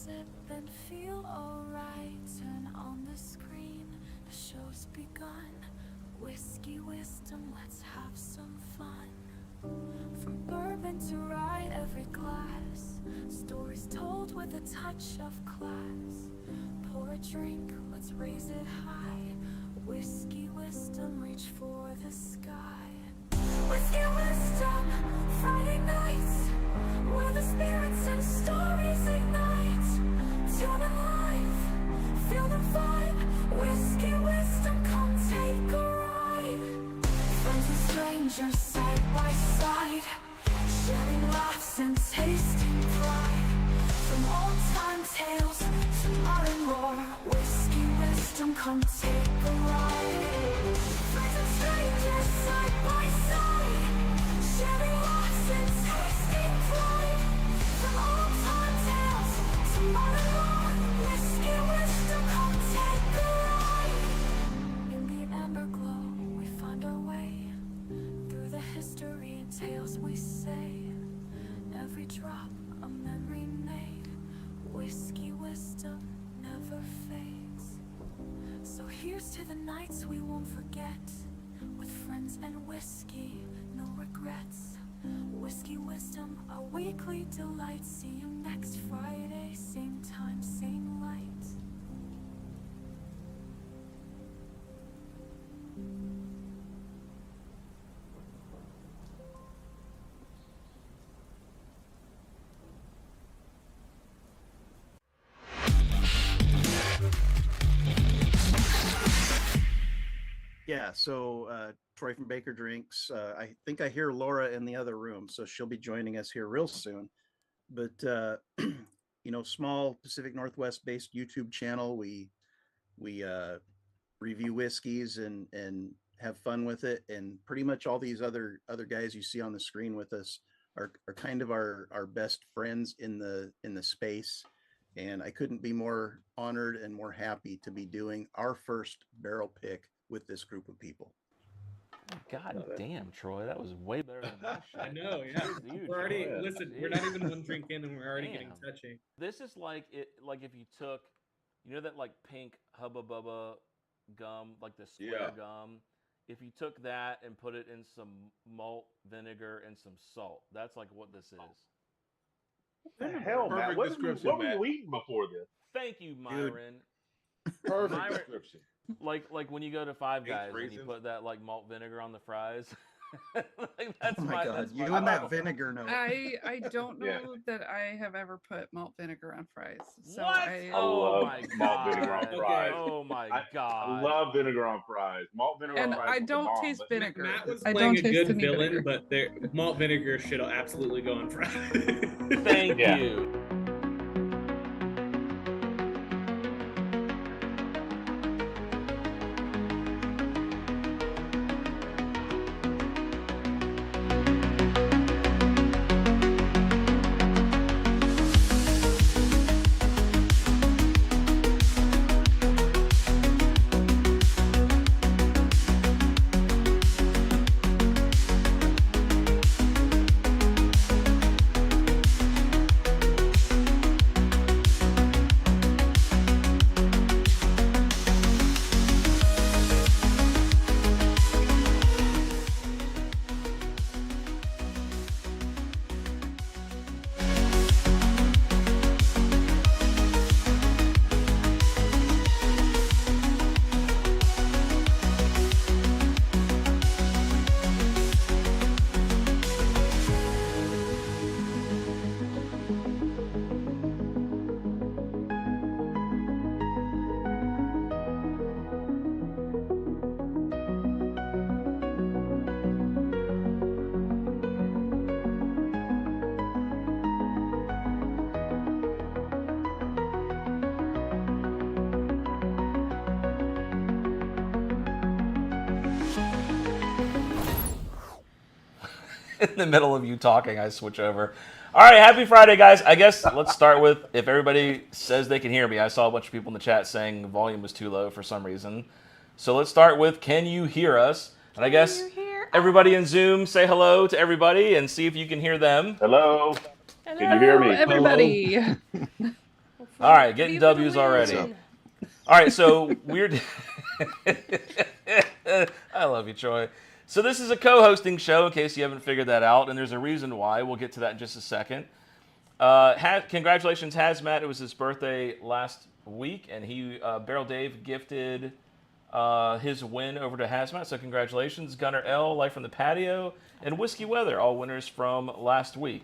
sip and feel alright. Turn on the screen, the show's begun. Whiskey wisdom, let's have some fun. From bourbon to rye, every glass. Stories told with a touch of class. Pour a drink, let's raise it high. Whiskey wisdom, reach for the sky. Whiskey wisdom, Friday nights, where the spirits and stories ignite. Tune in live, feel the vibe. Whiskey wisdom, come take a ride. Friends and strangers side by side, sharing laughs and tasting pride. From old-time tales to modern lore, whiskey wisdom, come take a ride. Friends and strangers side by side, sharing laughs and tasting pride. From old-time tales to modern lore, whiskey wisdom, come take a ride. In the amber glow, we find our way through the history and tales we say. Every drop a memory made. Whiskey wisdom never fades. So here's to the nights we won't forget. With friends and whiskey, no regrets. Whiskey wisdom, a weekly delight. See you next Friday, same time, same light. Yeah, so Troy from Baker Drinks. I think I hear Laura in the other room, so she'll be joining us here real soon. But small Pacific Northwest based YouTube channel. We review whiskeys and have fun with it. And pretty much all these other guys you see on the screen with us are kind of our best friends in the space. And I couldn't be more honored and more happy to be doing our first barrel pick with this group of people. God damn, Troy, that was way better than my shit. I know, yeah. We're already listen. We're not even one drink in, and we're already getting touchy. This is like if you took, that like pink Hubba Bubba gum, like the square gum. If you took that and put it in some malt vinegar and some salt, that's like what this is. What the hell, Matt? What were you eating before this? Thank you, Myron. Perfect description. Like when you go to Five Guys and you put that like malt vinegar on the fries. That's my God, you and that vinegar note. I don't know that I have ever put malt vinegar on fries. So what? I love malt vinegar on fries. Oh my God. I love vinegar on fries. Malt vinegar on fries. I don't taste vinegar. Matt was playing a good villain, but malt vinegar should absolutely go on fries. Thank you. In the middle of you talking, I switch over. All right, happy Friday, guys. I guess let's start with if everybody says they can hear me. I saw a bunch of people in the chat saying the volume was too low for some reason. So let's start with, can you hear us? And I guess everybody in Zoom, say hello to everybody and see if you can hear them. Hello. Hello, can you hear me? everybody. All right, getting W's already. All right, so weird. I love you, Troy. So this is a co-hosting show, in case you haven't figured that out, and there's a reason why. We'll get to that in just a second. Congratulations, Hazmat. It was his birthday last week, and Barrel Dave gifted his win over to Hazmat. So congratulations, Gunnar L, Life from the Patio, and Whiskey Weather, all winners from last week.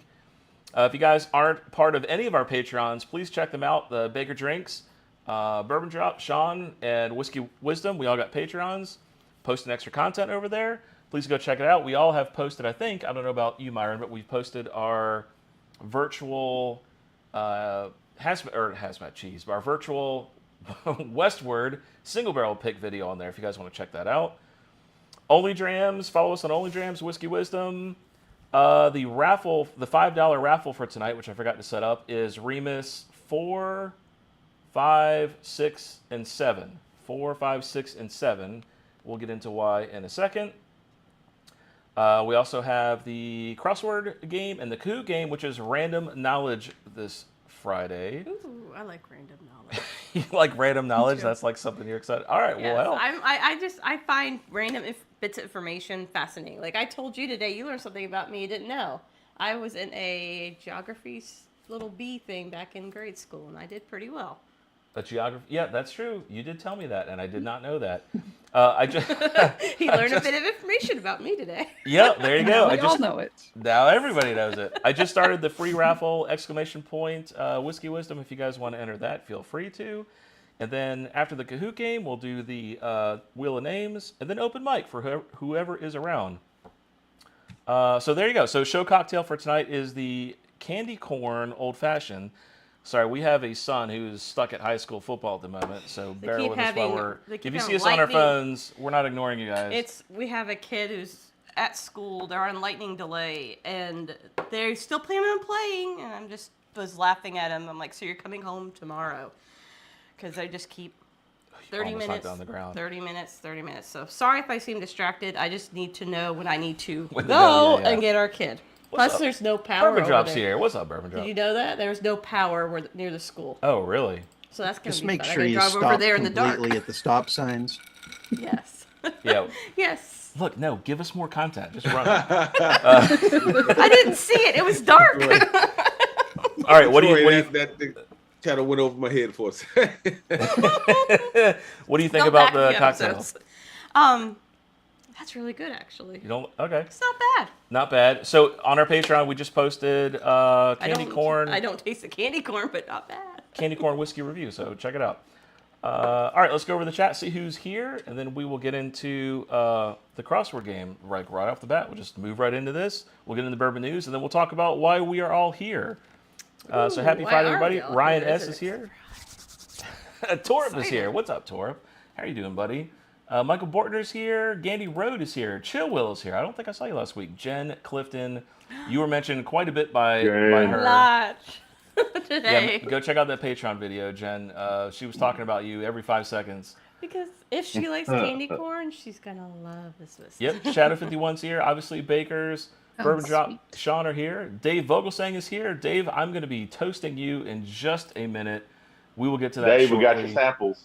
If you guys aren't part of any of our Patreons, please check them out. The Baker Drinks, Bourbon Drop, Sean, and Whiskey Wisdom. We all got Patreons, posting extra content over there. Please go check it out. We all have posted, I don't know about you, Myron, but we've posted our virtual hazmat cheese, our virtual Westward single barrel pick video on there if you guys want to check that out. Only Drams, follow us on Only Drams, Whiskey Wisdom. The raffle, the $5 raffle for tonight, which I forgot to set up, is Remus 4, 5, 6, and 7. 4, 5, 6, and 7. We'll get into why in a second. We also have the crossword game and the Kahoot game, which is random knowledge this Friday. Ooh, I like random knowledge. You like random knowledge? That's like something you're excited. All right, Yes, well. I find random bits of information fascinating. Like I told you today, you learned something about me you didn't know. I was in a geography little B thing back in grade school, and I did pretty well. A geography? Yeah, that's true. You did tell me that, and I did not know that. He learned a bit of information about me today. Yeah, there you go. We all know it. Now everybody knows it. I just started the free raffle, ! Whiskey Wisdom. If you guys want to enter that, feel free to. And then after the Kahoot game, we'll do the Wheel of Names, and then open mic for whoever is around. So there you go. So show cocktail for tonight is the candy corn old fashioned. Sorry, we have a son who's stuck at high school football at the moment, so bear with us while if you see us on our phones, we're not ignoring you guys. We have a kid who's at school, they're on lightning delay, and they're still planning on playing, and I was laughing at him. I'm like, so you're coming home tomorrow? Because I just keep 30 minutes, 30 minutes, 30 minutes. So sorry if I seem distracted. I just need to know when I need to go and get our kid. Plus, there's no power. Bourbon Drop's here. What's up, Bourbon Drop? Did you know that? There's no power near the school. Oh, really? So that's going to Just be make fun. sure you drive stop over there in the completely dark. at the stop signs. Yes. Yeah. Yes. Look, no, give us more content. Just run. I didn't see it. It was dark. All right. What do you? That kind of went over my head for a second. What do you think about the cocktail? That's really good, actually. You don't? Okay. It's not bad. Not bad. So on our Patreon, we just posted candy corn. I don't taste the candy corn, but not bad. Candy corn whiskey review. So check it out. All right, let's go over the chat, see who's here, and then we will get into the crossword game right off the bat. We'll just move right into this. We'll get into the bourbon news, and then we'll talk about why we are all here. So happy Friday, everybody. Ryan S. is here. Torp is here. What's up, Torp? How are you doing, buddy? Michael Bortner's here. Gandy Road is here. Chill Will is here. I don't think I saw you last week. Jen Clifton, you were mentioned quite a bit by her. Lot today. Yeah, go check out that Patreon video, Jen. She was talking about you every 5 seconds. Because if she likes candy corn, she's gonna love this whiskey. Yep, Shadow 51's here. Obviously, Bakers, Bourbon Drop, Sean are here. Dave Vogelsang is here. Dave, I'm going to be toasting you in just a minute. We will get to that Dave, shortly. we got your samples.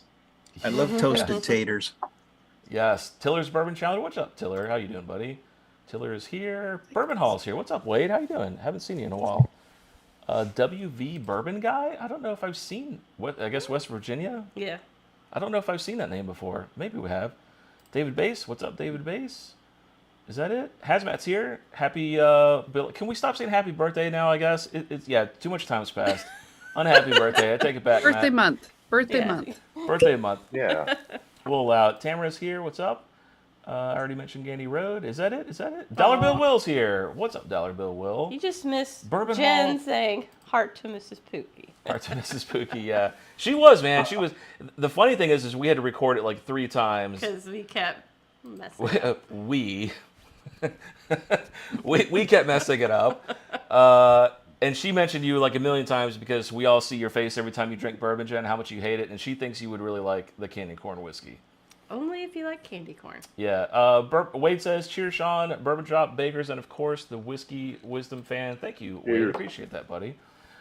I love toasted taters. Yes, Tiller's Bourbon Challenge. What's up, Tiller? How you doing, buddy? Tiller is here. Bourbon Hall's here. What's up, Wade? How you doing? Haven't seen you in a while. WV Bourbon Guy? I don't know if I've seen, I guess West Virginia? Yeah. I don't know if I've seen that name before. Maybe we have. David Bass. What's up, David Bass? Is that it? Hazmat's here. Happy, Bill. Can we stop saying happy birthday now, I guess? Yeah, too much time's passed. Unhappy birthday. I take it back, Birthday Matt. month. Birthday month. Birthday month. Yeah. We'll allow it. Tamara's here. What's up? I already mentioned Gandy Road. Is that it? Is that it? Dollar Bill Will's here. What's up, Dollar Bill Will? You just missed Bourbon Jen Hall. saying heart to Mrs. Pookie. Heart to Mrs. Pookie, yeah. She was, man. She was. The funny thing is we had to record it like 3 times. Because we kept messing up. We kept messing it up. And she mentioned you like a million times because we all see your face every time you drink bourbon, Jen, how much you hate it. And she thinks you would really like the candy corn whiskey. Only if you like candy corn. Yeah. Wade says, cheers, Sean, Bourbon Drop, Bakers, and of course, the Whiskey Wisdom fan. Thank you, Wade. Cheers. Appreciate that, buddy.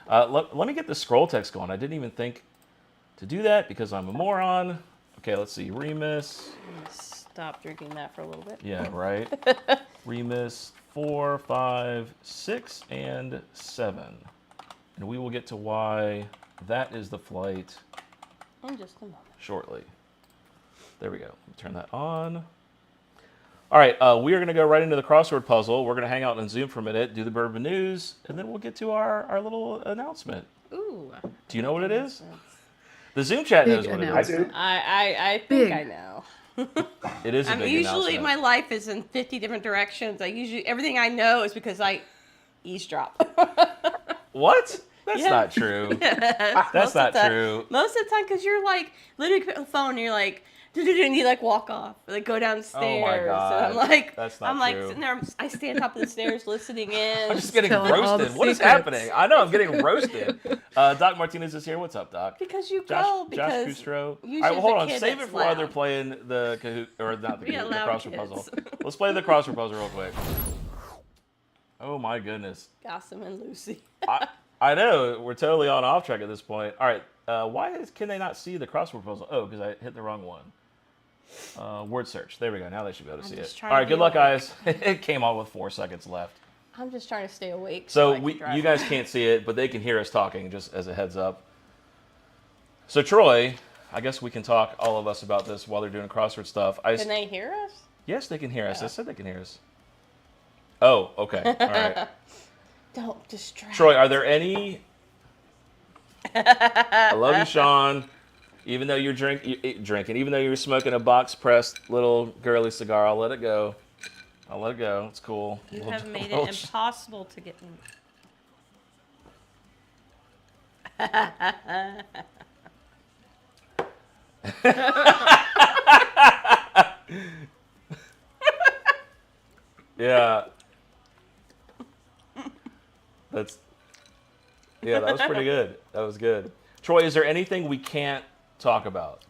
Let me get the scroll text going. I didn't even think to do that because I'm a moron. Okay, let's see. Remus. Stop drinking that for a little bit. Yeah, right. Remus 4, 5, 6, and 7. And we will get to why that is the flight In just a moment. shortly. There we go. Turn that on. All right, we are going to go right into the crossword puzzle. We're going to hang out on Zoom for a minute, do the bourbon news, and then we'll get to our little announcement. Ooh. Do you know what it is? The Zoom chat knows what it is. I do. I think I know. It is a big Usually announcement. my life is in 50 different directions. Everything I know is because I eavesdrop. What? That's Yeah. not true. That's That's not true. Most of the time, because you're like, literally put on the phone and you're like, and you like walk off, or, like go downstairs. Oh my God. And I'm like, That's not I'm like true. sitting there, I stay on top of the stairs listening in. I'm just getting Telling all the roasted. What is secrets. happening? I know I'm getting roasted. Doc Martinez is here. What's up, Doc? Because you Josh go, because Kustro. usually All right, well, hold the on. kid Save it that's for while they're loud. playing the Kahoot, or not the Yeah, Kahoot, the loud crossword kids. puzzle. Let's play the crossword puzzle real quick. Oh my goodness. Gossam and Lucy. I know we're totally on off track at this point. All right, can they not see the crossword puzzle? Oh, because I hit the wrong one. Word search. There we go. Now they should be able to see just it. trying All to right, good be luck, awake. guys. It came on with 4 seconds left. I'm just trying to stay awake. So I can drive. you guys can't see it, but they can hear us talking, just as a heads up. So Troy, I guess we can talk, all of us, about this while they're doing crossword stuff. Can they hear us? Yes, they can hear us. I said they can hear us. Oh, okay. All right. Don't distract. Troy, are there any... I love you, Sean. Even though you're drinking, even though you're smoking a box-pressed little girly cigar, I'll let it go. I'll let it go. It's cool. You Little- have made little- it impossible to get me. Yeah. Yeah, that was pretty good. That was good. Troy, is there anything we can't talk about?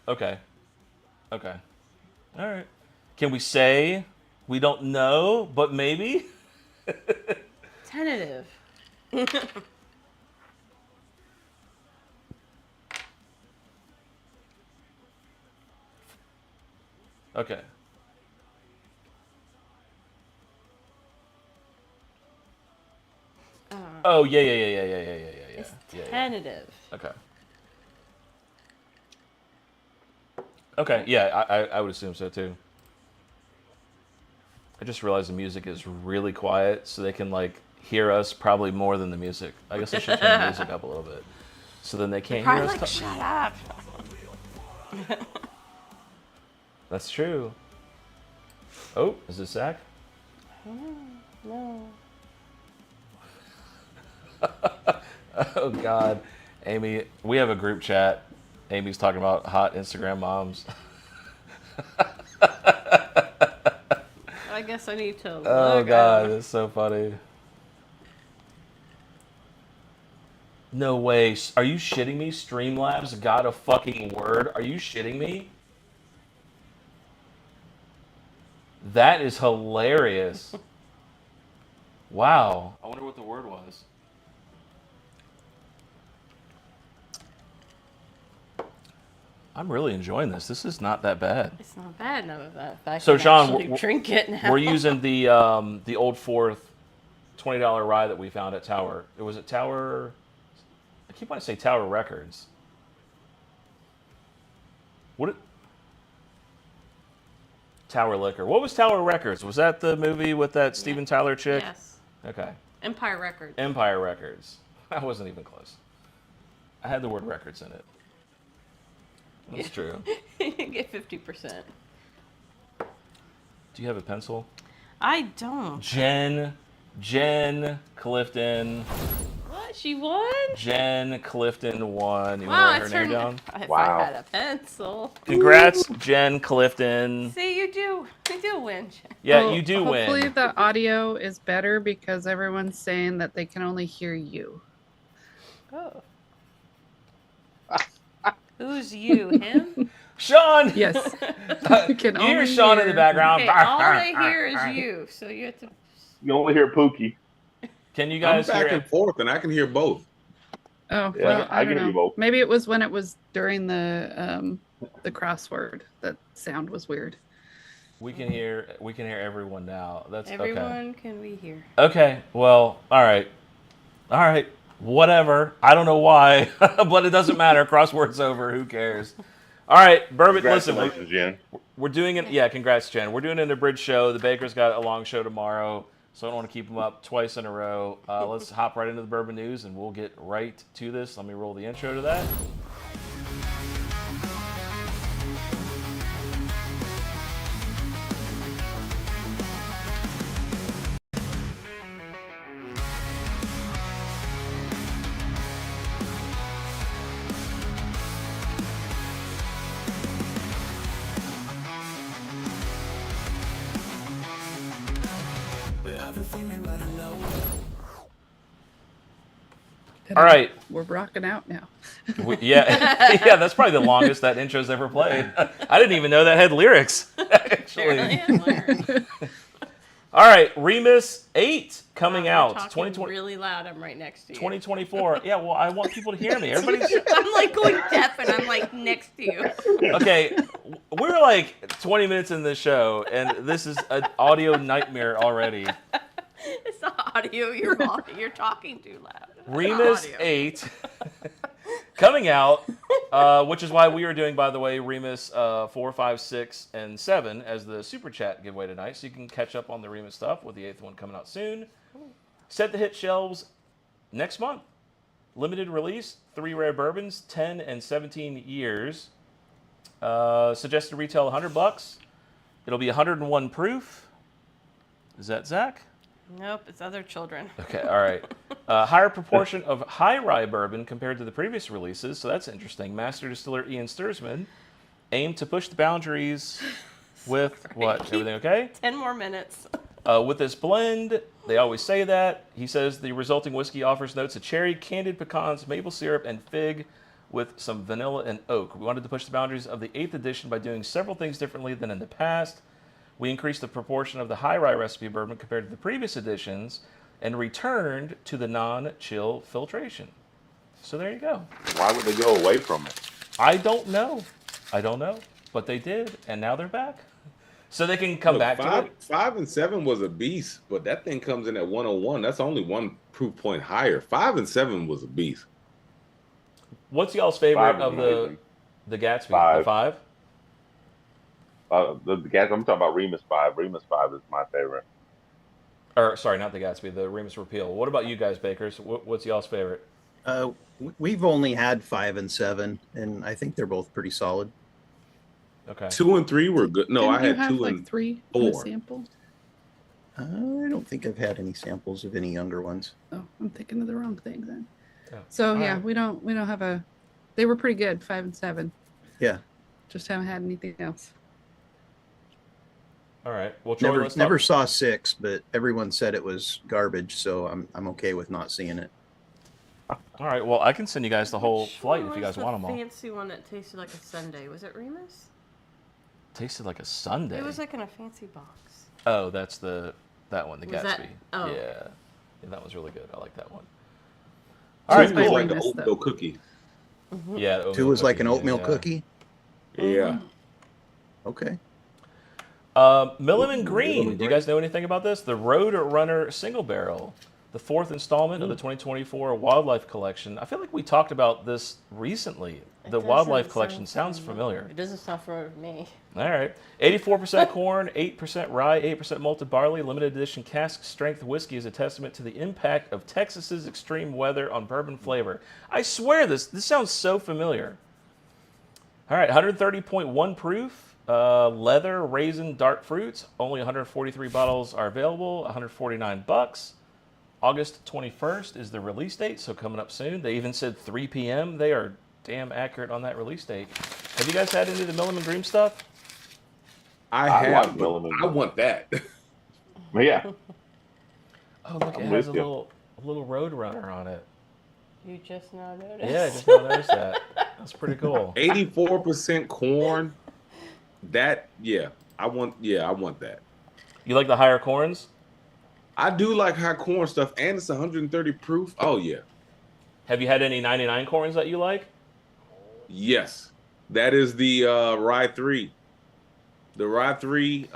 Okay. Okay. All right. Can we say we don't know, but maybe? Tentative. Okay. Oh, yeah. It's Yeah. tentative. Okay. Okay, yeah, I would assume so too. I just realized the music is really quiet, so they can like hear us probably more than the music. I guess I should turn the music up a little bit, so then they can't hear Probably us. like, shut up. That's true. Oh, is this Zach? No. Oh God, Amy, we have a group chat. Amy's talking about hot Instagram moms. I guess I need to look. Oh God, that's so funny. No way. Are you shitting me? Streamlabs got a fucking word. Are you shitting me? That is hilarious. Wow. I wonder what the word was. I'm really enjoying this. This is not that bad. It's not bad. No, I So, can Sean, actually drink it now. We're using the Old Fourth $20 rye that we found at Tower. It was at Tower. I keep wanting to say Tower Records. Tower Liquor. What was Tower Records? Was that the movie with that Steven Tyler chick? Yes. Okay. Empire Records. Empire Records. I wasn't even close. I had the word records in it. That's true. You get 50%. Do you have a pencil? I don't. Jen Clifton. What? She won? Jen Clifton won. You Wow, want I to write her name down? If Wow. I had a pencil. Congrats, Jen Clifton. See, you do win. Yeah, Well, you do hopefully win. the audio is better because everyone's saying that they can only hear you. Oh. Who's you? Him? Sean. Yes. You hear Sean in the background. Okay, all I hear is you, so you have to. You only hear Pookie. Can you I'm guys back hear and forth, and I can hear both. Oh, Yeah, well, I I can don't hear you know. both. Maybe it was when it was during the crossword that sound was weird. We can hear everyone now. That's okay. Everyone can we hear? Okay. Well, all right. Whatever. I don't know why, but it doesn't matter. Crossword's over. Who cares? All right, Bourbon. Listen, Congratulations, Jen. we're doing it. Yeah, congrats, Jen. We're doing an abridged show. The Baker's got a long show tomorrow, so I don't want to keep them up twice in a row. Let's hop right into the bourbon news, and we'll get right to this. Let me roll the intro to that. All right. We're rocking out now. Yeah, yeah, that's probably the longest that intro's ever played. I didn't even know that had lyrics. Actually. All right, Remus 8 coming out. 2020 really loud. I'm right next to you. 2024. Yeah, well, I want people to hear me. Everybody's I'm like going deaf, and I'm like next to you. okay. We're like 20 minutes in the show, and this is an audio nightmare already. It's the audio. You're talking too loud. Remus 8 coming out, which is why we are doing, by the way, Remus 4, 5, 6, and 7 as the Super Chat giveaway tonight. So you can catch up on the Remus stuff with the 8th one coming out soon. Set to hit shelves next month. Limited release, 3 rare bourbons, 10 and 17 years. Suggested retail $100. It'll be 101 proof. Is that Zach? Nope, it's other children. Okay, all right. Higher proportion of high rye bourbon compared to the previous releases, so that's interesting. Master distiller Ian Sturzman aimed to push the boundaries with what? Everything okay? 10 more minutes. With this blend, they always say that. He says the resulting whiskey offers notes of cherry, candied pecans, maple syrup, and fig with some vanilla and oak. We wanted to push the boundaries of the 8th edition by doing several things differently than in the past. We increased the proportion of the high rye recipe bourbon compared to the previous editions and returned to the non-chill filtration. So there you go. Why would they go away from it? I don't know, but they did, and now they're back. So they can come back to it. 5 and 7 was a beast, but that thing comes in at 101. That's only one proof point higher. 5 and 7 was a beast. What's y'all's favorite 5 of is amazing. the Gatsby? 5. The 5? The Gatsby, I'm talking about Remus 5. Remus 5 is my favorite. Or sorry, not the Gatsby, the Remus Repeal. What about you guys, Bakers? What's y'all's favorite? We've only had 5 and 7, and I think they're both pretty solid. Okay. 2 and 3 were good. No, Didn't I had you have 2 like and 3 in a 4. sample? I don't think I've had any samples of any younger ones. Oh, I'm thinking of the wrong thing then. Yeah. So All yeah, right. we don't have a. They were pretty good, 5 and 7. Yeah. Just haven't had anything else. All right. Well, Troy, Never saw 6, but everyone said it was garbage, so I'm okay with not seeing it. All right. Well, I can send you guys the whole Which flight one if you was guys want them the all. fancy one that tasted like a sundae. Was it Remus? Tasted like a sundae. It was like in a fancy box. Oh, that's that one, the Was Gatsby. that- oh. Yeah, that was really good. I like that one. All All right, right, by cool. cool. Like the Remus, oatmeal cookie. Yeah, 2 was like an cookie, oatmeal yeah. cookie. Yeah. Okay. Milliman Green. Do you guys know anything about this? The Road Runner Single Barrel, the 4th installment of the 2024 Wildlife Collection. I feel like we talked about this recently. The Wildlife Collection sounds familiar. It doesn't sound familiar to me. All right. 84% corn, 8% rye, 8% malted barley. Limited edition cask strength whiskey is a testament to the impact of Texas's extreme weather on bourbon flavor. I swear this sounds so familiar. All right, 130.1 proof, leather, raisin, dark fruits. Only 143 bottles are available, $149. August 21st is the release date, so coming up soon. They even said 3 p.m. They are damn accurate on that release date. Have you guys had any of the Milliman Green stuff? I like have, but Milliman. I want that. Yeah. Oh, look, it I'm has a with you. little Road Runner on it. You just now noticed. Yeah, I just now noticed that. That's pretty cool. 84% corn. I want that. You like the higher corns? I do like high corn stuff, and it's 130 proof. Oh yeah. Have you had any 99 corns that you like? Yes. That is the Rye 3. The Rye 3,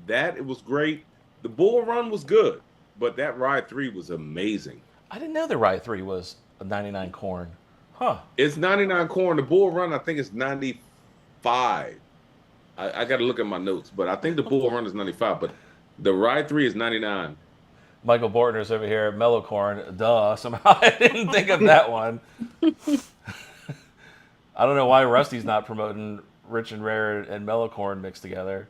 that it was great. The Bull Run was good, but that Rye 3 was amazing. I didn't know the Rye 3 was a 99 corn. Huh. It's 99 corn. The Bull Run, I think it's 95. I got to look at my notes, but I think the Bull Run is 95, but the Rye 3 is 99. Michael Bortner's over here, mellow corn. Duh. Somehow I didn't think of that one. I don't know why Rusty's not promoting rich and rare and mellow corn mixed together.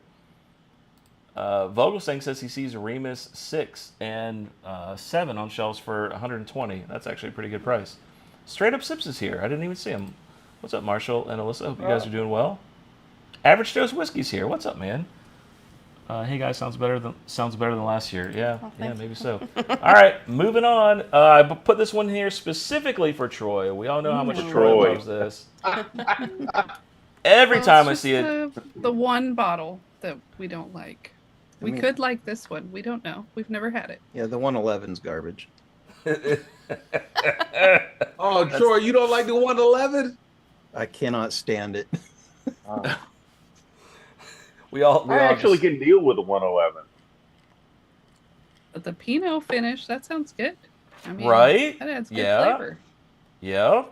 Vogelsang says he sees Remus 6 and 7 on shelves for 120. That's actually a pretty good price. Straight Up Sips is here. I didn't even see him. What's up, Marshall and Alyssa? Hope you guys are doing well. Average Joe's Whiskey's here. What's up, man? Hey guys, sounds better than last year. Yeah, maybe so. All right, moving on. I put this one here specifically for Troy. We all know how much Troy loves this. Every time I see it, the one bottle that we don't like. We could like this one. We don't know. We've never had it. Yeah, the 111's garbage. Oh, Troy, you don't like the 111? I cannot stand it. I actually can deal with the 111. But the Pinot finish, that sounds good. I mean, right? That adds good flavor. Yeah.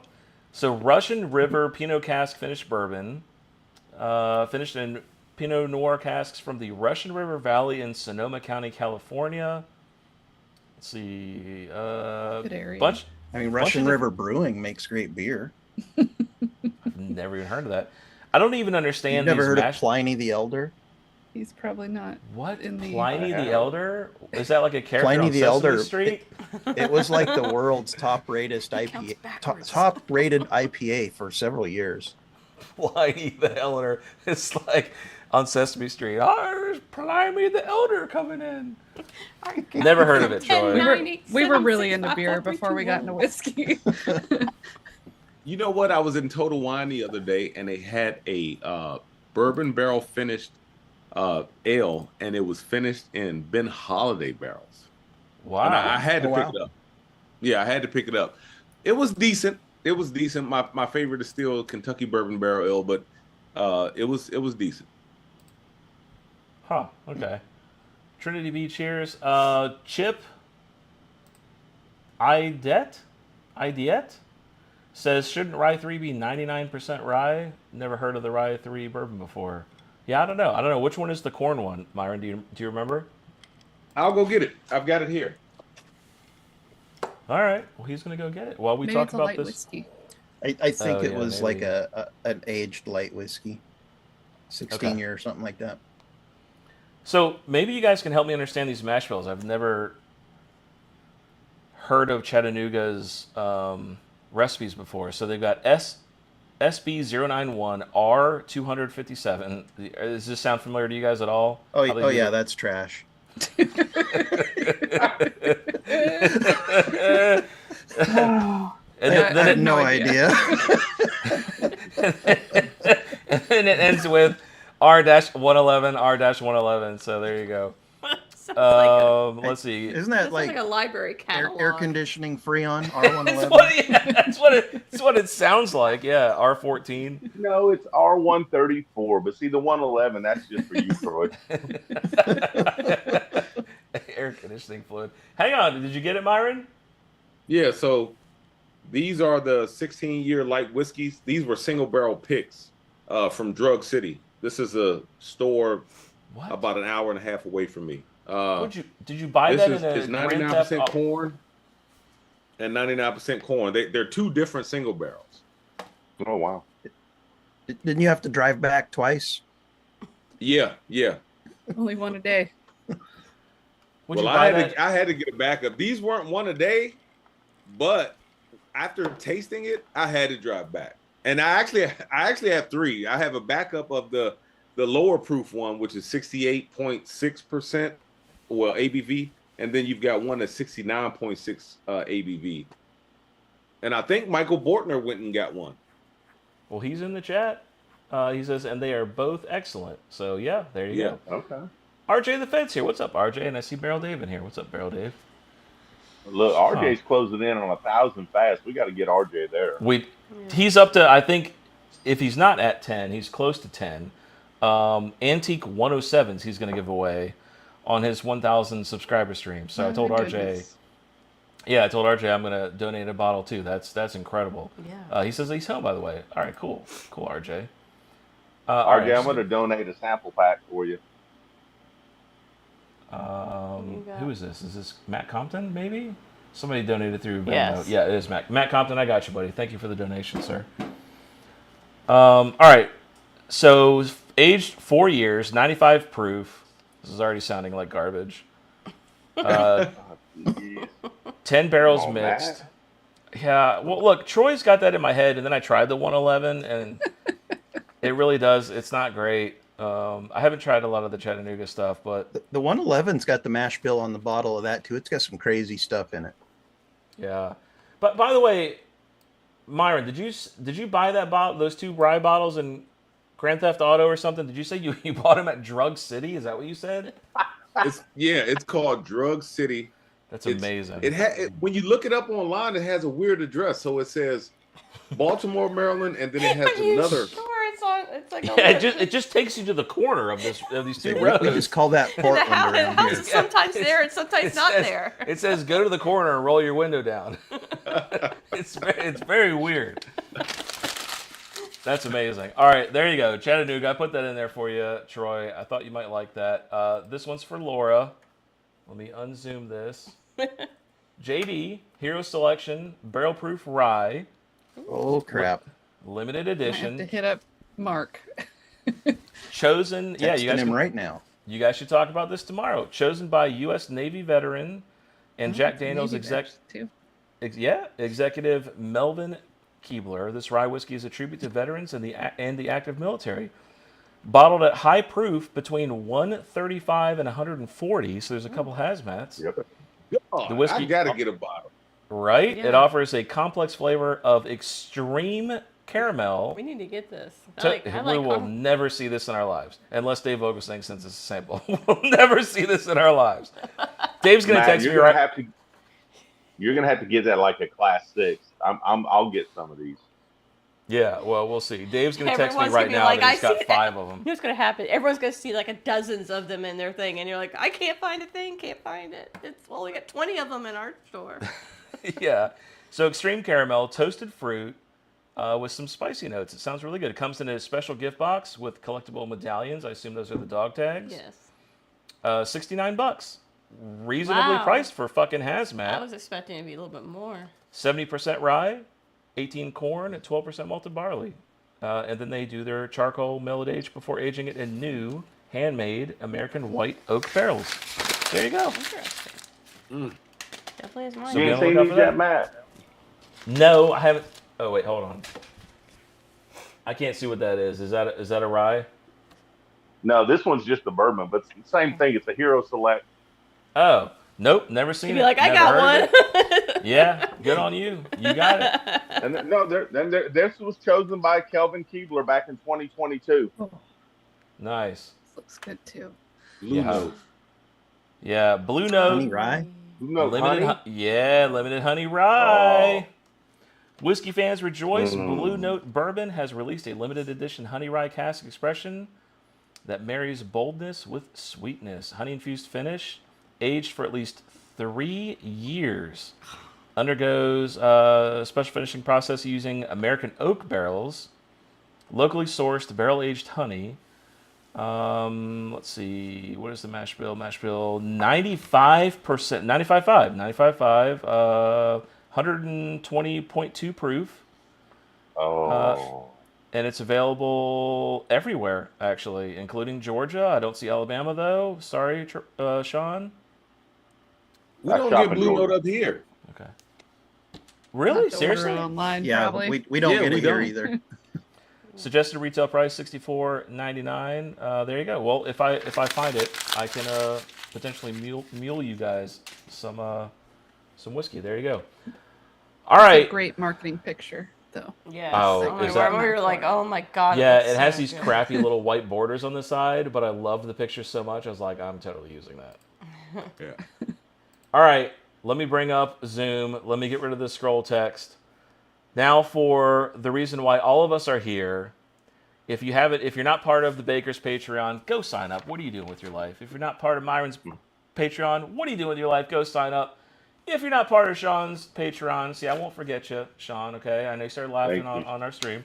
So Russian River Pinot Cask finished bourbon, finished in Pinot Noir casks from the Russian River Valley in Sonoma County, California. Let's see. Good area. Russian River Brewing makes great beer. I've never even heard of that. I don't even understand. You've never heard of Pliny the Elder? He's probably not. What? Pliny the Elder? Is that like a character Pliny on the Sesame Elder Street? It was like the world's top-rated IPA, top-rated IPA for several years. Pliny the Elder. It's like on Sesame Street. Oh, there's Pliny the Elder coming in. Never heard of it, Troy. We were really into beer before we got into whiskey. You know what? I was in Total Wine the other day, and they had a bourbon barrel finished ale, and it was finished in Ben Holiday barrels. Wow! And I had to pick it up. Yeah, I had to pick it up. It was decent. My favorite is still Kentucky Bourbon Barrel Ale, but it was decent. Huh. Okay. Trinity B, cheers. Chip Idet says, shouldn't Rye 3 be 99% rye? Never heard of the Rye 3 bourbon before. Yeah, I don't know. Which one is the corn one, Myron? Do you remember? I'll go get it. I've got it here. All right. Well, he's going to go get it while we talk it's a about light this. Whiskey. I think it was like an aged light whiskey. 16 year or something like that. So maybe you guys can help me understand these mash bills. I've never heard of Chattanooga's recipes before. So they've got SB091 R257. Does this sound familiar to you guys at all? Oh yeah, that's trash. I had no idea. And then it ends with R-111, R-111. So there you go. Let's see. Isn't that like a library catalog? Air conditioning Freon R111? That's what it sounds like. Yeah, R14. No, it's R134. But see, the 111, that's just for you, Troy. Air conditioning fluid. Hang on. Did you get it, Myron? Yeah, so these are the 16-year light whiskeys. These were single barrel picks from Drug City. This is a store about an hour and a half away from me. Did you buy that in a It's 99% corn and 99% corn. They're two different single barrels. Oh, wow. Didn't you have to drive back twice? Yeah. Only one a day. I had to get a backup. These weren't one a day, but after tasting it, I had to drive back. And I actually have three. I have a backup of the lower proof one, which is 68.6%, ABV, and then you've got one that's 69.6 ABV. And I think Michael Bortner went and got one. Well, he's in the chat. He says, and they are both excellent. So, yeah, there you go. Okay. RJ the Fed's here. What's up, RJ? And I see Barrel Dave in here. What's up, Barrel Dave? Look, RJ's closing in on 1,000 fast. We got to get RJ there. He's up to, I think, if he's not at 10, he's close to 10. Antique 107s he's going to give away on his 1,000 subscriber stream. So I told RJ, goodness. I told RJ I'm going to donate a bottle too. That's incredible. Yeah. He says he's home, by the way. All right, cool, RJ. RJ, I'm going to donate a sample pack for you. Who is this? Is this Matt Compton? Maybe somebody donated through Venmo. Yes. Yeah, it is Matt. Matt Compton, I got you, buddy. Thank you for the donation, sir. All right. So aged 4 years, 95 proof. This is already sounding like garbage. 10 barrels mixed. Matt. Yeah. Well, look, Troy's got that in my head, and then I tried the 111, and it really does. It's not great. I haven't tried a lot of the Chattanooga stuff, but The 111's got the mash bill on the bottle of that too. It's got some crazy stuff in it. yeah. But by the way, Myron, did you buy that bottle, those 2 rye bottles in Grand Theft Auto or something? Did you say you bought them at Drug City? Is that what you said? It's called Drug City. That's amazing. When you look it up online, it has a weird address. So it says Baltimore, Maryland, and then it has Are you another. sure it's like a Yeah, it just takes you to the corner of these 2 roads. We just call that Portland around house here. is sometimes there and sometimes not says, there. It says go to the corner and roll your window down. It's very weird. That's amazing. All right, there you go. Chattanooga. I put that in there for you, Troy. I thought you might like that. This one's for Laura. Let me unzoom this. JD, Hero Selection, Barrel Proof Rye. Oh crap! Limited I have to edition. hit up Mark. Chosen. Yeah, you Texting guys him can, right now. you guys should talk about this tomorrow. Chosen by U.S. Navy veteran and Jack Daniels too. executive Melvin Keebler. This rye whiskey is a tribute to veterans and the active military. Bottled at high proof between 135 and 140, so there's a couple hazmats. Yep. God, The whiskey- I gotta get a bottle. Right? It Yeah. offers a complex flavor of extreme caramel. We need to get this. We will never see this in our lives. Unless Dave Oglersang sends us a sample. We'll never see this in our lives. Dave's going to Matt, text me right now. You're gonna have to get that like a class 6. I'll get some of these. Yeah, well, we'll see. Dave's going to text me Everyone's right gonna be now like, that he's "I got see 5 of them. You know what's gonna happen? Everyone's gonna see like dozens of them in their thing, and you're like, I can't find a thing, can't find it. It's only got 20 of them in our store. Yeah. So extreme caramel, toasted fruit, with some spicy notes. It sounds really good. It comes in a special gift box with collectible medallions. I assume those are the dog tags. Yes. $69. Reasonably Wow. priced for fucking I hazmat. was expecting it to be a little bit more. 70% rye, 18 corn, and 12% malted barley. And then they do their charcoal mellowed age before aging it in new, handmade American white oak barrels. There you go. Interesting. Definitely is mine. So You be ain't on the seen lookout these for yet, that. Matt? No, I haven't. Oh wait, hold on. I can't see what that is. Is that a rye? No, this one's just the bourbon, but it's the same thing. It's a Hero Select. Oh, nope, never seen You'd it. be like, I Never got heard one. it. Yeah, good on you. You got it. And this was chosen by Kelvin Keebler back in 2022. Oh, Nice. looks good too. Blue Yeah. Note. Yeah, Blue Note. Honey rye. No, Limited, honey? limited honey rye. Oh. Whiskey fans rejoice. Mm. Blue Note Bourbon has released a limited edition honey rye cask expression that marries boldness with sweetness. Honey infused finish, aged for at least 3 years. Undergoes a special finishing process using American oak barrels, locally sourced barrel aged honey. Let's see, what is the mash bill? Mash bill 95%, 95.5, 120.2 proof, Oh. and it's available everywhere actually, including Georgia. I don't see Alabama though. Sorry, Sean. We I don't shop get in Blue Georgia. Note up here. Okay. Really? Have to order Seriously? it online, Yeah, probably. we don't Yeah, get we it here don't. either. Suggested retail price $64.99. There you go. Well, if I find it, I can potentially mule you guys some whiskey. There you go. All It's right. a great marketing picture, though. Yes. Oh, is that- we were like, oh my god. Yeah, looks it has so these good. crappy little white borders on the side, but I love the picture so much. I was like, I'm totally using that. Yeah. All right, let me bring up Zoom. Let me get rid of the scroll text. Now for the reason why all of us are here. If you're not part of the Baker's Patreon, go sign up. What are you doing with your life? If you're not part of Myron's Patreon, what are you doing with your life? Go sign up. If you're not part of Sean's Patreon, see, I won't forget you, Sean, okay? I know you started laughing on our stream.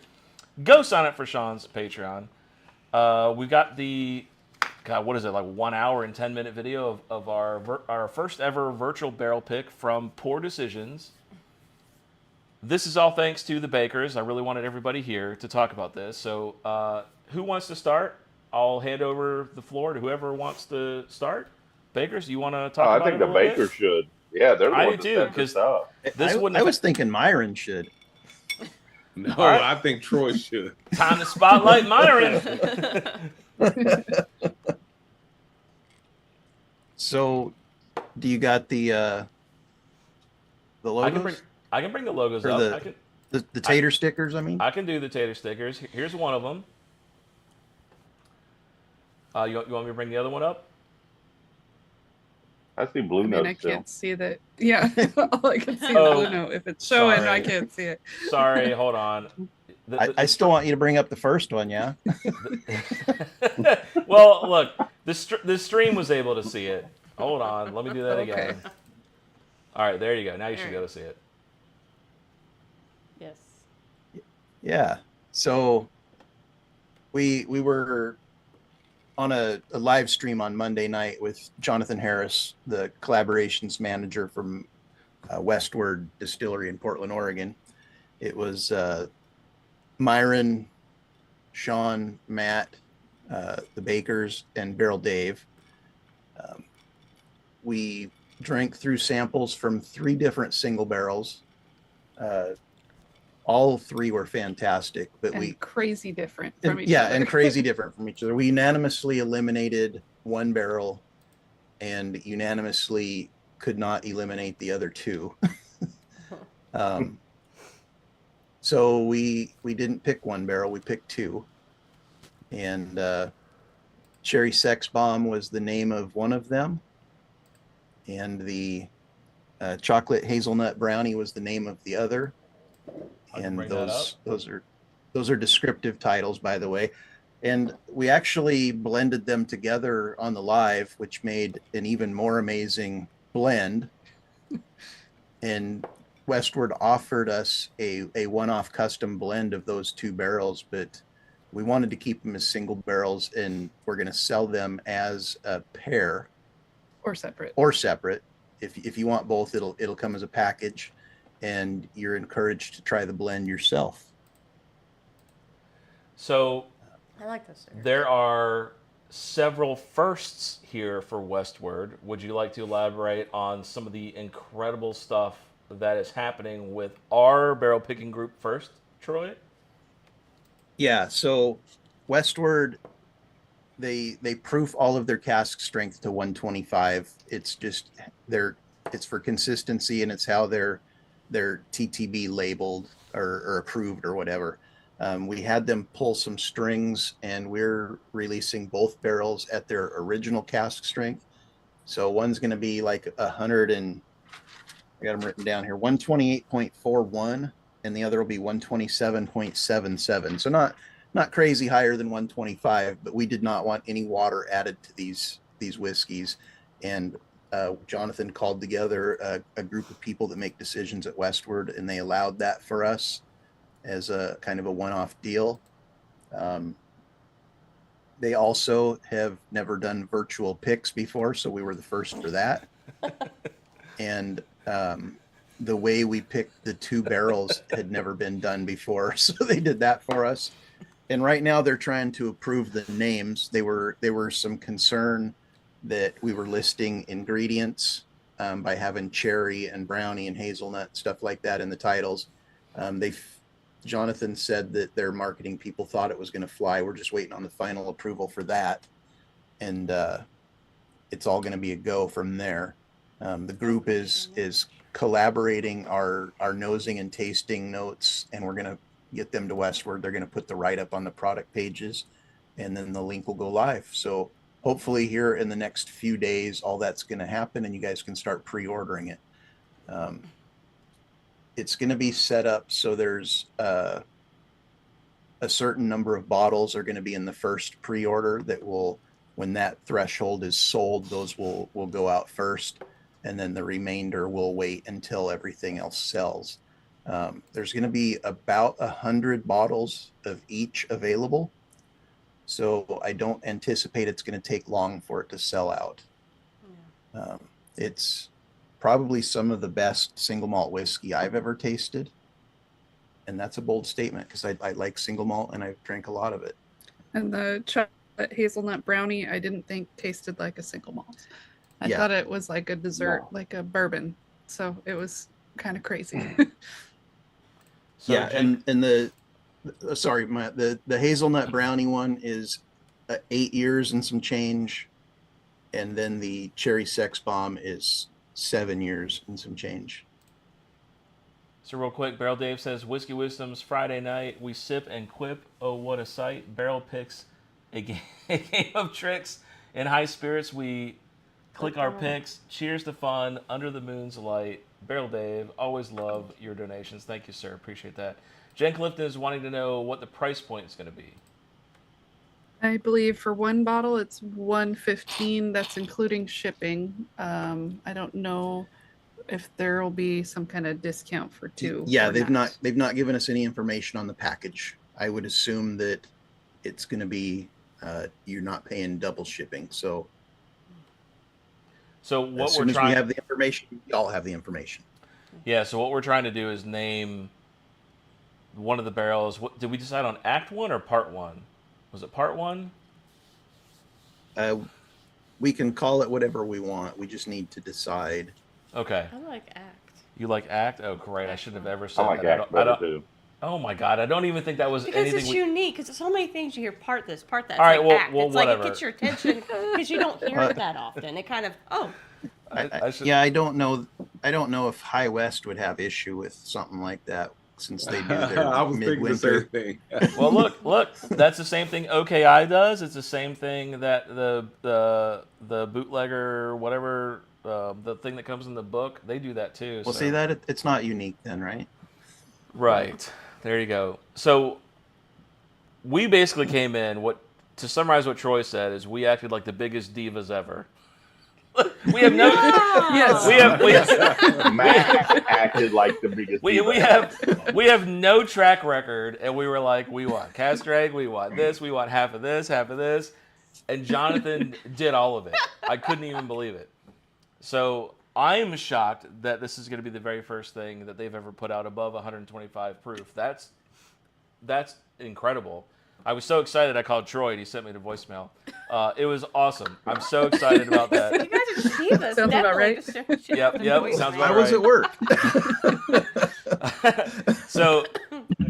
Go sign up for Sean's Patreon. We've got what is it, like 1 hour and 10-minute video of our first ever virtual barrel pick from Poor Decisions. This is all thanks to the Bakers. I really wanted everybody here to talk about this. So who wants to start? I'll hand over the floor to whoever wants to start. Bakers, you want to talk about it I think a the little bit? Bakers should. Yeah, they're the I ones do, that set this up. I was thinking Myron should. No, right. I think Troy should. Time to spotlight Myron. So, do you got the logos? I can bring the logos Or up. the tater stickers, I mean? I can do the tater stickers. Here's one of them. You want me to bring the other one up? I see blue notes I still. can't see that. Yeah, all I can see is blue note. If it's showing, sorry. I can't see it. Sorry, hold on. I still want you to bring up the first one, yeah? Well, look, the stream was able to see it. Hold on, let me do that again. All right, there you go. Now you should be able to see it. Yes. Yeah. So we were on a live stream on Monday night with Jonathan Harris, the collaborations manager from Westward Distillery in Portland, Oregon. It was Myron, Sean, Matt, the Bakers, and Barrel Dave. We drank through samples from 3 different single barrels. All 3 were fantastic, but crazy different from each other. Yeah, and crazy different from each other. We unanimously eliminated 1 barrel and unanimously could not eliminate the other 2. So we didn't pick 1 barrel, we picked 2. And Cherry Sex Bomb was the name of one of them. And the Chocolate Hazelnut Brownie was the name of the other. And those are descriptive titles, by the way. And we actually blended them together on the live, which made an even more amazing blend. And Westward offered us a one-off custom blend of those 2 barrels, but we wanted to keep them as single barrels, and we're going to sell them as a pair or separate. If you want both, it'll come as a package, and you're encouraged to try the blend yourself. So I like this. There are several firsts here for Westward. Would you like to elaborate on some of the incredible stuff that is happening with our barrel picking group first, Troy? Yeah, so Westward, they proof all of their cask strength to 125. It's just it's for consistency, and it's how they're TTB labeled or approved or whatever. We had them pull some strings, and we're releasing both barrels at their original cask strength. So one's going to be like 100 and I got them written down here, 128.41, and the other will be 127.77. So not crazy higher than 125, but we did not want any water added to these whiskeys. And Jonathan called together a group of people that make decisions at Westward, and they allowed that for us as a kind of a one-off deal. They also have never done virtual picks before, so we were the first for that. And the way we picked the 2 barrels had never been done before, so they did that for us. And right now they're trying to approve the names. There were some concern that we were listing ingredients by having cherry and brownie and hazelnut, stuff like that in the titles. Jonathan said that their marketing people thought it was going to fly. We're just waiting on the final approval for that. And it's all going to be a go from there. The group is collaborating our nosing and tasting notes, and we're going to get them to Westward. They're going to put the write-up on the product pages, and then the link will go live. So hopefully here in the next few days, all that's going to happen, and you guys can start pre-ordering it. It's going to be set up so there's a certain number of bottles are going to be in the first pre-order that will, when that threshold is sold, those will go out first, and then the remainder will wait until everything else sells. There's going to be about 100 bottles of each available, so I don't anticipate it's going to take long for it to sell out. It's probably some of the best single malt whiskey I've ever tasted, and that's a bold statement because I like single malt and I drank a lot of it. And the chocolate hazelnut brownie, I didn't think tasted like a single malt. I thought it was like a dessert, like a bourbon. So it was kind of crazy. So yeah, and the hazelnut brownie one is 8 years and some change, and then the cherry sex bomb is 7 years and some change. So real quick, Barrel Dave says, Whiskey Wisdom's Friday night. We sip and quip. Oh, what a sight. Barrel picks a game of tricks. In high spirits, we click our picks. Cheers to fun. Under the moon's light. Barrel Dave, always love your donations. Thank you, sir. Appreciate that. Jen Clifton is wanting to know what the price point is going to be. I believe for one bottle it's $115. That's including shipping. I don't know if there will be some kind of discount for two. Yeah, they've not given us any information on the package. I would assume that it's going to be you're not paying double shipping. So what as soon as we have the information, y'all have the information. Yeah. So what we're trying to do is name one of the barrels. What did we decide on? Act 1 or Part 1? Was it Part 1? We can call it whatever we want. We just need to decide. Okay. I like Act. You like Act? Oh, great. I shouldn't have ever said I like that. Act better too. Oh my God. I don't even think that was Because anything. it's unique. Because so many things you hear part this, part that. It's All right, like well, Act. well, it's like whatever. it gets your attention because you don't hear it that often. It kind of, Yeah, I don't know if High West would have issue with something like that since they do their I was thinking the midwinter same thing. Well, look. That's the same thing OKI does. It's the same thing that the bootlegger, whatever, the thing that comes in the book, they do that too. Well, so. see that it's not unique then, right? Right. There you go. So we basically came in. To summarize what Troy said is we acted like the biggest divas ever. We have no. Yes. We have Matt acted like the biggest. we have no track record, and we were like, we want cask strength, we want this, we want half of this, and Jonathan did all of it. I couldn't even believe it. So I'm shocked that this is going to be the very first thing that they've ever put out above 125 proof. That's incredible. I was so excited I called Troy and he sent me the voicemail. It was awesome. I'm so excited about that. you guys are divas. Sounds about Definitely right. just Yep, sounds about I was at work. So,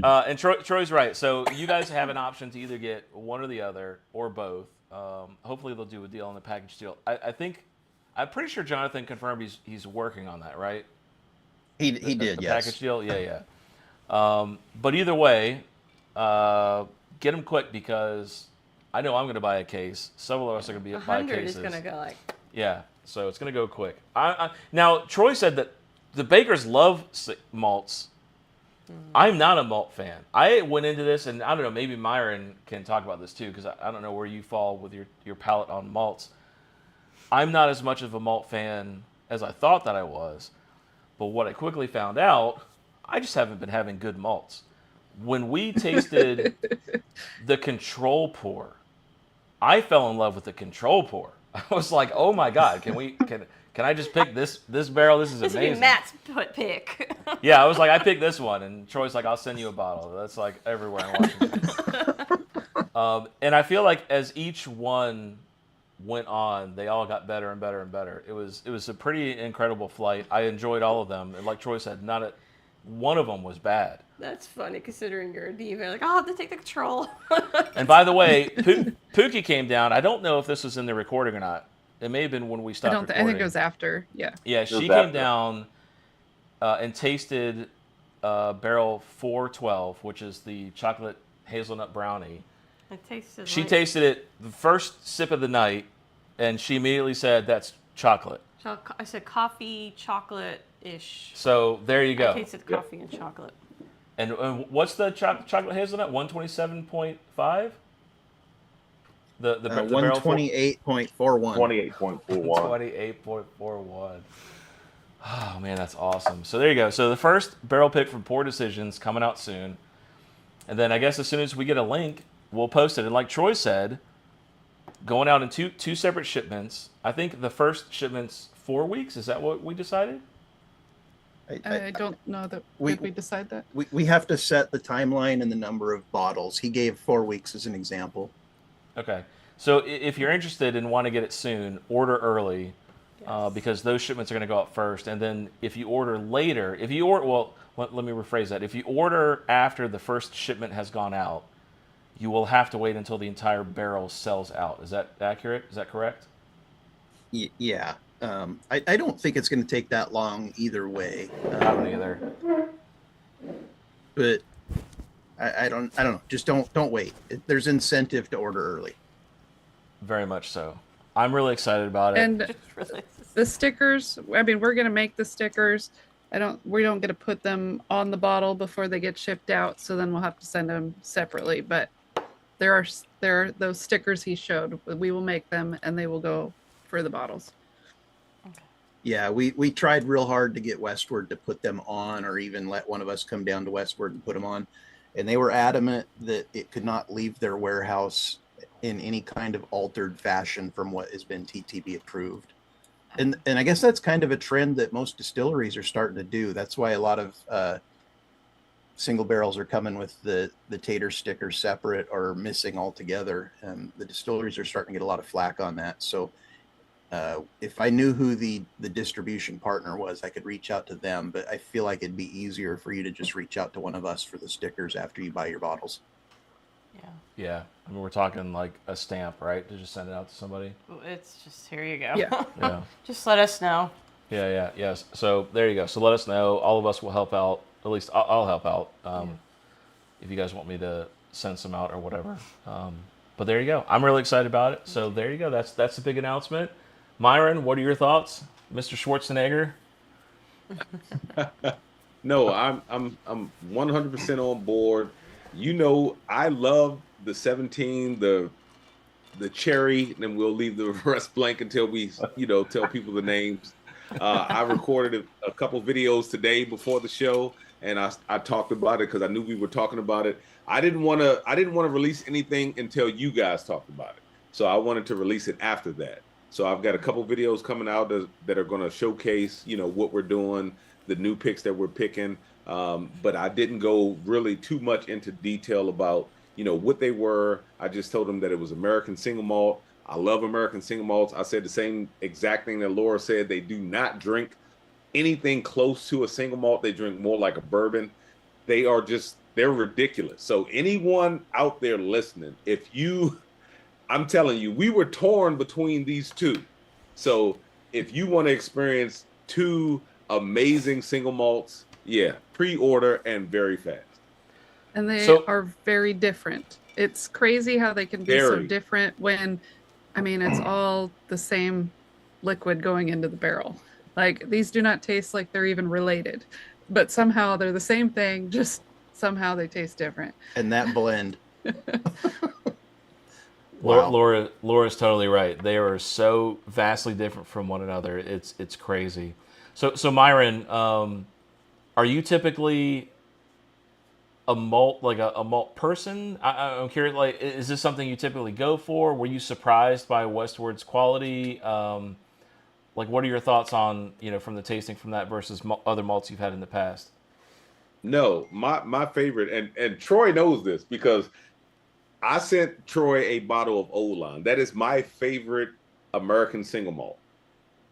and Troy's right. So you guys have an option to either get one or the other or both. Hopefully they'll do a deal on the package deal. I'm pretty sure Jonathan confirmed he's working on that, right? He did, the yes. Package deal, yeah. But either way, get them quick because I know I'm going to buy a case. Several of us are going to be buy 100 cases. is going to go like. Yeah, so it's going to go quick. Now, Troy said that the bakers love malts. I'm not a malt fan. I went into this, and I don't know, maybe Myron can talk about this too, because I don't know where you fall with your palate on malts. I'm not as much of a malt fan as I thought that I was, but what I quickly found out, I just haven't been having good malts. When we tasted the control pour, I fell in love with the control pour. I was like, oh my God, can I just pick this barrel? This is This would amazing. be Matt's pick. Yeah, I was like, I picked this one, and Troy's like, I'll send you a bottle. That's like everywhere in Washington. And I feel like as each one went on, they all got better and better and better. It was a pretty incredible flight. I enjoyed all of them, and like Troy said, not one of them was bad. That's funny considering you're a diva. Like, I'll have to take the control. And by the way, Pookie came down. I don't know if this was in the recording or not. It may have been when we stopped recording. I think it was after. Yeah. Yeah, she was came after. down, and tasted barrel 412, which is the chocolate hazelnut brownie. It tasted. She like tasted it the first sip of the night, and she immediately said, "That's chocolate." I said coffee, chocolate-ish. So there you go. I tasted coffee and chocolate. And what's the chocolate hazelnut? 127.5. The barrel 128.41. 28.41. 28.41. Oh man, that's awesome. So there you go. So the first barrel pick from Poor Decisions coming out soon, and then I guess as soon as we get a link, we'll post it. And like Troy said, going out in two separate shipments. I think the first shipment's 4 weeks. Is that what we decided? I don't know that. Did we decide that? We have to set the timeline and the number of bottles. He gave 4 weeks as an example. Okay. So if you're interested and want to get it soon, order early. Because those shipments are going to go out first, and then if you order later, let me rephrase that. If you order after the first shipment has gone out, you will have to wait until the entire barrel sells out. Is that accurate? Is that correct? Yeah. I don't think it's going to take that long either way. I don't either. But I don't know. Just don't wait. There's incentive to order early. Very much so. I'm really excited about it. And the stickers, I mean, we're going to make the stickers. We don't get to put them on the bottle before they get shipped out. So then we'll have to send them separately. But there are those stickers he showed. We will make them and they will go for the bottles. Yeah, we tried real hard to get Westward to put them on, or even let one of us come down to Westward and put them on. And they were adamant that it could not leave their warehouse in any kind of altered fashion from what has been TTB approved. And I guess that's kind of a trend that most distilleries are starting to do. That's why a lot of single barrels are coming with the tater sticker separate or missing altogether. And the distilleries are starting to get a lot of flack on that. So if I knew who the distribution partner was, I could reach out to them, but I feel like it'd be easier for you to just reach out to one of us for the stickers after you buy your bottles. Yeah. I mean, we're talking like a stamp, right? To just send it out to somebody. It's just, here you go. Yeah. Just let us know. Yes. So there you go. So let us know. All of us will help out. At least I'll help out. If you guys want me to send some out or whatever. But there you go. I'm really excited about it. So there you go. That's a big announcement. Myron, what are your thoughts, Mr. Schwarzenegger? No, I'm 100% on board. You know, I love the 17, the cherry, and we'll leave the rest blank until we, tell people the names. I recorded a couple videos today before the show, and I talked about it because I knew we were talking about it. I didn't want to release anything until you guys talked about it, so I wanted to release it after that. So I've got a couple videos coming out that are going to showcase, what we're doing, the new picks that we're picking. But I didn't go really too much into detail about, what they were. I just told them that it was American single malt. I love American single malts. I said the same exact thing that Laura said. They do not drink anything close to a single malt. They drink more like a bourbon. They're ridiculous. So anyone out there listening, I'm telling you, we were torn between these two. So if you want to experience two amazing single malts, pre-order and very fast. And they are very different. It's crazy how they can be so different when, it's all the same liquid going into the barrel. Like, these do not taste like they're even related, but somehow they're the same thing, just somehow they taste different. And that blend. Wow. Laura's totally right. They are so vastly different from one another. It's crazy. So Myron, are you typically a malt person? I'm curious. Like, is this something you typically go for? Were you surprised by Westward's quality? What are your thoughts on from the tasting from that versus other malts you've had in the past? No, my favorite, and Troy knows this because I sent Troy a bottle of Oolong. That is my favorite American single malt.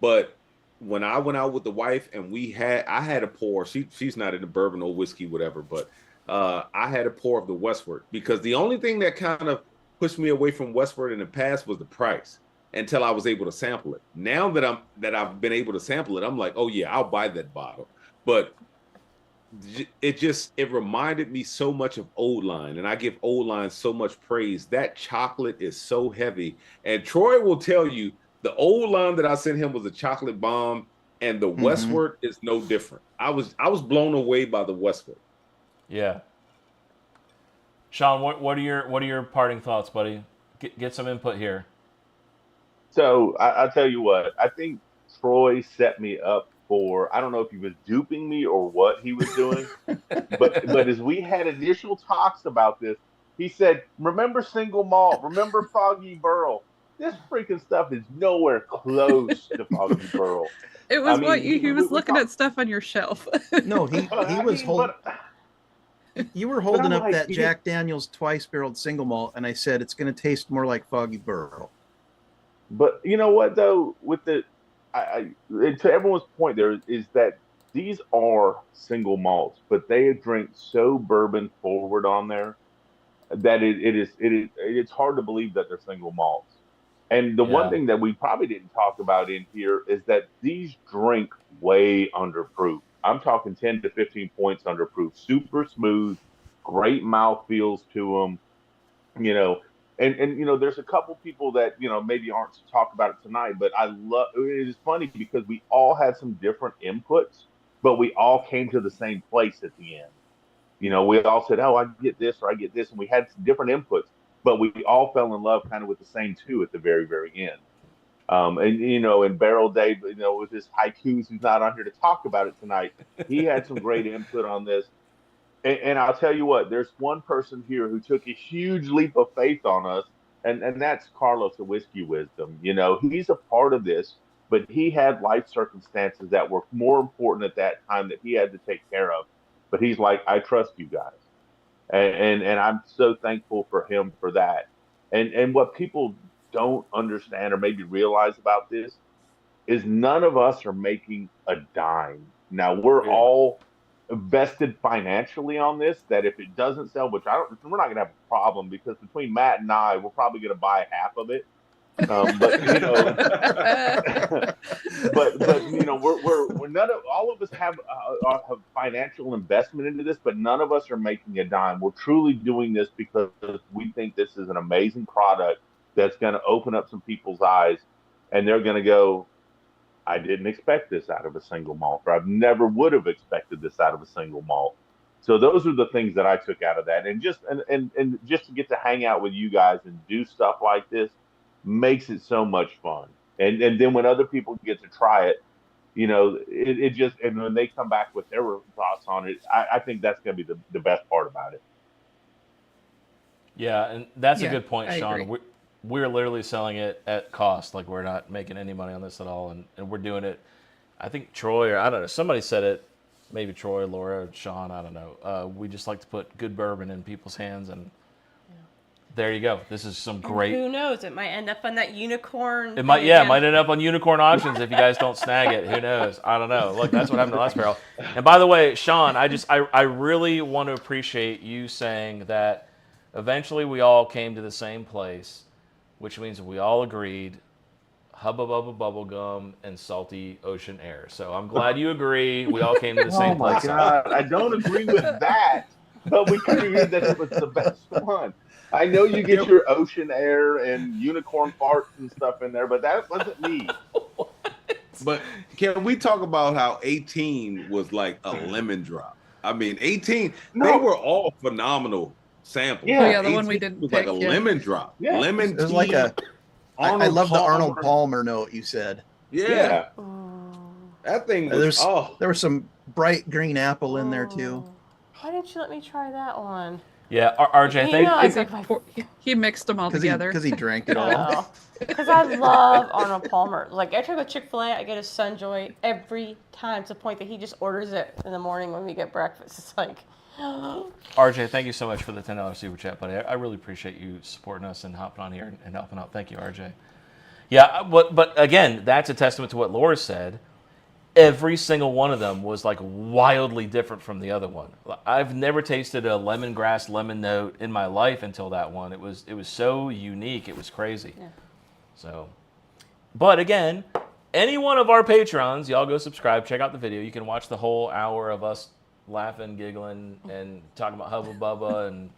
But when I went out with the wife and I had a pour. She's not into bourbon or whiskey, whatever. But I had a pour of the Westward because the only thing that kind of pushed me away from Westward in the past was the price until I was able to sample it. Now that I've been able to sample it, I'm like, oh yeah, I'll buy that bottle. but it reminded me so much of Old Line, and I give Old Line so much praise. That chocolate is so heavy, and Troy will tell you the Old Line that I sent him was a chocolate bomb, and the Westward is no different. I was blown away by the Westward. Yeah. Sean, what are your parting thoughts, buddy? Get some input here. So I'll tell you what, I think Troy set me up for, I don't know if he was duping me or what he was doing, but as we had initial talks about this, he said, remember single malt, remember Foggy Burl. This freaking stuff is nowhere close to Foggy Burl. It was he was looking at stuff on your shelf. No, he was holding. You were holding up like, that Jack Daniel's twice barreled single malt, and I said it's going to taste more like Foggy Burl. But you know what, though, with the, to everyone's point, there is that these are single malts, but they drink so bourbon forward on there that it's hard to believe that they're single malts. And the one thing that we probably didn't talk about in here is that these drink way under proof. I'm talking 10 to 15 points under proof. Super smooth, great mouth feels to them, you know. And you know, there's a couple people that, you know, maybe aren't to talk about it tonight, but it is funny because we all had some different inputs, but we all came to the same place at the end. You know, we all said, oh, I get this or I get this, and we had some different inputs, but we all fell in love kind of with the same two at the very, very end. And, you know, and Barrel Dave, you know, with his haikus, who's not on here to talk about it tonight, he had some great input on this. And I'll tell you what, there's one person here who took a huge leap of faith on us, and that's Carlos of Whiskey Wisdom. You know, he's a part of this, but he had life circumstances that were more important at that time that he had to take care of. But he's like, I trust you guys. And I'm so thankful for him for that. And what people don't understand or maybe realize about this is none of us are making a dime. Now, we're all vested financially on this, that if it doesn't sell, which we're not going to have a problem, because between Matt and I, we're probably going to buy half of it. But you know, but you know, we're none of all of us have financial investment into this, but none of us are making a dime. We're truly doing this because we think this is an amazing product that's going to open up some people's eyes, and they're going to go, I didn't expect this out of a single malt, or I never would have expected this out of a single malt. So those are the things that I took out of that, and just to get to hang out with you guys and do stuff like this makes it so much fun. And then when other people get to try it, you know, it just, and when they come back with their thoughts on it, I think that's going to be the best part about it. Yeah, and that's a good point, I Sean. agree. We're literally selling it at cost. Like, we're not making any money on this at all, and we're doing it. I think Troy, or I don't know, somebody said it, maybe Troy, Laura, Sean, I don't know. We just like to put good bourbon in people's hands, and there you go. This is some great. Who knows? It might end up on that unicorn. It might, yeah, it might end up on unicorn auctions if you guys don't snag it. Who knows? I don't know. Look, that's what happened to last barrel. And by the way, Sean, I really want to appreciate you saying that eventually we all came to the same place, which means we all agreed Hubba Bubba Bubblegum and Salty Ocean Air. So I'm glad you agree. We all came to the same place. Oh my God, I don't agree with that, but we could agree that it was the best one. I know you get your ocean air and unicorn farts and stuff in there, but that wasn't me. But can we talk about how 18 was like a lemon drop? I mean, 18, they were all phenomenal samples. Yeah, the one we didn't was pick, like a lemon drop. Yeah. Lemon It was tea. like a. I love the Palmer. Arnold Palmer note you said. Yeah. That thing was, There was some bright green apple in there too. Why didn't you let me try that one? Yeah, RJ, He mixed them all together. Because he drank it all. Because I love Arnold Palmer. Like, after I go to Chick-fil-A, I get a Sunjoy every time, to the point that he just orders it in the morning when we get breakfast. It's like... RJ, thank you so much for the $10 super chat, buddy. I really appreciate you supporting us and hopping on here and helping out. Thank you, RJ. Yeah, but again, that's a testament to what Laura said. Every single one of them was like wildly different from the other one. I've never tasted a lemongrass lemon note in my life until that one. It was so unique. It was crazy. Yeah. So, but again, any one of our patrons, y'all go subscribe, check out the video. You can watch the whole hour of us laughing, giggling, and talking about Hubba Bubba and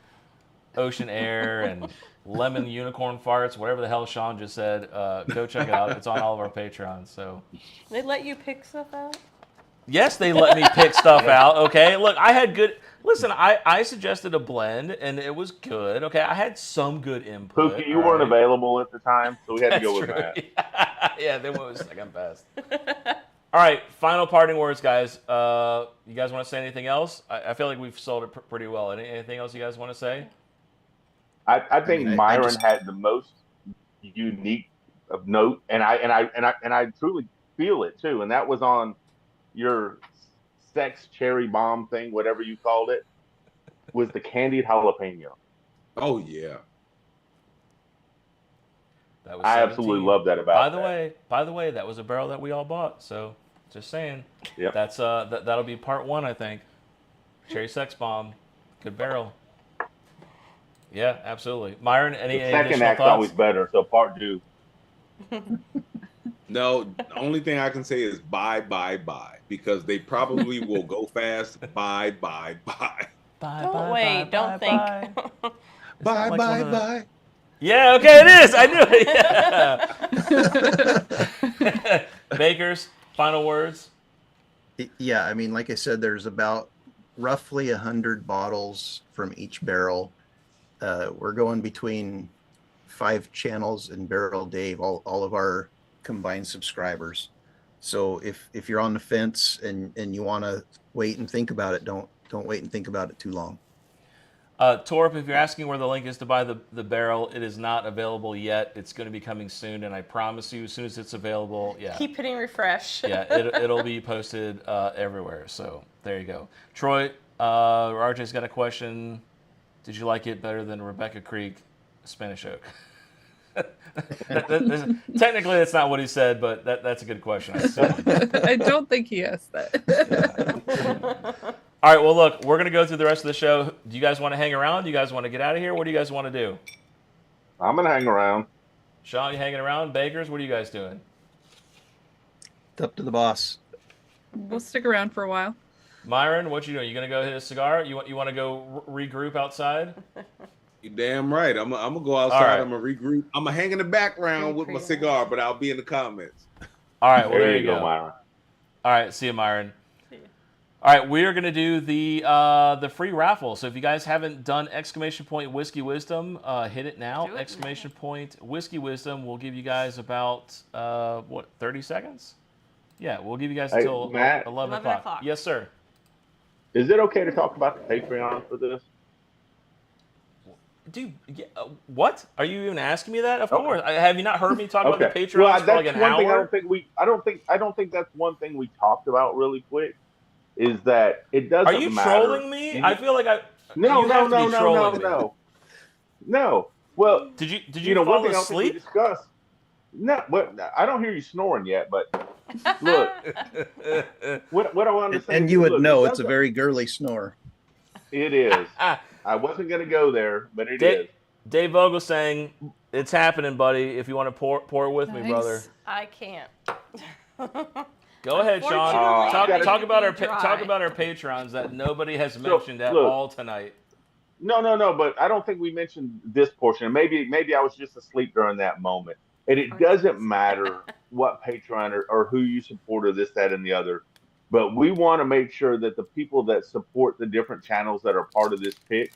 ocean air and lemon unicorn farts, whatever the hell Sean just said. Go check it out. It's on all of our Patrons. So They let you pick stuff out? yes, they let me pick stuff out. Okay, look, I had good. Listen, I suggested a blend and it was good. Okay, I had some good input. Pookie, you weren't available at the time, so we had to go with true. that. Yeah, they went with second best. All right, final parting words, guys. You guys want to say anything else? I feel like we've sold it pretty well. Anything else you guys want to say? I think Myron had the most unique of note, and I truly feel it too. And that was on your sex cherry bomb thing, whatever you called it, was the candied jalapeno. Oh yeah. That was I 17. absolutely love that about By the way, that was a barrel that we all bought. So just saying. Yep. That's that'll be part 1, I think. Cherry sex bomb, good barrel. Yeah, absolutely. Myron, any the second additional act's thoughts? always better, so part 2. No, the only thing I can say is buy, because they probably will go fast. Buy. Don't wait. Don't think. Buy. Yeah, okay, it is. I knew it. Yeah. Bakers, final words. Yeah, I mean, like I said, there's about roughly 100 bottles from each barrel. We're going between 5 channels and Barrel Dave, all of our combined subscribers. So if you're on the fence and you want to wait and think about it, don't wait and think about it too long. Torp, if you're asking where the link is to buy the barrel, it is not available yet. It's going to be coming soon, and I promise you, as soon as it's available, yeah. Keep hitting refresh. Yeah, it'll be posted everywhere. So there you go. Troy, RJ's got a question. Did you like it better than Rebecca Creek Spanish Oak? Technically, that's not what he said, but that's a good question. I don't think he asked that. Yeah. All right, well, look, we're going to go through the rest of the show. Do you guys want to hang around? Do you guys want to get out of here? What do you guys want to do? I'm going to hang around. Sean, you hanging around? Bakers, what are you guys doing? It's up to the boss. We'll stick around for a while. Myron, what you doing? You going to go hit a cigar? You want to go regroup outside? You damn right. I'm gonna go outside. Right. I'm gonna regroup. I'm gonna hang in the background with my cigar, but I'll be in the comments. All right. Well, there you go, Myron. All right. See you, Myron. All right, we are going to do the free raffle. So if you guys haven't done !Whiskey Wisdom, hit it now. !Whiskey Wisdom. We'll give you guys about 30 seconds. Yeah, we'll give you guys until 11 o'clock. Yes, sir. Is it okay to talk about the Patreon for this? Dude, what? Are you even asking me that? Of course. Have you not heard me talk about the Patreon well, for like an hour? I don't think that's one thing we talked about really quick. Is that it doesn't matter. Are you trolling me? I feel like No. Well, did you fall one thing asleep? We discussed. No, but I don't hear you snoring yet. But look, what I want to say. And you would know it's a very girly snore. It is. I wasn't going to go there, but it is. Dave Vogel saying, "It's happening, buddy. If you want to pour with me, brother." I can't. Go ahead, Sean. Talk about our patrons that nobody has mentioned at all tonight. No. But I don't think we mentioned this portion. Maybe I was just asleep during that moment. And it doesn't matter what Patreon or who you support or this, that, and the other. But we want to make sure that the people that support the different channels that are part of this pick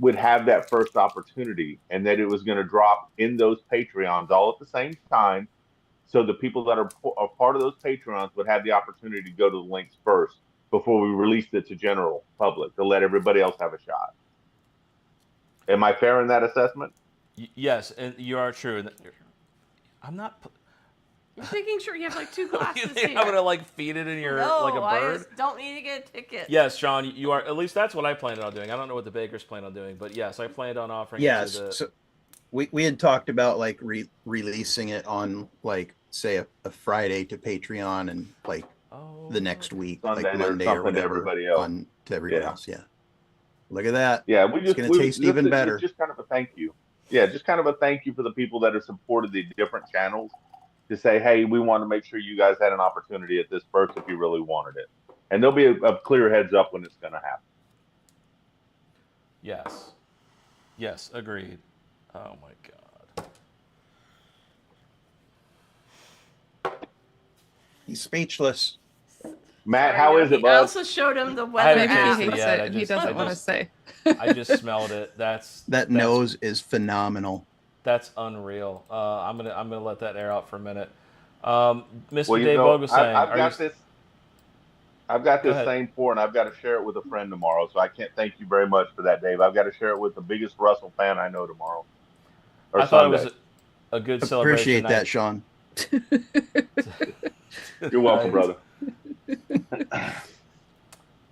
would have that first opportunity, and that it was going to drop in those Patreons all at the same time. So the people that are part of those Patreons would have the opportunity to go to the links first before we released it to general public to let everybody else have a shot. Am I fair in that assessment? Yes, and you are true. I'm not. You're making sure you have like 2 glasses here. I'm gonna feed it in your like a bird. I just don't need to get a ticket. Yes, Sean, you are. At least that's what I planned on doing. I don't know what the bakers plan on doing, but yes, I planned on offering. Yes, it to the... so we had talked about releasing it on say a Friday to Patreon and the next week, Sunday Monday or whatever, everybody else. to everybody else. Yeah. Look at that. Yeah, it's going to taste even better. It's just kind of a thank you. Yeah, just kind of a thank you for the people that have supported the different channels. to say, hey, we want to make sure you guys had an opportunity at this first if you really wanted it. And there'll be a clear heads up when it's going to happen. Yes. Yes, agreed. Oh my God. He's speechless. Matt, how is it, I bud? also showed him the weather Maybe app. he hates it and he doesn't want to say. I just smelled it. That nose is phenomenal. That's unreal. I'm gonna let that air out for a minute. Mr. Well, Dave Vogelsang, I've got this same pour, and I've got to share it with a friend tomorrow. So I can't thank you very much for that, Dave. I've got to share it with the biggest Russell fan I know tomorrow. I thought it was a good celebration. Appreciate that, Sean. You're welcome, brother.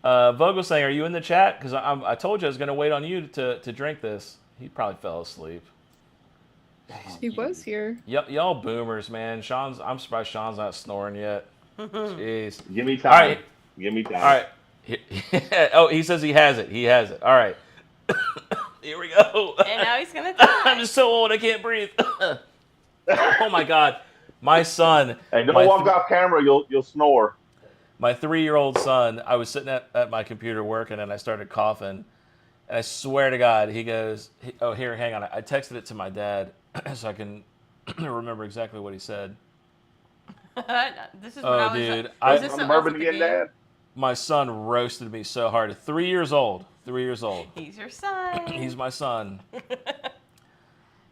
Vogelsang, are you in the chat? Because I told you I was going to wait on you to drink this. He probably fell asleep. He was here. Yep, y'all boomers, man. I'm surprised Sean's not snoring yet. Jeez. Give me time. All right. Give me time. All right. Oh, he says he has it. He has it. All right. Here we go. And now he's gonna die. I'm just so old I can't breathe. Oh my God. My son. Hey, don't walk off camera. You'll snore. My 3-year-old son, I was sitting at my computer working and I started coughing. And I swear to God, he goes, oh, here, hang on. I texted it to my dad so I can remember exactly what he said. This is when I was. Dude, I'm bourbon again, Dad. My son roasted me so hard. 3 years old. 3 years old. He's your son. He's my son.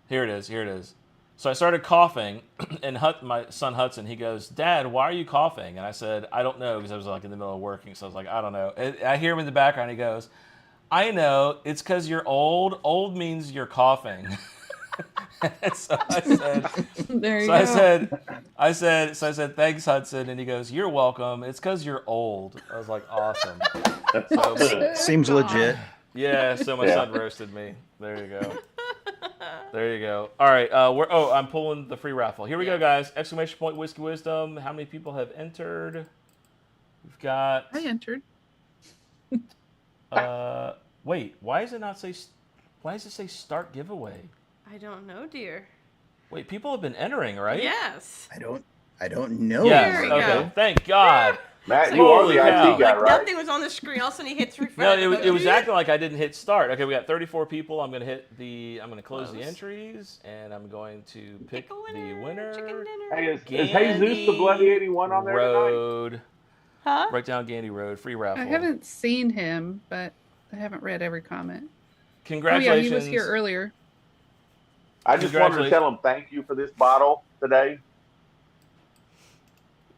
Here it is. So I started coughing, and my son Hudson, he goes, Dad, why are you coughing? And I said, I don't know, because I was like in the middle of working. So I was like, I don't know. And I hear him in the background. He goes, I know. It's because you're old. Old means you're coughing. So I said, there you go. I said, thanks, Hudson. And he goes, you're welcome. It's because you're old. I was like, awesome. So, seems legit. Yeah. So my son roasted me. There you go. There you go. All right. I'm pulling the free raffle. Here we go, guys. Exclamation point Whiskey Wisdom. How many people have entered? We've got. I entered. Wait. Why does it say start giveaway? I don't know, dear. Wait, people have been entering, right? Yes. I don't know. Yes. There we Okay. go. Thank God. Matt, you are the IT guy, right? Nothing was on the screen. All of a sudden he hits No, refresh. it was acting like I didn't hit start. Okay, we got 34 people. I'm gonna close the entries, and I'm going to pick the winner. Chicken dinner. Hey, is Jesus the Bloody 81 on there Road. tonight? Huh? Right down Gandy Road. Free raffle. I haven't seen him, but I haven't read every comment. Congratulations. Oh yeah, he was here earlier. I just wanted to tell him thank you for this bottle today.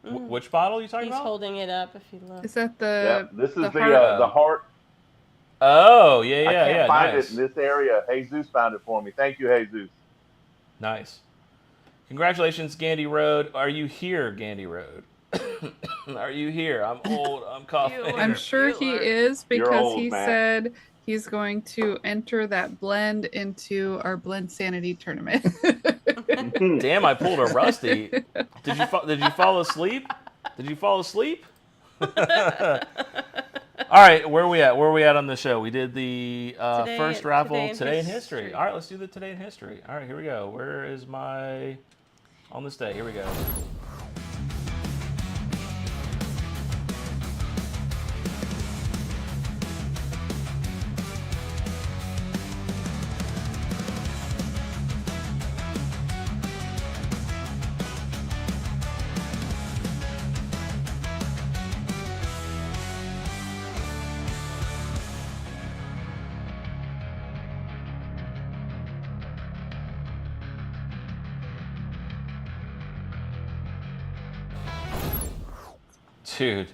Which bottle are you talking He's about? holding it up if you look. Is that the? This is the heart? heart. Oh, yeah. I can't find nice. it in this area. Jesus found it for me. Thank you, Jesus. Nice. Congratulations, Gandy Road. Are you here, Gandy Road? Are you here? I'm old. I'm coughing. I'm sure he is because old, he man. said he's going to enter that blend into our Blend Sanity tournament. Damn, I pulled a Rusty. Did you fall asleep? Did you fall asleep? All right, where are we at? Where are we at on the show? We did the first raffle, Today in History. All right, let's do the Today in History. All right, here we go. Where is my... On this day, here we go. Dude,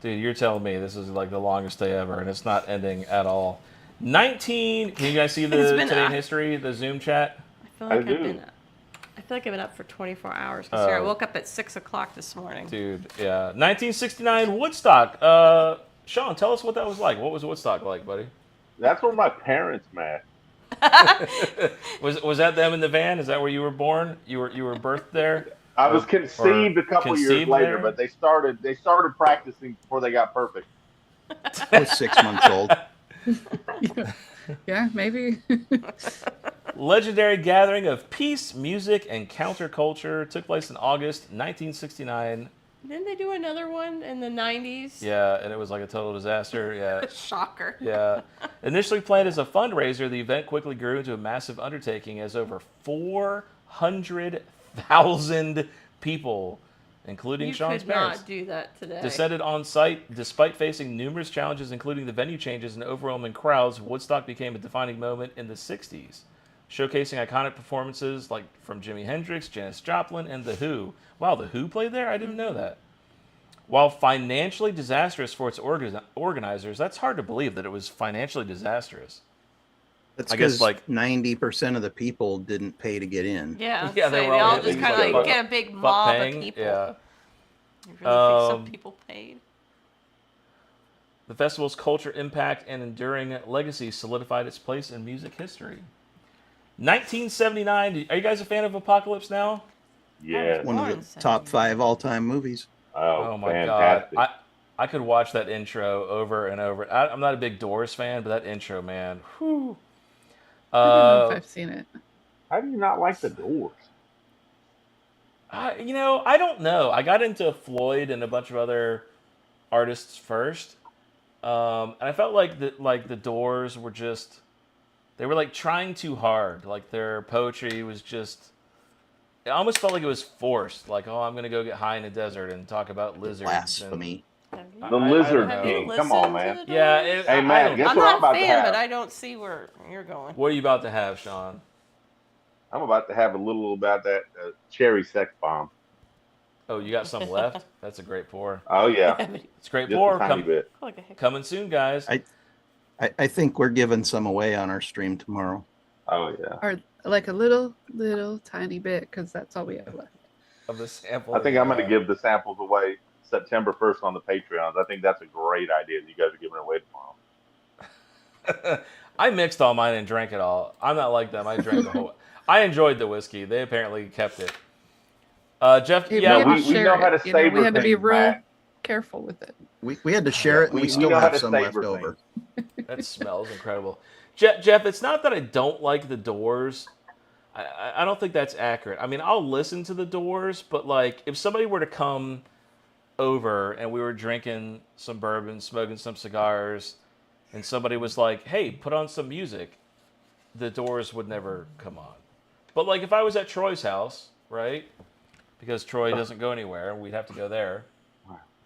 you're telling me this is like the longest day ever, and it's not ending at all. 19. Can you guys see the Today in History, the Zoom chat? I feel like I've been up for 24 hours. I woke up at 6 o'clock this morning. Dude, yeah. 1969 Woodstock. Sean, tell us what that was like. What was Woodstock like, buddy? That's where my parents met. Was that them in the van? Is that where you were born? You were birthed there? I was conceived a couple years later, there? but they started practicing before they got perfect. I was 6 months old. Yeah, maybe. legendary gathering of peace, music, and counterculture took place in August 1969. Didn't they do another one in the 90s? Yeah, and it was like a total disaster. Yeah. Shocker. Yeah. Initially planned as a fundraiser, the event quickly grew into a massive undertaking as over 400,000 people, including Sean's parents, not do that today. descended on site. Despite facing numerous challenges, including the venue changes and overwhelming crowds, Woodstock became a defining moment in the 60s, showcasing iconic performances like from Jimi Hendrix, Janis Joplin, and The Who. Wow, The Who played there? I didn't know that. While financially disastrous for its organizers, that's hard to believe that it was financially disastrous. That's I guess because like 90% of the people didn't pay to get in. Yeah, Yeah, they they were all all just getting kind of fuck- get a big fuck mob paying. of people. Yeah. You really think some people paid? The festival's culture, impact, and enduring legacy solidified its place in music history. 1979. Are you guys a fan of Apocalypse Now? Yeah. One of the top 5 all-time movies. Oh my fantastic. god. I could watch that intro over and over. I'm not a big Doors fan, but that intro, man. Whew. I don't know if I've seen it. How do you not like the Doors? I don't know. I got into Floyd and a bunch of other artists first, and I felt like the Doors were just, they were like trying too hard. Like their poetry was just, it almost felt like it was forced. Like, oh, I'm gonna go get high in the desert and talk about lizards. Blasphemy. The Lizard know. King. Come on, man. Yeah. Hey, Matt, guess I'm what not I'm about a to fan, have? but I don't see where you're going. What are you about to have, Sean? I'm about to have a little about that cherry sex bomb. Oh, you got some left? That's a great pour. Oh, yeah. It's a great Just pour. a tiny bit. Coming soon, guys. I think we're giving some away on our stream tomorrow. Oh, yeah. Or like a little tiny bit, because that's all we have left. Of the sample. I think I'm going to give the samples away September 1st on the Patreons. I think that's a great idea that you guys are giving it away tomorrow. I mixed all mine and drank it all. I'm not like them. I drank the whole. I enjoyed the whiskey. They apparently kept it. Jeff, Hey, yeah, we know how to savor we had to be things, real Matt. careful with it. We had to share it, and we still know how have to some left savor over. that smells incredible. Jeff, it's not that I don't like the Doors. I don't think that's accurate. I mean, I'll listen to the Doors, but like if somebody were to come over and we were drinking some bourbon, smoking some cigars, and somebody was like, "Hey, put on some music," the Doors would never come on. But like if I was at Troy's house, right? Because Troy doesn't go anywhere, we'd have to go there.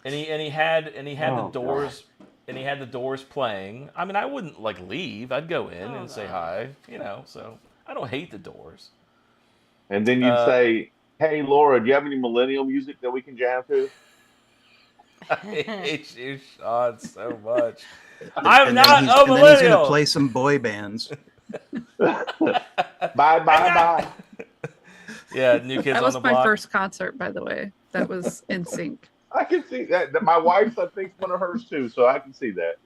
And he had the Doors, and he had the Doors playing. I mean, I wouldn't like leave. I'd go in and say hi, So I don't hate the Doors. And then you'd say, "Hey, Laura, do you have any millennial music that we can jam to?" I hate you, Sean, so much. I'm not a And then he's millennial. going to play some boy bands. Bye. Yeah, New Kids That on was the my Block. first concert, by the way. That was in sync. I can see that. My wife, I think, one of hers too, so I can see that.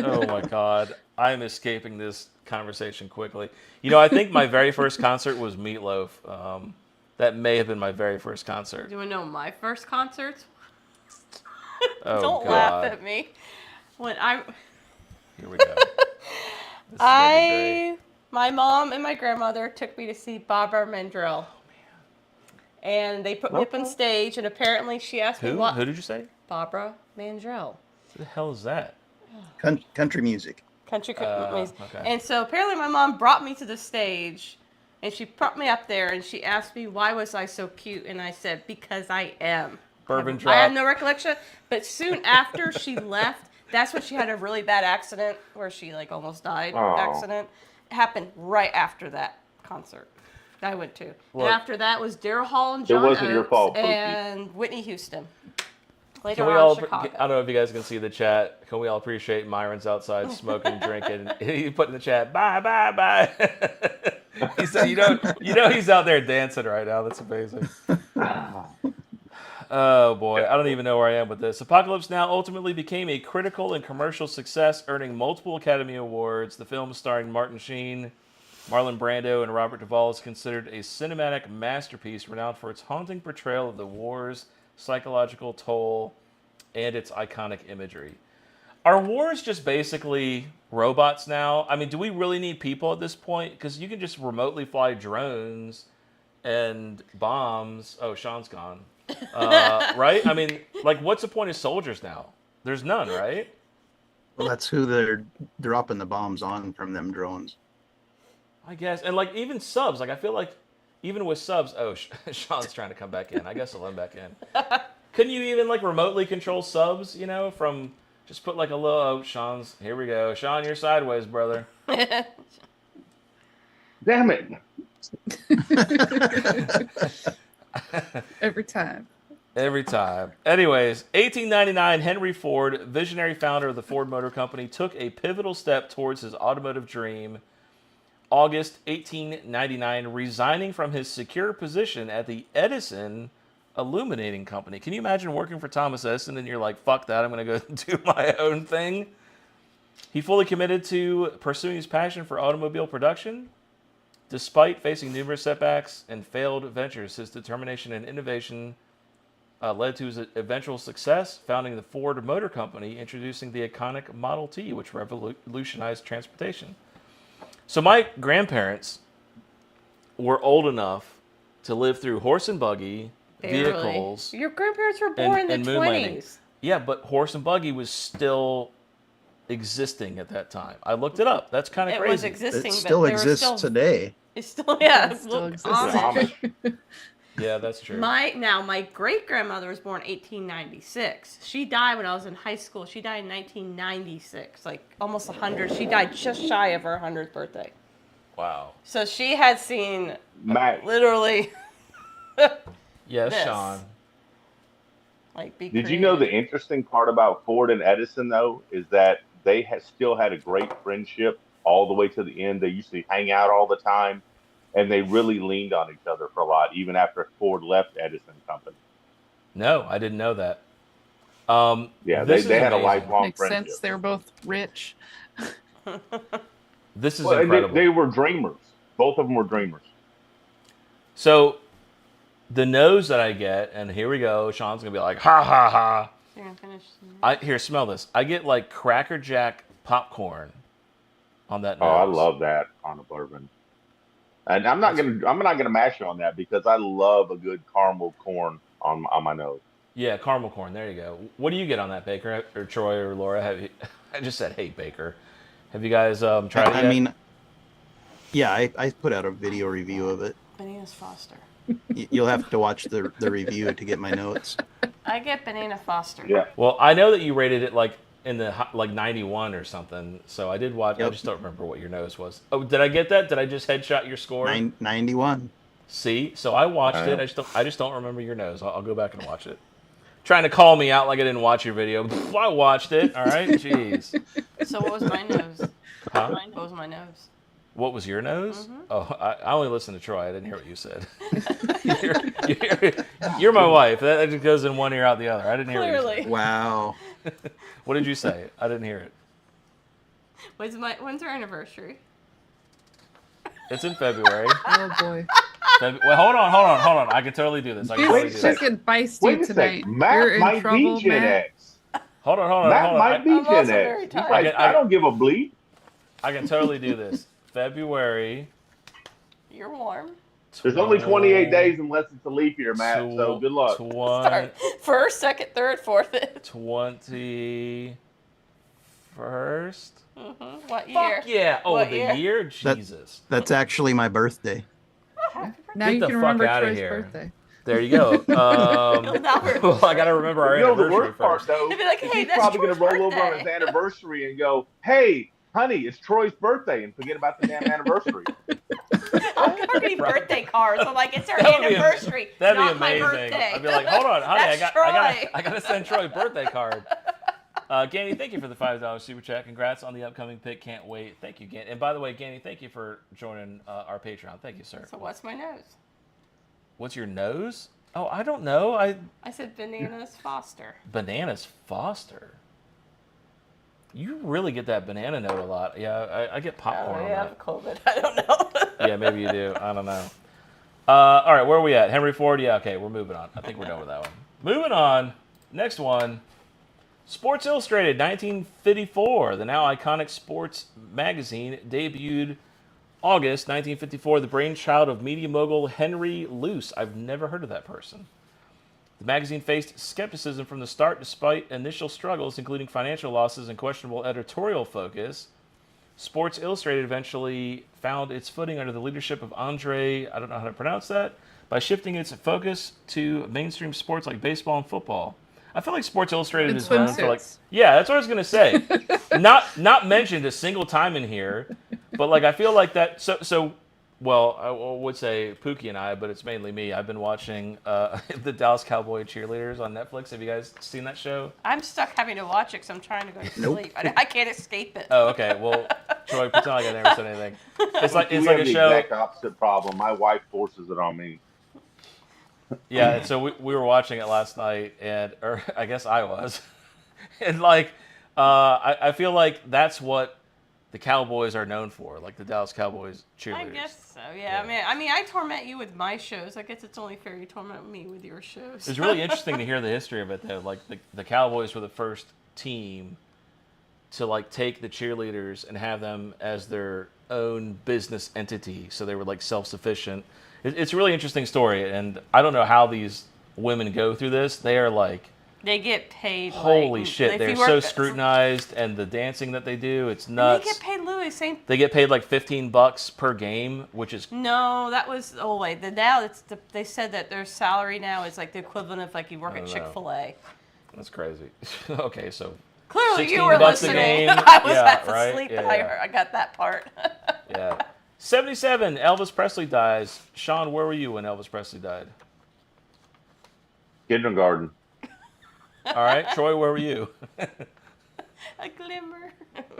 Oh my God, I'm escaping this conversation quickly. I think my very first concert was Meatloaf. That may have been my very first concert. Do you want to know my first concert? Oh, Don't God. laugh at me. When Here we go. This is gonna be great. My mom and my grandmother took me to see Barbara Mandrell. And they put me up on stage, and apparently she asked me what. Who did you say? Barbara Mandrell. Who the hell is that? Country music. Country music. Okay. And so apparently my mom brought me to the stage, and she brought me up there, and she asked me why was I so cute, and I said because I am. Bourbon I drop. have no recollection, but soon after she left, that's when she had a really bad accident where she like almost died. Accident. It happened right after that concert I went to. Look, and after that was Daryl Hall and John wasn't your Oates fault, Pookie. and Whitney Houston. Later Can we on all? in Chicago. I don't know if you guys can see the chat. Can we all appreciate Myron's outside smoking, drinking? He put in the chat, "Bye, bye, bye." He said, he's out there dancing right now. That's amazing. Oh boy, I don't even know where I am with this. Apocalypse Now ultimately became a critical and commercial success, earning multiple Academy Awards. The film, starring Martin Sheen, Marlon Brando, and Robert Duvall, is considered a cinematic masterpiece renowned for its haunting portrayal of the war's psychological toll and its iconic imagery. Are wars just basically robots now? I mean, do we really need people at this point? Because you can just remotely fly drones and bombs. Oh, Sean's gone. Right? I mean, like, what's the point of soldiers now? There's none, right? Well, that's who they're dropping the bombs on from them drones. I guess. And, like, even subs. Like, I feel like even with subs. Oh, Sean's trying to come back in. I guess I'll let him back in. Couldn't you even, like, remotely control subs, you know, from just put, like, a little. Oh, Sean's. Here we go. Sean, you're sideways, brother. Damn it. Every time. Every time. Anyways, 1899, Henry Ford, visionary founder of the Ford Motor Company, took a pivotal step towards his automotive dream. August 1899, resigning from his secure position at the Edison Illuminating Company. Can you imagine working for Thomas Edison and you're like, fuck that, I'm going to go do my own thing? He fully committed to pursuing his passion for automobile production. Despite facing numerous setbacks and failed ventures, his determination and innovation led to his eventual success, founding the Ford Motor Company, introducing the iconic Model T, which revolutionized transportation. So my grandparents were old enough to live through horse and buggy vehicles. Your grandparents were born in the 20s. Yeah, but horse and buggy was still existing at that time. I looked it up. That's kind of crazy. It was existing, It but still they were exists still, today. It's still, yeah, It still look, exists. Amish. Yeah, that's true. My great grandmother was born 1896. She died when I was in high school. She died in 1996, like almost 100. She died just shy of her 100th birthday. Wow. So she had seen Matt, literally. Yes, this. Sean. Like, be did you know the interesting part about Ford and Edison, though, is that they still had a great friendship all the way to the end. They used to hang out all the time, and they really leaned on each other for a lot, even after Ford left Edison Company. No, I didn't know that. Yeah, this they is had a amazing. lifelong Makes friendship. sense. They're both rich. This is Well, and incredible. they were dreamers. Both of them were dreamers. So, the nose that I get, and here we go, Sean's going to be like, ha, ha, ha. You're gonna finish. Here, smell this. I get like Cracker Jack popcorn on that nose. Oh, I love that on a bourbon. And I'm not gonna mash you on that because I love a good caramel corn on my nose. Yeah, caramel corn. There you go. What do you get on that, Baker or Troy or Laura? I just said, hey, Baker. Have you guys tried it yet? I mean, yeah, I put out a video review of it. Bananas Foster. You'll have to watch the review to get my notes. I get Banana Foster. Yeah. Well, I know that you rated it like in the 91 or something. So I did watch. Yep. I just don't remember what your nose was. Oh, did I get that? Did I just headshot your score? 91. See, so I watched it. I just don't remember your nose. I'll go back and watch it. Trying to call me out like I didn't watch your video. I watched it. All right, jeez. So what was my nose? Huh? What was my nose? What was your nose? Mm-hmm. Oh, I only listened to Troy. I didn't hear what you said. you're my wife. That just goes in one ear out the other. I didn't hear what you Clearly. Wow. said. What did you say? I didn't hear it. When's our anniversary? It's in February. Oh boy. Wait, hold on. I can totally do this. I can totally do She's this. getting feisty Wait a tonight. second. Matt You're in might trouble, be Gen Matt. X. Hold on. Matt might be I'm also Gen very X. tired. He's like, I don't give a bleep. I can totally do this. February. You're warm. There's only 28 days unless it's a leap year, Matt. So good luck. Start first, second, third, fourth. 21st. What year? Fuck yeah! Oh, What the year? year? Jesus. That's actually my birthday. Now Get you the can fuck remember outta Troy's here. birthday. There you go. Well, I gotta remember our You know, the anniversary worst part, first. though, They'd be like, is hey, he's that's probably going Troy's to roll over on birthday. his anniversary and go, hey, honey, it's Troy's birthday, and forget about the damn anniversary. I'm getting birthday cards. I'm like, it's our That would be anniversary, That'd not be my amazing. birthday. I'd be like, hold on, honey, That's I gotta send Troy a birthday card. Ganny, thank you for the $5 super chat. Congrats on the upcoming pick. Can't wait. Thank you, Ganny. And by the way, Ganny, thank you for joining our Patreon. Thank you, sir. So what's my nose? What's your nose? Oh, I don't know. I said Bananas Foster. Bananas Foster. You really get that banana note a lot. Yeah, I get popcorn on I that. have COVID. I don't know. Yeah, maybe you do. I don't know. All right, where are we at? Henry Ford? Yeah, okay, we're moving on. I think we're done with that one. Moving on. Next one. Sports Illustrated, 1954. The now iconic sports magazine debuted August 1954. The brainchild of media mogul Henry Luce. I've never heard of that person. The magazine faced skepticism from the start despite initial struggles, including financial losses and questionable editorial focus. Sports Illustrated eventually found its footing under the leadership of Andre, I don't know how to pronounce that, by shifting its focus to mainstream sports like baseball and football. I feel like Sports Illustrated And is known for like, swimsuits. yeah, that's what I was gonna say. not mentioned a single time in here, but like I feel like that. Well, I would say Pookie and I, but it's mainly me. I've been watching the Dallas Cowboy cheerleaders on Netflix. Have you guys seen that show? I'm stuck having to watch it because I'm trying to go to sleep. I can't escape it. Oh, okay. Well, Troy, pretend like I never said anything. It's like We a have the show. exact opposite problem. My wife forces it on me. Yeah, and so we were watching it last night, or I guess I was, and like I feel like that's what the Cowboys are known for, like the Dallas Cowboys cheerleaders. I guess so. Yeah. I mean, I torment you with my shows. I guess it's only fair you torment me with your shows. It's really interesting to hear the history of it, though. Like the Cowboys were the first team to like take the cheerleaders and have them as their own business entity, so they were like self-sufficient. It's a really interesting story, and I don't know how these women go through this. They are like, they get paid. holy like, shit! if They're you so work- scrutinized, and the dancing that they do, it's And nuts. they get paid, Louis. Same. They get paid like $15 per game, which is No, that was wait. They said that their salary now is like the equivalent of like you work I at don't know. Chick-fil-A. that's crazy. Okay, so Clearly, you 16 were bucks a listening. game. I was Yeah, half right? asleep, Yeah, and yeah. I got that part. yeah. 77, Elvis Presley dies. Sean, where were you when Elvis Presley died? Kindergarten. All right, Troy, where were you? A glimmer.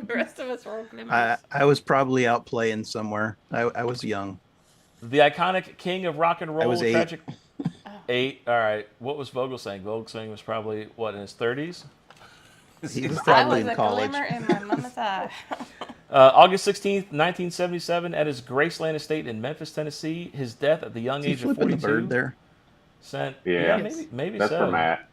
The rest of us were all glimmers. I was probably out playing somewhere. I was young. The iconic king of rock and roll. I was 8. Tragic. 8. All right. What was Vogel saying? Vogel saying was probably what, in his 30s? He was I probably was in a college. glimmer in my mama's eye. August 16th, 1977, at his Graceland estate in Memphis, Tennessee. His death at the young Is he age of flipping 42. the bird there? Yeah. maybe That's so. for Matt.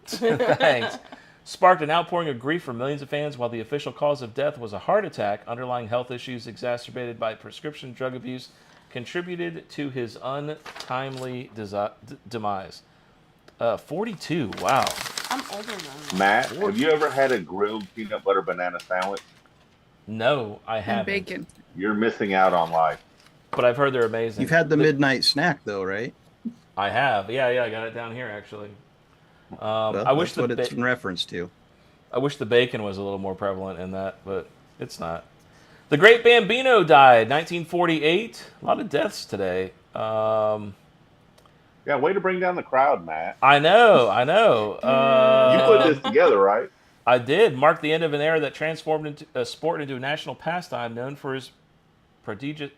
Thanks. Sparked an outpouring of grief from millions of fans, while the official cause of death was a heart attack. Underlying health issues exacerbated by prescription drug abuse contributed to his untimely demise. 42. Wow. I'm older than that. Matt, have you ever had a grilled peanut butter banana sandwich? No, I And haven't. bacon. You're missing out on life. But I've heard they're amazing. You've had the midnight snack though, right? I have. Yeah, I got it down here actually. Well, I wish that's what it's in reference to. I wish the bacon was a little more prevalent in that, but it's not. The Great Bambino died, 1948. A lot of deaths today. Yeah, way to bring down the crowd, Matt. I know. You put this together, right? I did. Marked the end of an era that transformed into a sport into a national pastime, known for his prodigious.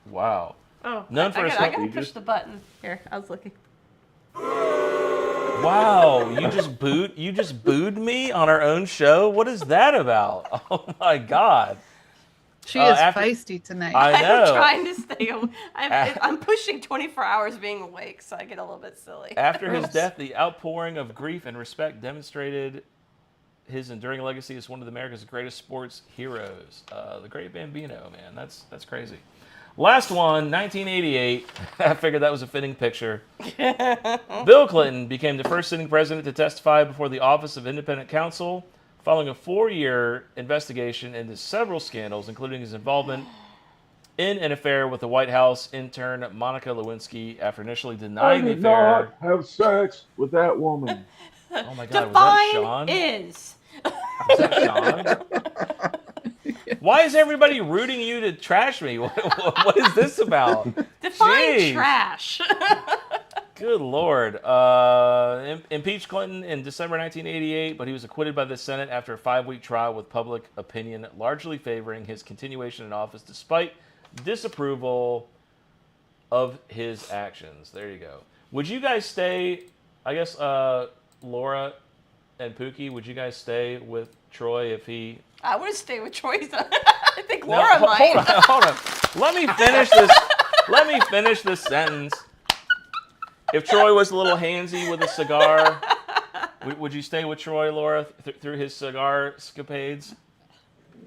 Wow. Oh, Known for I his gotta push the button. Here, I was looking. Wow, you just booed me on our own show? What is that about? Oh my god. She is after- feisty tonight. I know. I'm trying to stay. I'm pushing 24 hours being awake, so I get a little bit silly. After his death, the outpouring of grief and respect demonstrated his enduring legacy as one of America's greatest sports heroes. The Great Bambino, man, that's crazy. Last one, 1988. I figured that was a fitting picture. Bill Clinton became the first sitting president to testify before the Office of Independent Counsel following a 4-year investigation into several scandals, including his involvement in an affair with the White House intern Monica Lewinsky after initially denying the affair. have sex with that woman. Oh my God, Define was that Sean? is. Was that Sean? Why is everybody rooting you to trash me? What is this about? Define Jeez. trash. Good Lord. Impeached Clinton in December 1988, but he was acquitted by the Senate after a 5-week trial with public opinion largely favoring his continuation in office despite disapproval of his actions. There you go. Would you guys stay, I guess, Laura and Pookie, would you guys stay with Troy if he... I would stay with Troy. I think Laura might. Hold on. Let me finish this sentence. If Troy was a little handsy with a cigar, Would you stay with Troy, Laura, through his cigar escapades?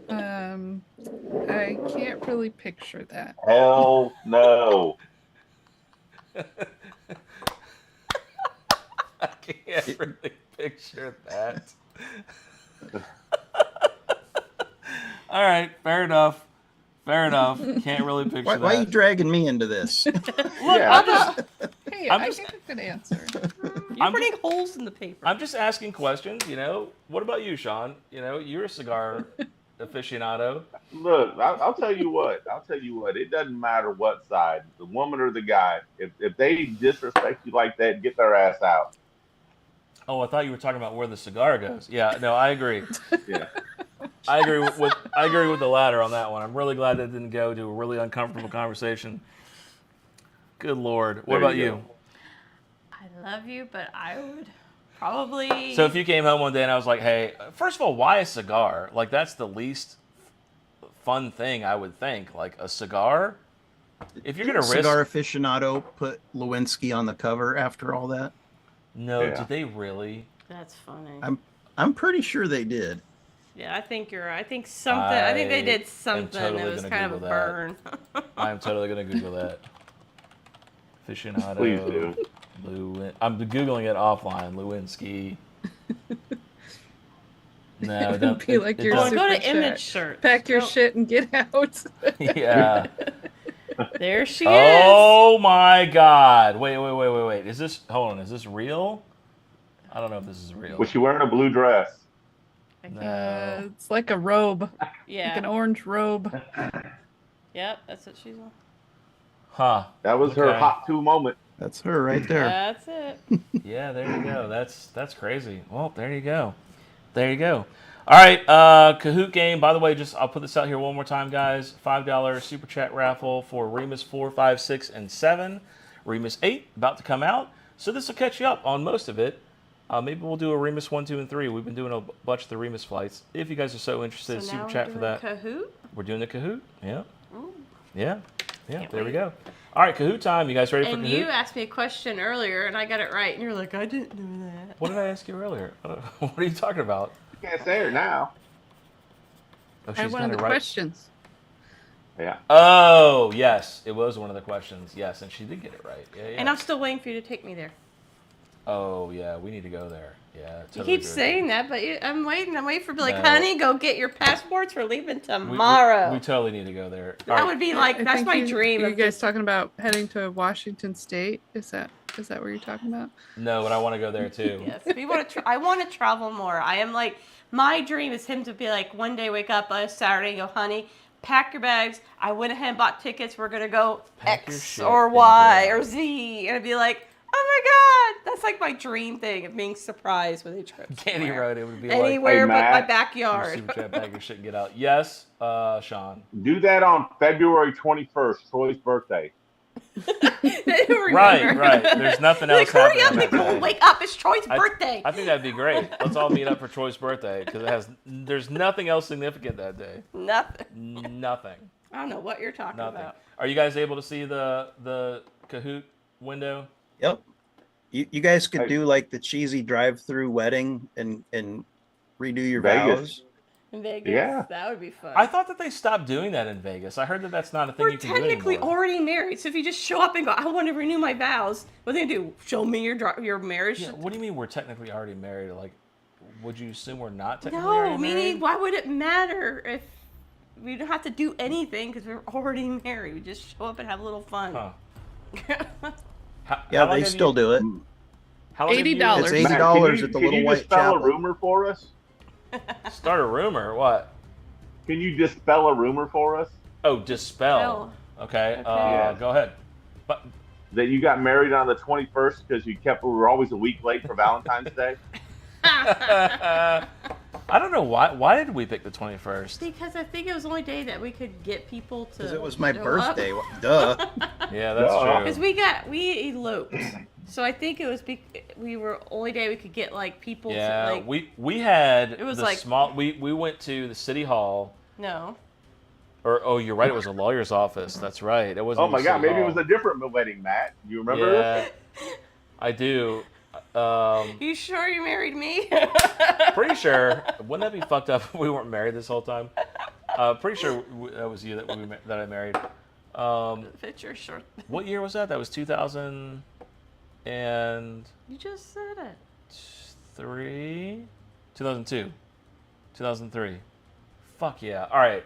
I can't really picture that. Hell no. I can't really picture that. All right, fair enough. Fair enough. Can't really picture that. Why are you dragging me into this? Yeah. Hey, I'm I just- gave a good answer. You're putting holes in the paper. I'm just asking questions, you know. What about you, Sean? You know, you're a cigar aficionado. Look, I'll tell you what. It doesn't matter what side, the woman or the guy. If they disrespect you like that, get their ass out. Oh, I thought you were talking about where the cigar goes. Yeah, no, I agree. Yeah. I agree with the latter on that one. I'm really glad that didn't go to a really uncomfortable conversation. Good Lord. What There about you you? go. I love you, but I would probably. So if you came home one day and I was like, hey, first of all, why a cigar? Like, that's the least fun thing I would think. Like, a cigar? If you're going to risk... Cigar aficionado put Lewinsky on the cover after all that? No, Yeah. did they really? That's funny. I'm pretty sure they did. Yeah, I think you're right. I think something. I think they I did am something totally that was gonna kind of a Google burn. I am totally going to Google that. Aficionado. Please do. I'm Googling it offline. Lewinsky. No, don't. Be like your Well, super go to chat. image search. Pack your Go- shit and get out. Yeah. There she Oh my God! Wait! Is this? Hold on. Is this real? I don't know if this is real. Was she wearing a blue dress? is. No. It's like a robe, like Yeah. an orange robe. Yep. That's what she's on. Huh? That was her Okay. hot 2 moment. That's her right there. That's it. Yeah. There you go. That's crazy. Well, there you go. There you go. All right, Kahoot game. By the way, I'll put this out here one more time, guys. $5 super chat raffle for Remus 4, 5, 6, and 7. Remus 8 about to come out, so this will catch you up on most of it. Maybe we'll do a Remus 1, 2, and 3. We've been doing a bunch of the Remus flights. If you guys are so interested, So super now chat we're for doing that. Kahoot. We're doing the Kahoot. Yeah. Ooh. Yeah. Can't There we wait. go. All right, Kahoot time. You guys ready for And Kahoot? you asked me a question earlier, and I got it right, and you're like, I didn't know that. What did I ask you earlier? What are you talking about? You can't say her now. Oh, I had one got of the it right. questions. Yeah. Oh, yes. It was one of the questions. Yes, and she did get it right. Yeah. And I'm still waiting for you to take me there. Oh, yeah. We need to go there. Yeah. You totally keep agree. saying that, but I'm waiting. I'm waiting for like, No. honey, go get your passports. We're leaving We- tomorrow. We totally need to go there. All that right. would be like, I that's think my you, dream. Are of you guys just- talking about heading to Washington State? Is that what you're talking about? No, but I want to go there too. Yes, we want to. I want to travel more. I am like, my dream is him to be like, one day wake up on a Saturday and go, honey, pack your bags. I went ahead and bought tickets. We're gonna go Pack your X shit or and Y get or out. Z, and I'd be like, oh my god, that's like my dream thing of being surprised with a trip. Any somewhere. road, it would be Anywhere Hey, but my Matt. like backyard. super chat, pack your shit, and get out. Yes, Sean. Do that on February 21st, Troy's birthday. They don't Right, remember. right. There's nothing Like, else hurry happening up, that Nicole, day. wake up! It's Troy's I- birthday. I think that'd be great. Let's all meet up for Troy's birthday because there's nothing else significant that day. Nothing. Nothing. I don't know what you're talking Nothing. about. Are you guys able to see the Kahoot window? Yep. You guys could Hey. do like the cheesy drive-through wedding and redo your Vegas. vows. In Vegas, Yeah. that would be fun. I thought that they stopped doing that in Vegas. I heard that that's not a thing We're you can do technically anymore. already married, so if you just show up and go, I want to renew my vows, what they do? Show me your marriage? Yeah, what do you mean we're technically already married? Like, would you assume we're not technically No, already meaning married? why would it matter if we don't have to do anything because we're already married? We just show up and have a little fun. Huh. Yeah, how long they have still you, do it. how long have you- $80. It's Matt, $80 at the can Little you White dispel Chapel. a rumor for us? Start a rumor. What? Can you dispel a rumor for us Oh, dispel. Okay. Yeah. Go ahead. But that you got married on the 21st because we were always a week late for Valentine's Day? I don't know why. Why did we pick the 21st? Because I think it was the only day that we could get people to. Because it was my show birthday. up. Duh. Yeah, that's Duh. Because true. we eloped, so I think it was we were only day we could get like people. Yeah, to, like, we had It was the like- small. We went to the city hall. no. Or you're right. It was a lawyer's office. That's right. It wasn't. Oh my the God, city maybe it hall. was a different wedding, Matt. You remember Yeah, this? I do. You sure you married me? Pretty sure. Wouldn't that be fucked up if we weren't married this whole time? Pretty sure that was you that I married. Fit your shirt. What year was that? That was 2003. You just said it. 2002. 2003. Fuck yeah. All right.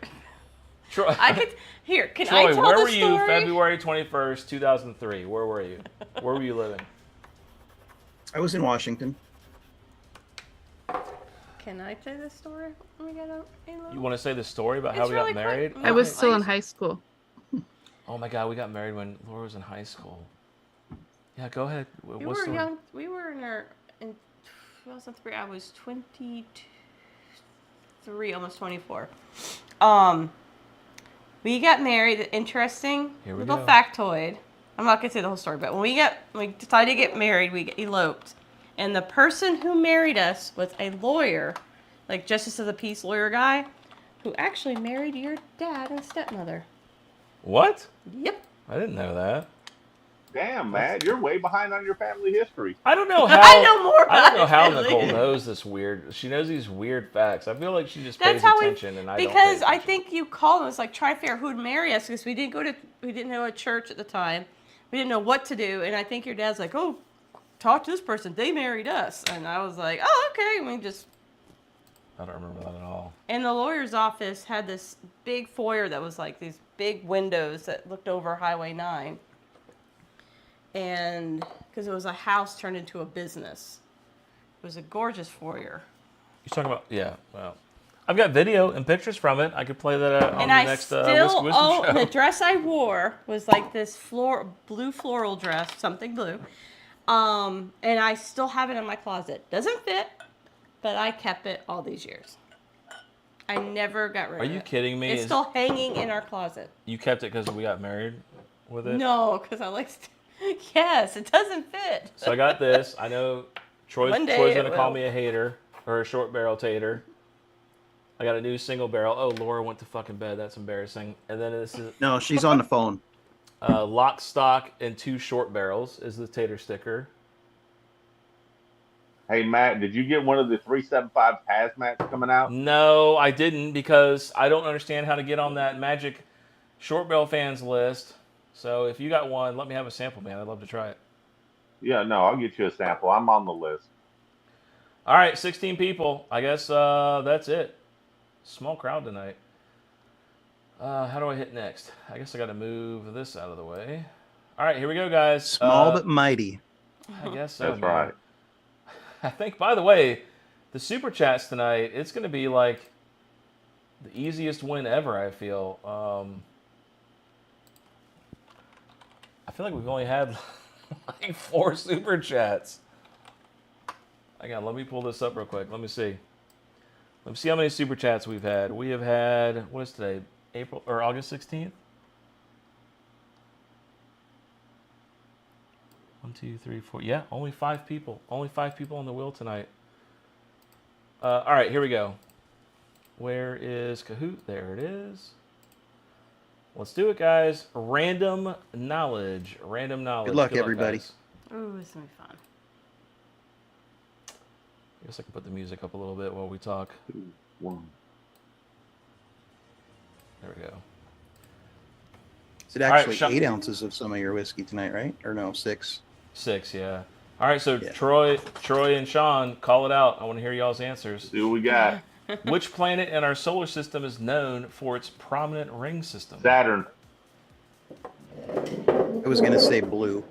Troy, I could here. Can Troy, I tell where the were story? you February 21st, 2003? Where were you? Where were you living? I was in Washington. Can I tell the story when we get up? You want to say the story about how It's we really got married? quick. I was still in high school. Oh my god, we got married when Laura was in high school. Yeah, go ahead. We What's were the young. We were in 2003. I was 23, almost 24. We got married. Interesting little factoid. I'm not gonna say the whole story, but when we decided to get married, we eloped, and the person who married us was a lawyer, like justice of the peace lawyer guy, who actually married your dad and stepmother. What? Yep. I didn't know that. Damn, Matt, you're way behind on your family history. I don't know how. I know more about I don't know how family. Nicole knows this weird. She knows these weird facts. I feel like she just That's pays how attention, and I don't. because pay I attention. think you called us like trying to figure out who'd marry us because we didn't know a church at the time. We didn't know what to do, and I think your dad's like, oh, talk to this person. They married us, and I was like, oh, okay. And we just. I don't remember that at all. And the lawyer's office had this big foyer that was like these big windows that looked over Highway 9. And because it was a house turned into a business. It was a gorgeous foyer. You're talking about, yeah, well. I've got video and pictures from it. I could play that on And the I next still Whiskey Wisdom own, show. the dress I wore was like this blue floral dress, something blue. And I still have it in my closet. Doesn't fit, but I kept it all these years. I never got rid of it. Are you kidding me? It's still hanging in our closet. You kept it because we got married with it? No, because I like. Yes, it doesn't fit. So I got this. I know Troy's One day going it to call will. me a hater or a short barrel tater. I got a new single barrel. Oh, Laura went to fucking bed. That's embarrassing. And then this is No, she's on the phone. lock, stock, and 2 short barrels is the tater sticker. Hey, Matt, did you get one of the 375 hazmats coming out? No, I didn't because I don't understand how to get on that magic short barrel fans list. So if you got one, let me have a sample, man. I'd love to try it. Yeah, no, I'll get you a sample. I'm on the list. All right, 16 people. I guess that's it. Small crowd tonight. How do I hit next? I guess I got to move this out of the way. All right, here we go, guys. Small but mighty. I guess so. That's man. right. I think, by the way, the super chats tonight, it's going to be like the easiest win ever, I feel. I feel like we've only had like 4 super chats. Hang on, let me pull this up real quick. Let me see. Let me see how many super chats we've had. We have had, what is today? April or August 16th? 1, 2, 3, 4. Yeah, only 5 people. Only 5 people on the wheel tonight. All right, here we go. Where is Kahoot? There it is. Let's do it, guys. Random knowledge. Random knowledge. Good luck, everybody. Guys. Ooh, this is gonna be fun. I guess I can put the music up a little bit while we talk. 2, 1. There we go. Is it All right, actually 8 ounces of some of your whiskey tonight, right? Or no, 6? 6, yeah. All right, so Yeah. Troy and Sean, call it out. I want to hear y'all's answers. See what we got. Which planet in our solar system is known for its prominent ring system? Saturn. I was going to say blue.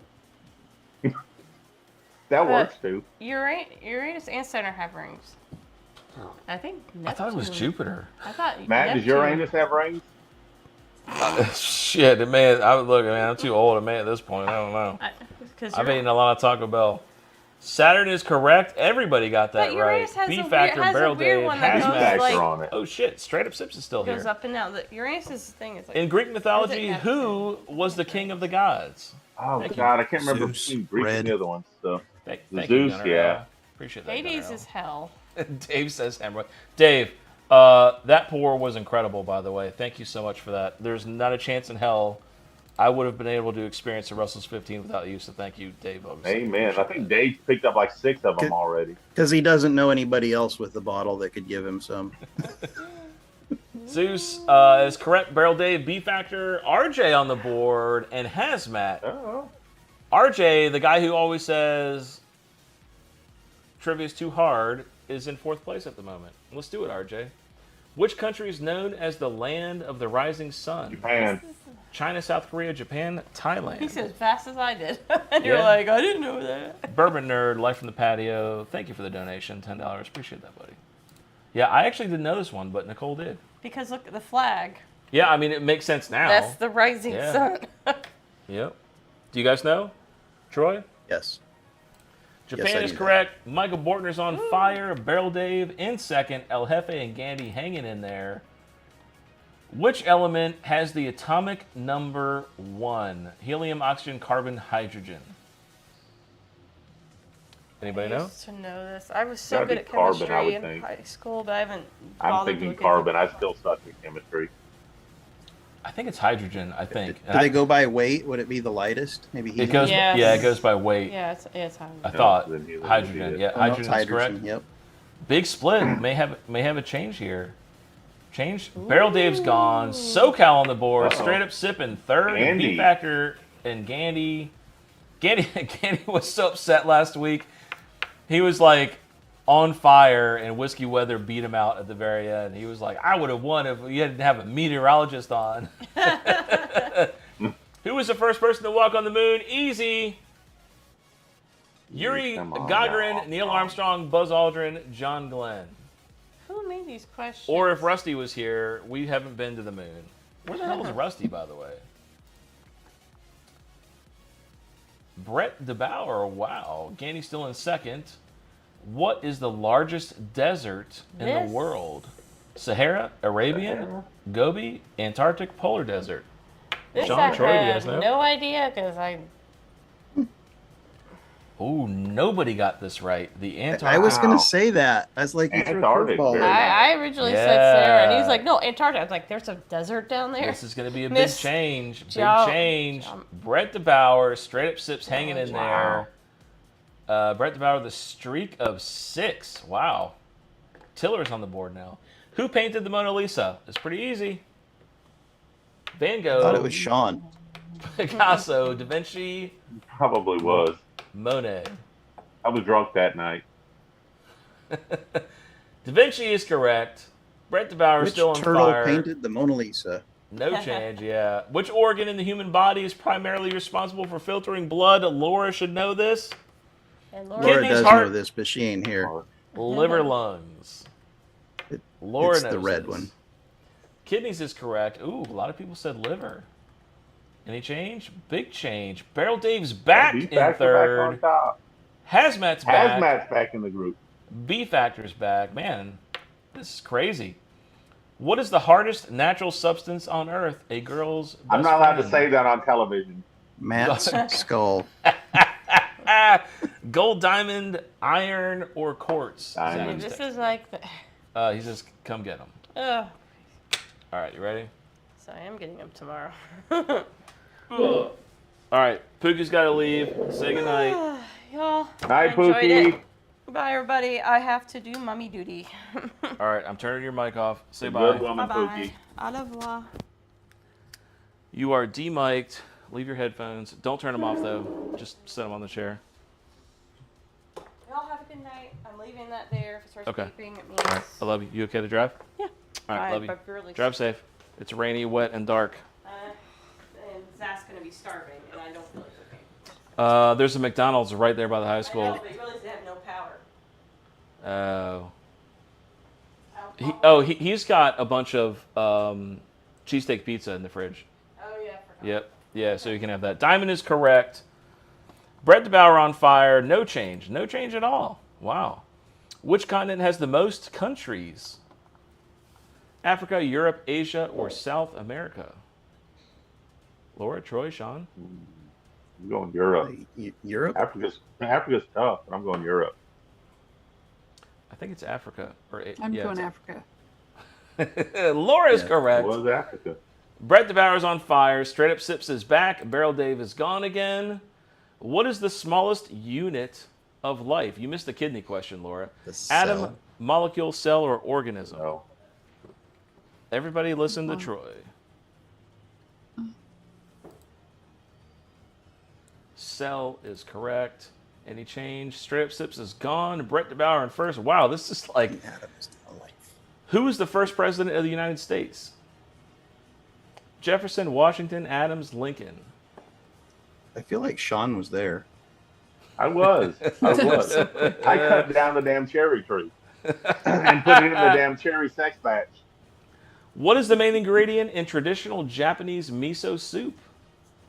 That works too. Uranus and Saturn have rings. I think Neptune. I thought it was Jupiter. I thought Matt, does Uranus have rings? Shit, man. I'm too old, man, at this point. I don't know. I've eaten a lot of Taco Bell. Saturn is correct. Everybody got that But right. Uranus has B a Factor, weird- has a Barrel weird Dave, one that goes Hazmat. like- on it. Oh shit, Straight Up Sips is still goes here. up and down. The Uranus's thing is like. In Greek mythology, Is it who was the king of the gods? Oh Thank you. God, I can't remember Zeus, between Greek Red. and the other ones. So Thank Zeus, you, Gunnar. yeah. Appreciate that. Hades Gunnar. is hell. Dave says hemorrhoid. Dave, that pour was incredible, by the way. Thank you so much for that. There's not a chance in hell I would have been able to experience the Russell's 15 without you. So thank you, Dave. Obviously. Amen. I think Dave's picked up like 6 of them already. Because he doesn't know anybody else with the bottle that could give him some. Zeus is correct. Barrel Dave, B Factor, RJ on the board, and Hazmat. Oh. RJ, the guy who always says trivia's too hard, is in 4th place at the moment. Let's do it, RJ. Which country is known as the land of the rising sun? Japan. China, South Korea, Japan, Thailand. He said as fast as I did. And you're like, I didn't know that. Bourbon Nerd, Life from the Patio. Thank you for the donation, $10. Appreciate that, buddy. Yeah, I actually didn't know this one, but Nicole did. Because look at the flag. Yeah, I mean, it makes sense now. That's the rising sun. Yep. Do you guys know? Troy? Yes. Japan is correct. Michael Bortner's on fire. Barrel Dave in second. El Jefe and Gandy hanging in there. Which element has the atomic number 1? Helium, oxygen, carbon, hydrogen. Anybody know? I used to know this. I was so good at carbon, chemistry in in high school, but I haven't. I'm thinking carbon. I still suck at chemistry. I think it's hydrogen. I think. Do they go by weight? Would it be the lightest? Maybe it goes. Yes. Yeah, it goes by weight. Yeah, it's hydrogen. I thought No, hydrogen. Yeah, hydrogen is correct. Yep. Big split. may have a change here. Change. Barrel Dave's gone. SoCal on the board. Straight up sipping. Third. Gandy. B Factor and Gandy. Gandy was so upset last week. He was like on fire, and Whiskey Weather beat him out at the very end. He was like, I would have won if you didn't have a meteorologist on. Who was the first person to walk on the moon? Easy. Yuri Gagarin, Neil Armstrong, Buzz Aldrin, John Glenn. Who made these questions? Or if Rusty was here, we haven't been to the moon. Where the hell is Rusty, by the way? Brett DeBauer, wow. Gandy's still in second. What is the largest desert in the world? Sahara, Arabian, Gobi, Antarctic, Polar Desert. Sean, Troy, do you guys know? No idea, because I... Oh, nobody got this right. The Antarctic. I was going to say that. I was like, Antarctic. I originally said Sarah, and he's like, no, Antarctic. I was like, there's a desert down there. This is going to be a big change. Big Jump. change. Brett DeBauer, straight up sips hanging in there. Brett DeBauer, the streak of 6. Wow. Tiller's on the board now. Who painted the Mona Lisa? It's pretty easy. Van Gogh. I thought it was Sean. Picasso, Da Vinci. Probably was. Monet. I was drunk that night. Da Vinci is correct. Brett DeBauer Which still on turtle fire. painted the Mona Lisa? No change, yeah. Which organ in the human body is primarily responsible for filtering blood? Laura should know this. And Laura Kidneys, does heart, know this, but she ain't here. liver, lungs. Laura It's knows the red this. one. Kidneys is correct. Ooh, a lot of people said liver. Any change? Big change. Barrel Dave's back in third. Back on top. Hazmat's back. Hazmat's back in the group. B Factor's back. Man, this is crazy. What is the hardest natural substance on Earth? A girl's best I'm not allowed to friend. say that on television. Matt's skull. Gold, diamond, iron, or quartz? Diamond. This is like the... He says, come get them. Ugh. All right, you ready? So I am getting them tomorrow. All right, Pookie's got to leave. Say goodnight. Y'all, Night, I enjoyed Pookie. it. Bye, everybody. I have to do mummy duty. All right, I'm turning your mic off. Say Good bye. woman, Bye-bye. Pookie. Au revoir. You are demiked. Leave your headphones. Don't turn them off, though. Just set them on the chair. Y'all have a good night. I'm leaving that there. If it starts Okay. beeping, it means... All right, I love you. You okay to drive? Yeah. All right, Bye, love you. but really- Drive safe. It's rainy, wet, and dark. And Zach's going to be starving, and I don't feel like cooking. There's a McDonald's right there by the high I know, school. but you realize they have no power. He's got a bunch of cheesesteak pizza in the fridge. Oh, yeah, I forgot. Yep. Yeah, so you can have that. Diamond is correct. Brett DeBauer on fire. No change. No change at all. Wow. Which continent has the most countries? Africa, Europe, Asia, or South America? Laura, Troy, Sean? I'm going Europe. Europe? Africa's tough, but I'm going Europe. I think it's Africa. I'm going Africa. Laura's correct. It was Africa. Brett Devour's on fire. Straight Up Sips is back. Barrel Dave is gone again. What is the smallest unit of life? You missed the kidney question, Laura. Atom, cell. molecule, cell, or organism? No. Everybody listen to Troy. Cell is correct. Any change? Straight Up Sips is gone. Brett DeBauer in first. Wow, this is like... Atoms of life. Who was the first president of the United States? Jefferson, Washington, Adams, Lincoln. I feel like Sean was there. I was. I cut down the damn cherry tree and put it in the damn cherry sex batch. What is the main ingredient in traditional Japanese miso soup?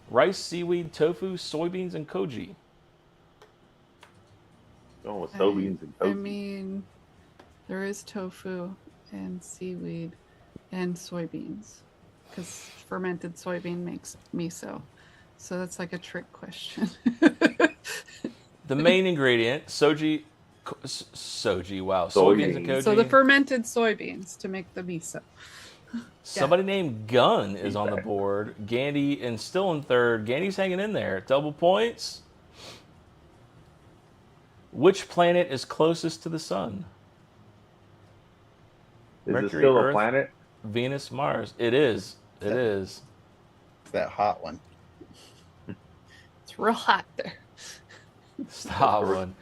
Rice, seaweed, tofu, soybeans, and koji. Going with soybeans and I tofu. mean, there is tofu and seaweed and soybeans because fermented soybean makes miso. So that's like a trick question. The main ingredient, soji, wow, soybeans and koji. So the fermented soybeans to make the miso. Somebody named Gunn is on the board. Gandy and still in third. Gandy's hanging in there. Double points. Which planet is closest to the sun? Is Mercury, it still Earth, a planet? Venus, Mars. It is. It is. That hot one. It's real hot there. Stop one.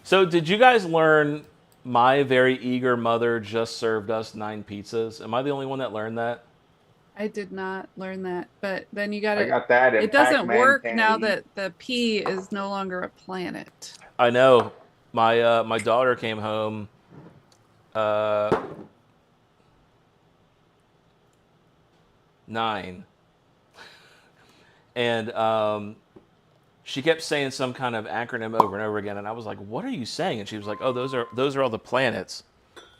So did you guys learn my very eager mother just served us 9 pizzas? Am I the only one that learned that? I did not learn that, but then you got I to. got that. It doesn't Pac-Man work can't now eat. that the P is no longer a planet. I know. My daughter came home. 9. And she kept saying some kind of acronym over and over again, and I was like, "What are you saying?" And she was like, "Oh, those are all the planets."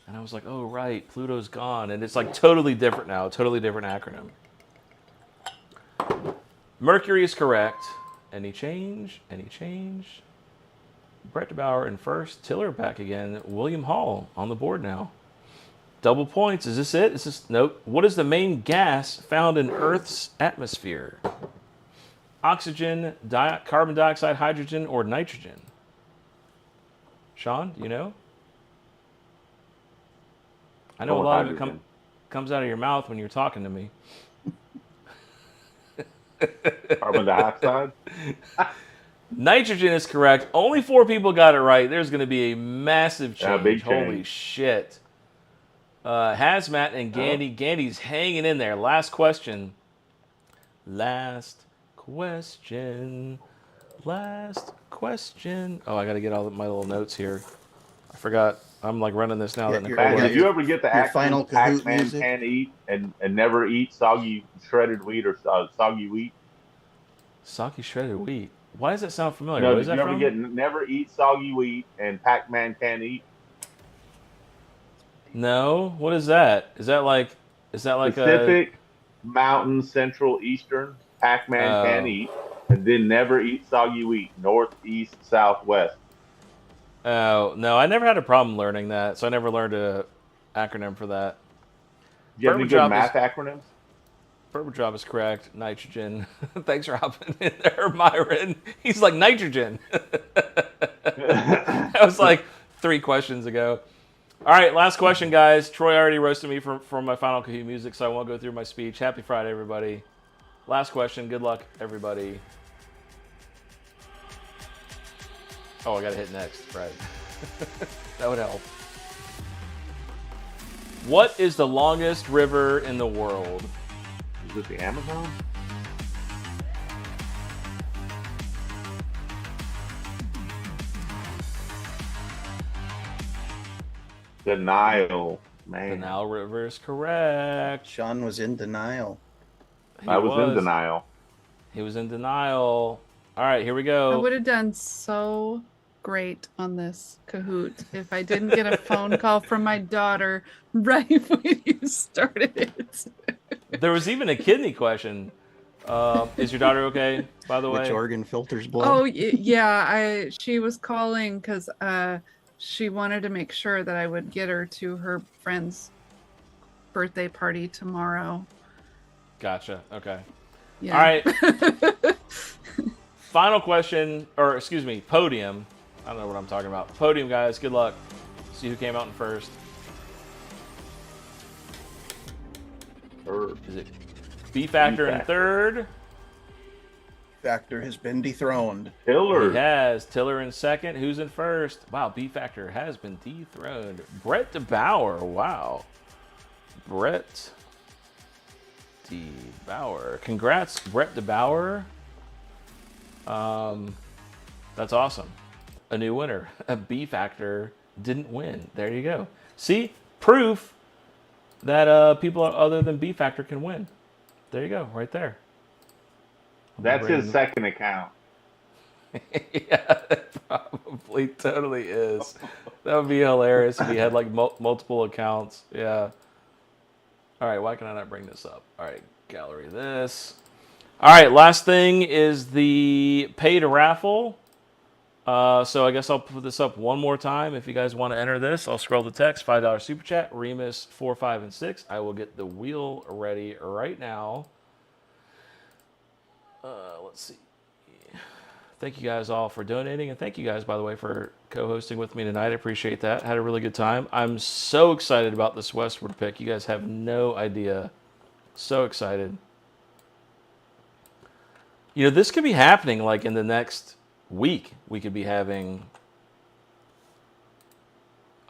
And I was like, "Oh, right, Pluto's gone," and it's like totally different now, totally different acronym. Mercury is correct. Any change? Any change? Brett DeBauer in first. Tiller back again. William Hall on the board now. Double points. Is this it? Is this nope? What is the main gas found in Earth's atmosphere? Oxygen, carbon dioxide, hydrogen, or nitrogen? Sean, do you know? I know a lot of it comes out of your mouth when you're talking to me. Carbon dioxide? Nitrogen is correct. Only 4 people got it right. There's going to be a massive change. Big Holy change. shit. Hazmat and Gandy. Gandy's hanging in there. Last question. Last question. Oh, I got to get all my little notes here. I forgot. I'm like running this now. Yeah, that you're- Nicole. Did you ever get the Your final Kahoot Pac-Man music? can't eat and never eat soggy shredded wheat or soggy wheat? Saki shredded wheat. Why does that sound familiar? No, What did is you that ever from? get never eat soggy wheat and Pac-Man can't eat? No. What is that? Is that like Pacific, Mountain, Central, Eastern, Pac-Man can't eat, and then never eat soggy wheat, North, East, South, West. Oh, no, I never had a problem learning that, so I never learned a acronym for that. Do you have any good math acronyms? Purple drop is correct. Nitrogen. Thanks for hopping in there, Myron. He's like, nitrogen. That was like 3 questions ago. All right, last question, guys. Troy already roasted me for my final Kahoot music, so I won't go through my speech. Happy Friday, everybody. Last question. Good luck, everybody. Oh, I got to hit next. Right. That would help. What is the longest river in the world? Is it the Amazon? The Nile, man. The Nile River is correct. Sean was in denial. He I was in denial. He was in denial. All right, here we I go. would have done so great on this Kahoot if I didn't get a phone call from my daughter right when you started it. There was even a kidney question. Is your daughter okay, by the way? Which organ filters blood? Oh yeah, she was calling because she wanted to make sure that I would get her to her friend's birthday party tomorrow. Gotcha. Okay. Yeah. All right. Final question, or excuse me, podium. I don't know what I'm talking about. Podium, guys. Good luck. See who came out in first. Is it B Factor in third? Factor has been dethroned. Tiller. He has. Tiller in second. Who's in first? Wow, B Factor has been dethroned. Brett DeBauer. Wow. Brett DeBauer. Congrats, Brett DeBauer. That's awesome. A new winner. A B Factor didn't win. There you go. See? Proof that people other than B Factor can win. There you go. Right there. That's his second account. Yeah, it probably totally is. That would be hilarious if he had like multiple accounts. Yeah. All right, why can I not bring this up? All right, gallery this. All right, last thing is the paid raffle. So I guess I'll put this up one more time. If you guys want to enter this, I'll scroll the text, $5 super chat, Remus 4, 5, and 6. I will get the wheel ready right now. Let's see. Thank you guys all for donating, and thank you guys, by the way, for co-hosting with me tonight. I appreciate that. Had a really good time. I'm so excited about this Westward pick. You guys have no idea. So excited. You know, this could be happening like in the next week. We could be having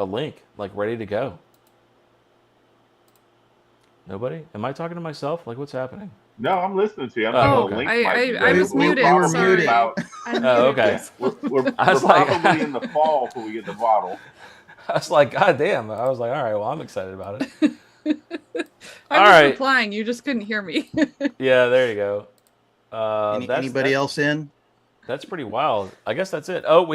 a link like ready to go. Nobody? Am I talking to myself? Like, what's happening? No, I'm listening to you. I'm okay. I was muted. Sorry. Okay. We're probably in the fall before we get the bottle. I was like, God damn. I was like, all right, well, I'm excited about it. I was replying. You just couldn't hear me. Yeah, there you go. Anybody else in? That's pretty wild. I guess that's it. Oh,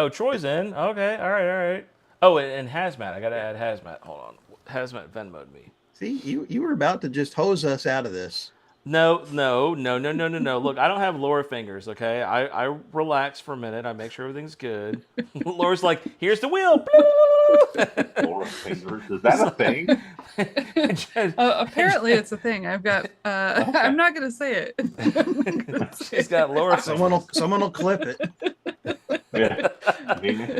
Troy's in. Okay, all right. Oh, and Hazmat. I got to add Hazmat. Hold on. Hazmat Venmo'd me. See, you were about to just hose us out of this. No. Look, I don't have Laura fingers, okay? I relax for a minute. I make sure everything's good. Laura's like, here's the wheel. Laura fingers. Is that a thing? Apparently it's a thing. I've got okay. I'm not gonna say it. She's got Laura fingers. Someone will clip it. Yeah.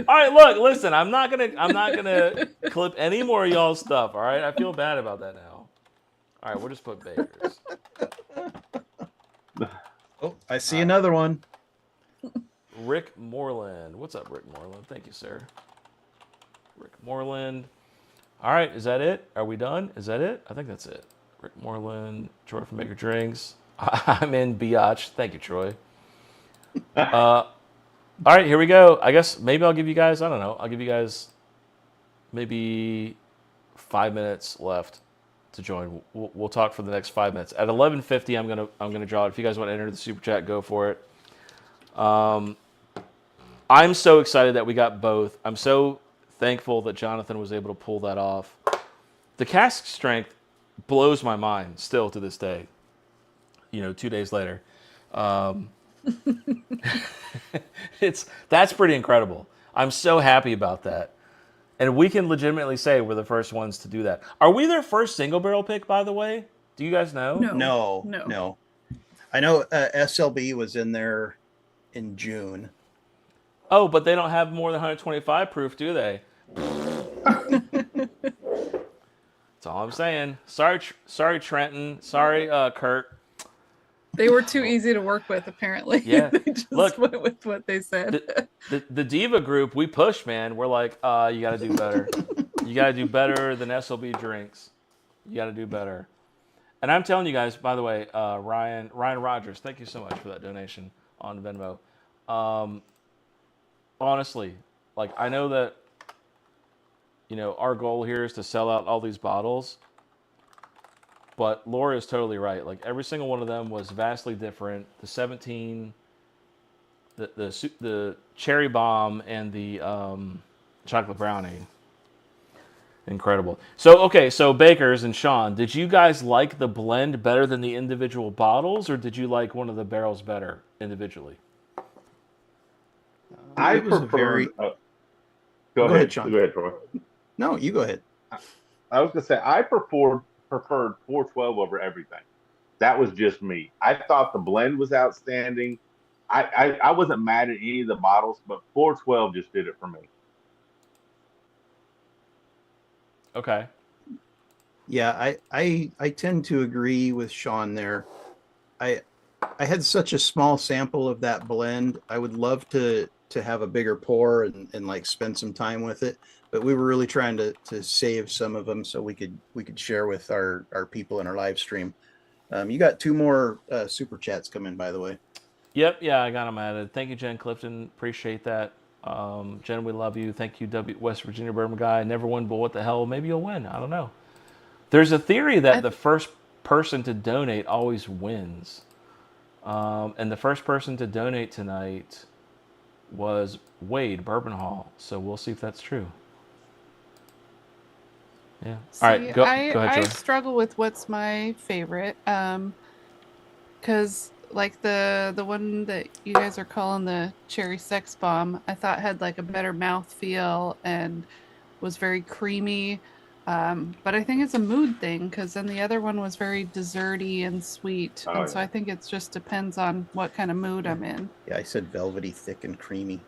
All right, look, listen, I'm not gonna clip any more of y'all's stuff, all right? I feel bad about that now. All right, we'll just put Bakers. Oh, I see another one. Rick Moreland. What's up, Rick Moreland? Thank you, sir. Rick Moreland. All right, is that it? Are we done? Is that it? I think that's it. Rick Moreland, Troy from Maker Drinks. I'm in Biatch. Thank you, Troy. All right, here we go. I guess maybe I'll give you guys, I don't know, I'll give you guys maybe 5 minutes left to join. We'll talk for the next 5 minutes. At 11:50, I'm gonna draw it. If you guys want to enter the super chat, go for it. I'm so excited that we got both. I'm so thankful that Jonathan was able to pull that off. The cask strength blows my mind still to this day. 2 days later. That's pretty incredible. I'm so happy about that. And we can legitimately say we're the first ones to do that. Are we their first single barrel pick, by the way? Do you guys know? No. I know SLB was in there in June. Oh, but they don't have more than 125 proof, do they? That's all I'm saying. Sorry, Trenton. Sorry, Kurt. They were too easy to work with, apparently. Yeah. They just went with what they said. The Diva group, we push, man. We're like, you got to do better. You got to do better than SLB drinks. You got to do better. And I'm telling you guys, by the way, Ryan Rogers, thank you so much for that donation on Venmo. Honestly, like, I know that, our goal here is to sell out all these bottles. But Laura is totally right. Like, every single one of them was vastly different. The 17, the cherry bomb, and the chocolate brownie. Incredible. So Bakers and Sean, did you guys like the blend better than the individual bottles, or did you like one of the barrels better individually? I prefer. Go ahead, Sean. Go ahead, Troy. No, you go ahead. I was gonna say I preferred 412 over everything. That was just me. I thought the blend was outstanding. I wasn't mad at any of the bottles, but 412 just did it for me. Okay. Yeah, I tend to agree with Sean there. I had such a small sample of that blend. I would love to have a bigger pour and like spend some time with it, but we were really trying to save some of them so we could share with our people in our live stream. You got 2 more super chats coming, by the way. Yep, yeah, I got them added. Thank you, Jen Clifton. Appreciate that. Jen, we love you. Thank you, West Virginia Bourbon Guy. Never won, but what the hell? Maybe you'll win. I don't know. There's a theory that the first person to donate always wins. And the first person to donate tonight was Wade Bourbon Hall. So we'll see if that's true. Yeah. See, all right, go ahead, I Joy. struggle with what's my favorite. Because like the one that you guys are calling the cherry sex bomb, I thought had like a better mouthfeel and was very creamy. But I think it's a mood thing because then the other one was very desserty and sweet. And so I think it just depends on what kind of mood I'm in. Yeah, I said velvety, thick, and creamy.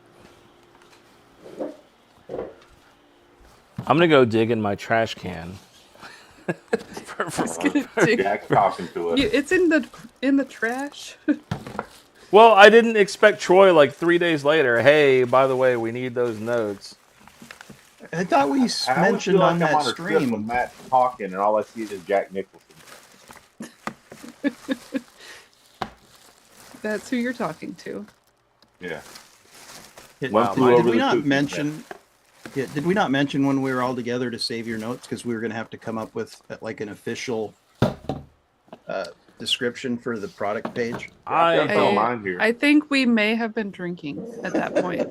I'm going to go dig in my trash can. Jack's talking to us. It's in the trash. Well, I didn't expect Troy like 3 days later. Hey, by the way, we need those notes. I thought we mentioned on that stream. With Matt talking, and all I see is Jack Nicholson. That's who you're talking to. Yeah. Did we not mention? Yeah, did we not mention when we were all together to save your notes because we were going to have to come up with like an official description for the product page? I think we may have been drinking at that point.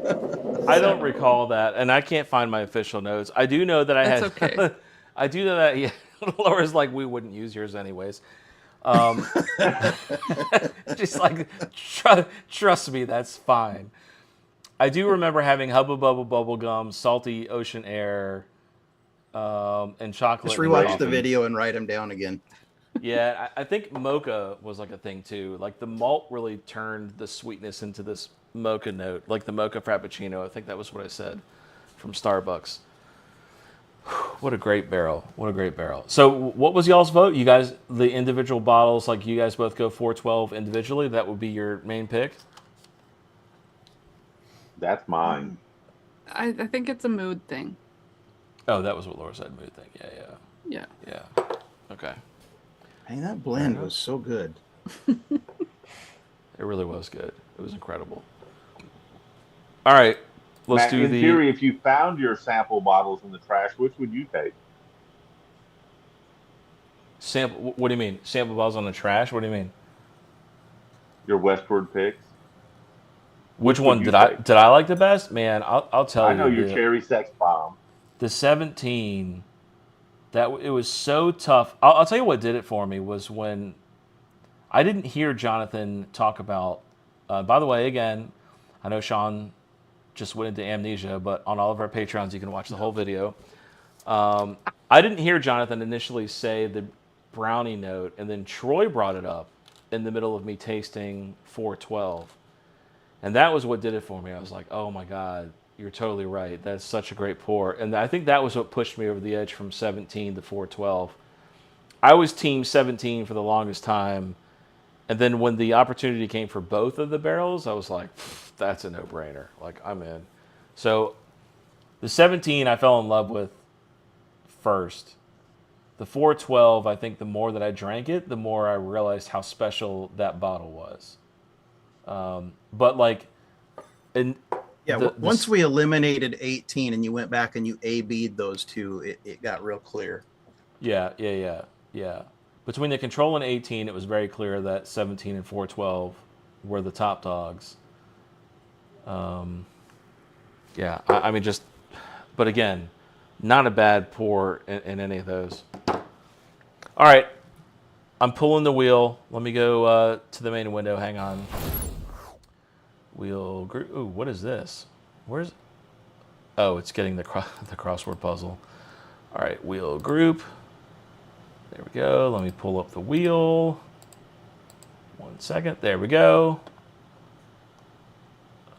I don't recall that, and I can't find my official notes. I do know that That's okay. I do know that. Yeah, Laura's like, we wouldn't use yours anyways. Just like, trust me, that's fine. I do remember having Hubba Bubba Bubble Gum, Salty Ocean Air, and chocolate. Just rewatch the video and write them down again. Yeah, I think mocha was like a thing too. Like the malt really turned the sweetness into this mocha note, like the mocha frappuccino. I think that was what I said from Starbucks. What a great barrel. What a great barrel. So what was y'all's vote? You guys, the individual bottles, like you guys both go 412 individually. That would be your main pick? That's mine. I think it's a mood thing. Oh, that was what Laura said, mood thing. Yeah. Okay. Hey, that blend was so good. It really was good. It was incredible. All right. Matt, in theory, if you found your sample bottles in the trash, which would you take? Sample? What do you mean? Sample bottles on the trash? What do you mean? Your Westward picks. Which one did I like the best? Man, I'll tell you. I know your cherry sex bomb. The 17. That it was so tough. I'll tell you what did it for me was when I didn't hear Jonathan talk about. By the way, again, I know Sean just went into amnesia, but on all of our Patreons, you can watch the whole video. I didn't hear Jonathan initially say the brownie note, and then Troy brought it up in the middle of me tasting 412. And that was what did it for me. I was like, oh my God, you're totally right. That's such a great pour. And I think that was what pushed me over the edge from 17 to 412. I was team 17 for the longest time. And then when the opportunity came for both of the barrels, I was like, that's a no-brainer. Like, I'm in. So the 17 I fell in love with first. The 412, I think the more that I drank it, the more I realized how special that bottle was. But like, once we eliminated 18 and you went back and you A-B'd those two, it got real clear. Yeah. Between the Control and 18, it was very clear that 17 and 412 were the top dogs. I mean, but again, not a bad pour in any of those. All right, I'm pulling the wheel. Let me go to the main window. Hang on. Wheel group. Ooh, what is this? Oh, it's getting the crossword puzzle. All right, wheel group. There we go. Let me pull up the wheel. 1 second. There we go.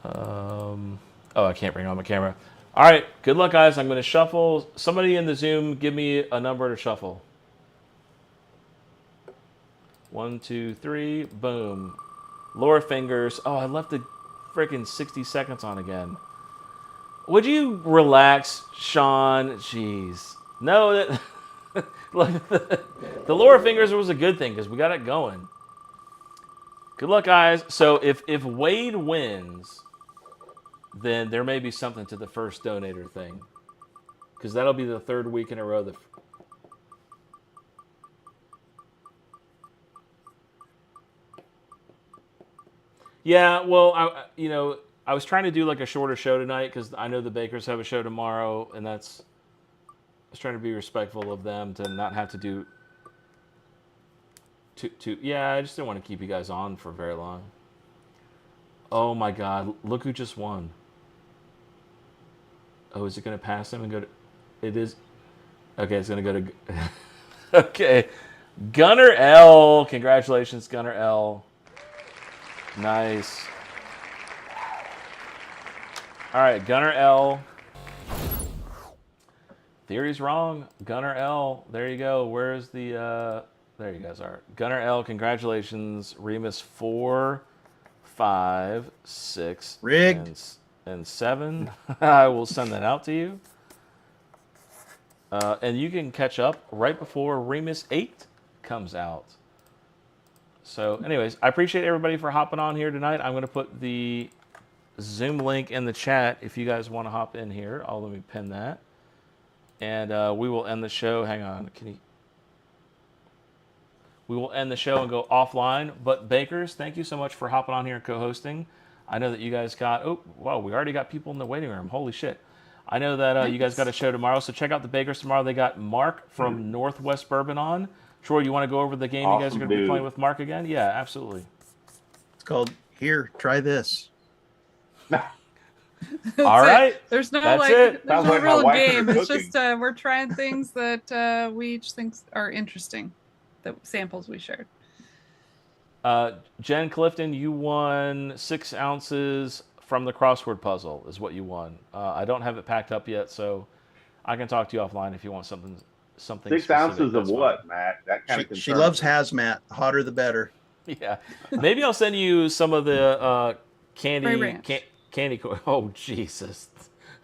Oh, I can't bring on my camera. All right. Good luck, guys. I'm going to shuffle. Somebody in the Zoom, give me a number to shuffle. 1, 2, 3. Boom. Lower fingers. Oh, I left the freaking 60 seconds on again. Would you relax, Sean? Jeez. No, that look, the lower fingers was a good thing because we got it going. Good luck, guys. So if Wade wins, then there may be something to the first donator thing, because that'll be the 3rd week in a row. Yeah, well, I was trying to do like a shorter show tonight because I know the Bakers have a show tomorrow, and I was trying to be respectful of them to not have to do. Yeah, I just didn't want to keep you guys on for very long. Oh my God! Look who just won. Oh, is it going to pass him and go to? It is. Okay, it's going to go to. Okay, Gunner L. Congratulations, Gunner L. Nice. All right, Gunner L. Theory's wrong. Gunner L. There you go. Where's the? There you guys are. Gunner L. Congratulations. Remus 4, 5, 6, Rigged. and 7. I will send that out to you. And you can catch up right before Remus 8 comes out. So, anyways, I appreciate everybody for hopping on here tonight. I'm going to put the Zoom link in the chat if you guys want to hop in here. Let me pin that. And we will end the show. Hang on. We will end the show and go offline. But Bakers, thank you so much for hopping on here and co-hosting. I know that you guys got... Oh, wow, we already got people in the waiting room. Holy shit. I know that you guys got a show tomorrow, so check out the Bakers tomorrow. They got Mark from Northwest Bourbon on. Troy, you want to go over the game you guys are going to be playing with Mark again? Yeah, absolutely. It's called Here, Try This. All right. There's no That's like, it. there's Sounds no like my real wife and game. her It's just we're trying things that we each think are interesting. The samples we shared. Jen Clifton, you won 6 ounces from the crossword puzzle is what you won. I don't have it packed up yet, so I can talk to you offline if you want something 6 ounces of what, Matt? That kind of She loves hazmat. Hotter the better. Yeah. Maybe I'll send you some of the candy candy corn. Oh, Jesus.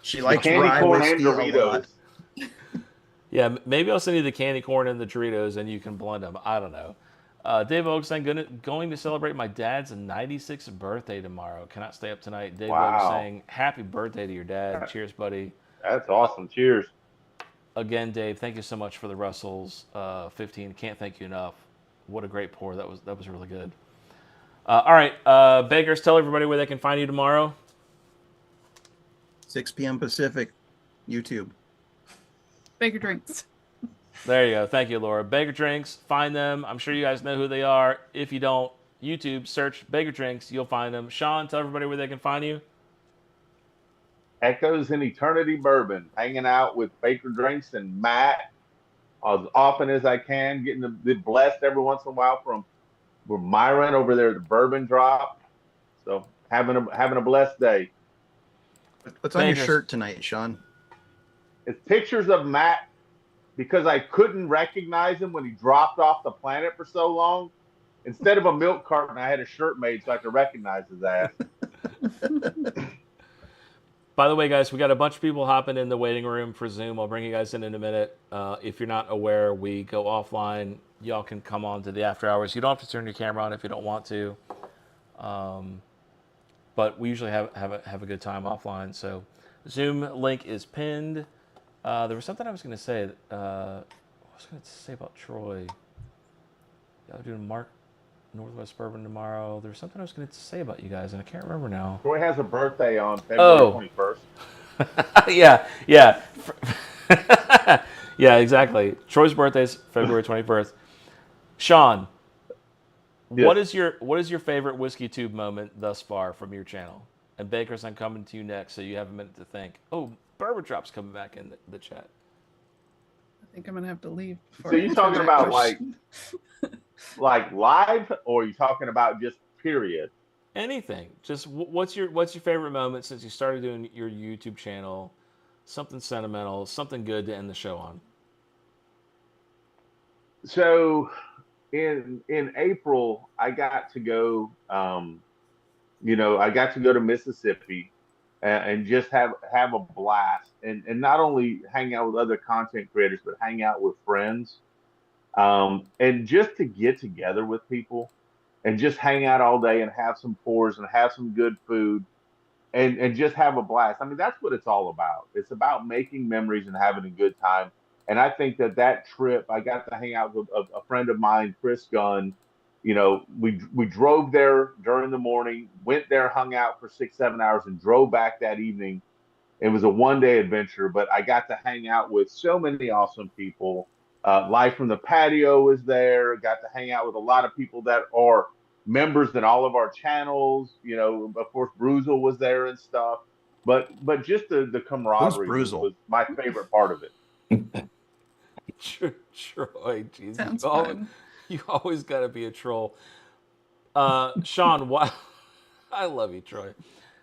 She likes candy rye corn and whiskey a lot. Doritos. Yeah, maybe I'll send you the candy corn and the Doritos, and you can blend them. I don't know. Dave Oaks, I'm going to celebrate my dad's 96th birthday tomorrow. Cannot stay up tonight. Dave Oaks saying, happy birthday to your dad. Cheers, buddy. That's awesome. Cheers. Again, Dave, thank you so much for the Russells 15. Can't thank you enough. What a great pour. That was really good. All right, Bakers, tell everybody where they can find you tomorrow. 6 p.m. Pacific, YouTube. Baker Drinks. There you go. Thank you, Laura. Baker Drinks, find them. I'm sure you guys know who they are. If you don't, YouTube, search Baker Drinks. You'll find them. Sean, tell everybody where they can find you. Echoes in Eternity Bourbon, hanging out with Baker Drinks and Matt as often as I can, getting blessed every once in a while from Myron over there at the Bourbon Drop. So having a blessed day. What's on your shirt tonight, Sean? It's pictures of Matt because I couldn't recognize him when he dropped off the planet for so long. Instead of a milk carton, I had a shirt made so I could recognize his ass. By the way, guys, we got a bunch of people hopping in the waiting room for Zoom. I'll bring you guys in a minute. If you're not aware, we go offline. Y'all can come on to the after hours. You don't have to turn your camera on if you don't want to. But we usually have a good time offline. So Zoom link is pinned. There was something I was going to say. I was going to say about Troy. Y'all doing Mark Northwest Bourbon tomorrow. There was something I was going to say about you guys, and I can't remember now. Troy has a birthday on February 21st. Yeah. Yeah, exactly. Troy's birthday is February 21st. Sean, yes. What is your favorite Whiskey Tube moment thus far from your channel? And Bakers, I'm coming to you next, so you have a minute to think. Oh, Bourbon Drop's coming back in the chat. I think I'm gonna have to leave. So you're talking about like Like live, or are you talking about just period? Anything. Just what's your favorite moment since you started doing your YouTube channel? Something sentimental, something good to end the show on. So in April, I got to go. I got to go to Mississippi and just have a blast, and not only hang out with other content creators, but hang out with friends, and just to get together with people and just hang out all day and have some pours and have some good food and just have a blast. I mean, that's what it's all about. It's about making memories and having a good time. And I think that trip, I got to hang out with a friend of mine, Chris Gunn. We drove there during the morning, went there, hung out for 6, 7 hours, and drove back that evening. It was a 1 day adventure, but I got to hang out with so many awesome people. Live from the Patio was there. Got to hang out with a lot of people that are members in all of our channels. Of course, Bruzel was there and stuff. But just the camaraderie was my favorite part of it. Troy, Jesus. Sounds fun. You always got to be a troll. Sean, I love you, Troy.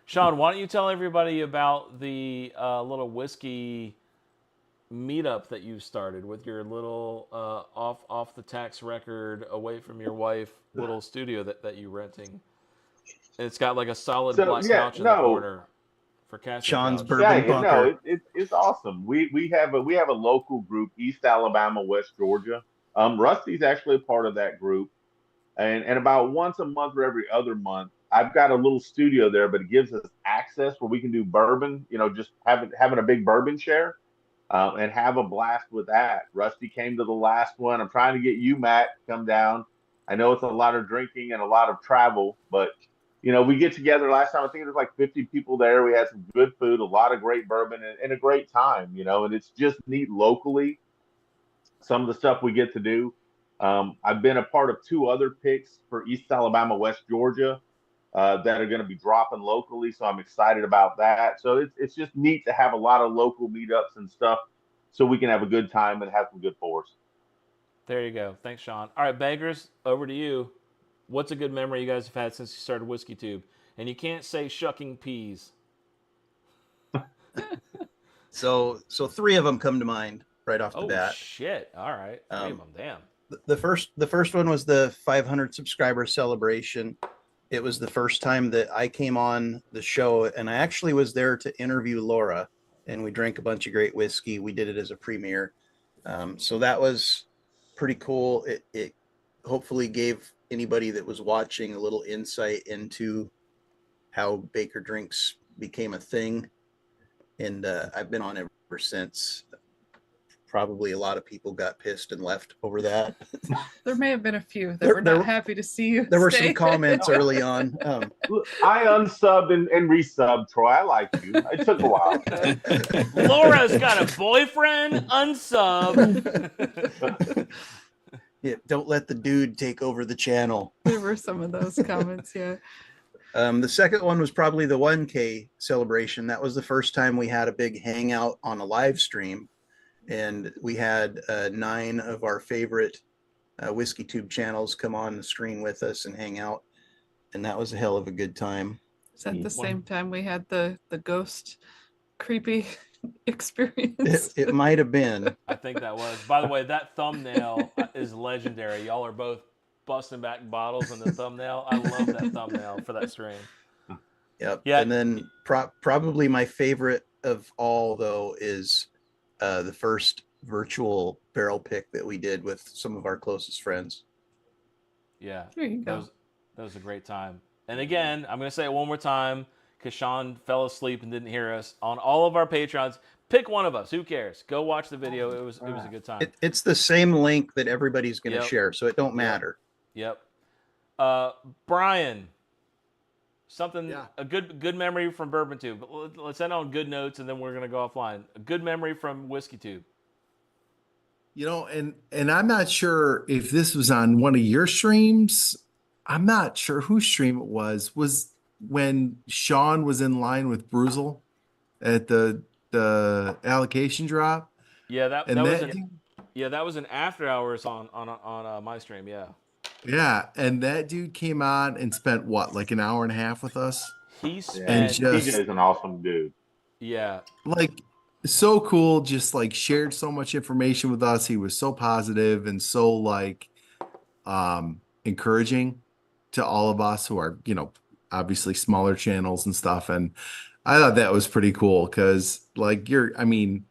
Sean, why don't you tell everybody about the little whiskey meetup that you started with your little off the tax record, away from your wife, little studio that you're renting. And it's got like a solid black couch in the corner for Cashapp. Sean's bourbon bunker. It's awesome. We have a local group, East Alabama, West Georgia. Rusty's actually a part of that group, and about once a month or every other month, I've got a little studio there, but it gives us access where we can do bourbon. Just having a big bourbon share. And have a blast with that. Rusty came to the last one. I'm trying to get you, Matt, to come down. I know it's a lot of drinking and a lot of travel, but we get together last time. I think there was like 50 people there. We had some good food, a lot of great bourbon, and a great time. And it's just neat locally. Some of the stuff we get to do. I've been a part of 2 other picks for East Alabama, West Georgia. That are going to be dropping locally, so I'm excited about that. So it's just neat to have a lot of local meetups and stuff, so we can have a good time and have some good pours. There you go. Thanks, Sean. All right, Baggers, over to you. What's a good memory you guys have had since you started Whiskey Tube? And you can't say shucking peas. So 3 of them come to mind right off the bat. Oh shit! All right, 3 of them. Damn. The first one was the 500 subscriber celebration. It was the first time that I came on the show, and I actually was there to interview Laura, and we drank a bunch of great whiskey. We did it as a premiere. So that was pretty cool. It hopefully gave anybody that was watching a little insight into how Baker Drinks became a thing. And I've been on ever since. Probably a lot of people got pissed and left over that. There may have been a few that were not happy to see you. There were some comments early on. I unsubbed and resubbed, Troy. I like you. It took a while. Laura's got a boyfriend. Unsub. Yeah, don't let the dude take over the channel. There were some of those comments, yeah. The second one was probably the 1K celebration. That was the first time we had a big hangout on a live stream. And we had 9 of our favorite Whiskey Tube channels come on the screen with us and hang out. And that was a hell of a good time. Is that the same time we had the ghost creepy experience? It might have been. I think that was. By the way, that thumbnail is legendary. Y'all are both busting back bottles in the thumbnail. I love that thumbnail for that stream. Yep. Yeah. And then probably my favorite of all, though, is the first virtual barrel pick that we did with some of our closest friends. Yeah. There you go. That was a great time. And again, I'm going to say it one more time because Sean fell asleep and didn't hear us. On all of our Patreons, pick one of us. Who cares? Go watch the video. It was a good time. It's the same link that everybody's going to share, so it don't matter. Yep. Brian, a good memory from Bourbon Tube. Let's end on good notes, and then we're going to go offline. A good memory from Whiskey Tube. And I'm not sure if this was on one of your streams. I'm not sure whose stream it was. Was when Sean was in line with Bruzel at the allocation drop? Yeah, that was an after hours on my stream. Yeah. Yeah, and that dude came on and spent what, like an hour and a half with us, He and spent, TJ just is an awesome dude. yeah, like so cool, just like shared so much information with us. He was so positive and so like encouraging to all of us who are, obviously smaller channels and stuff. And I thought that was pretty cool because like I mean,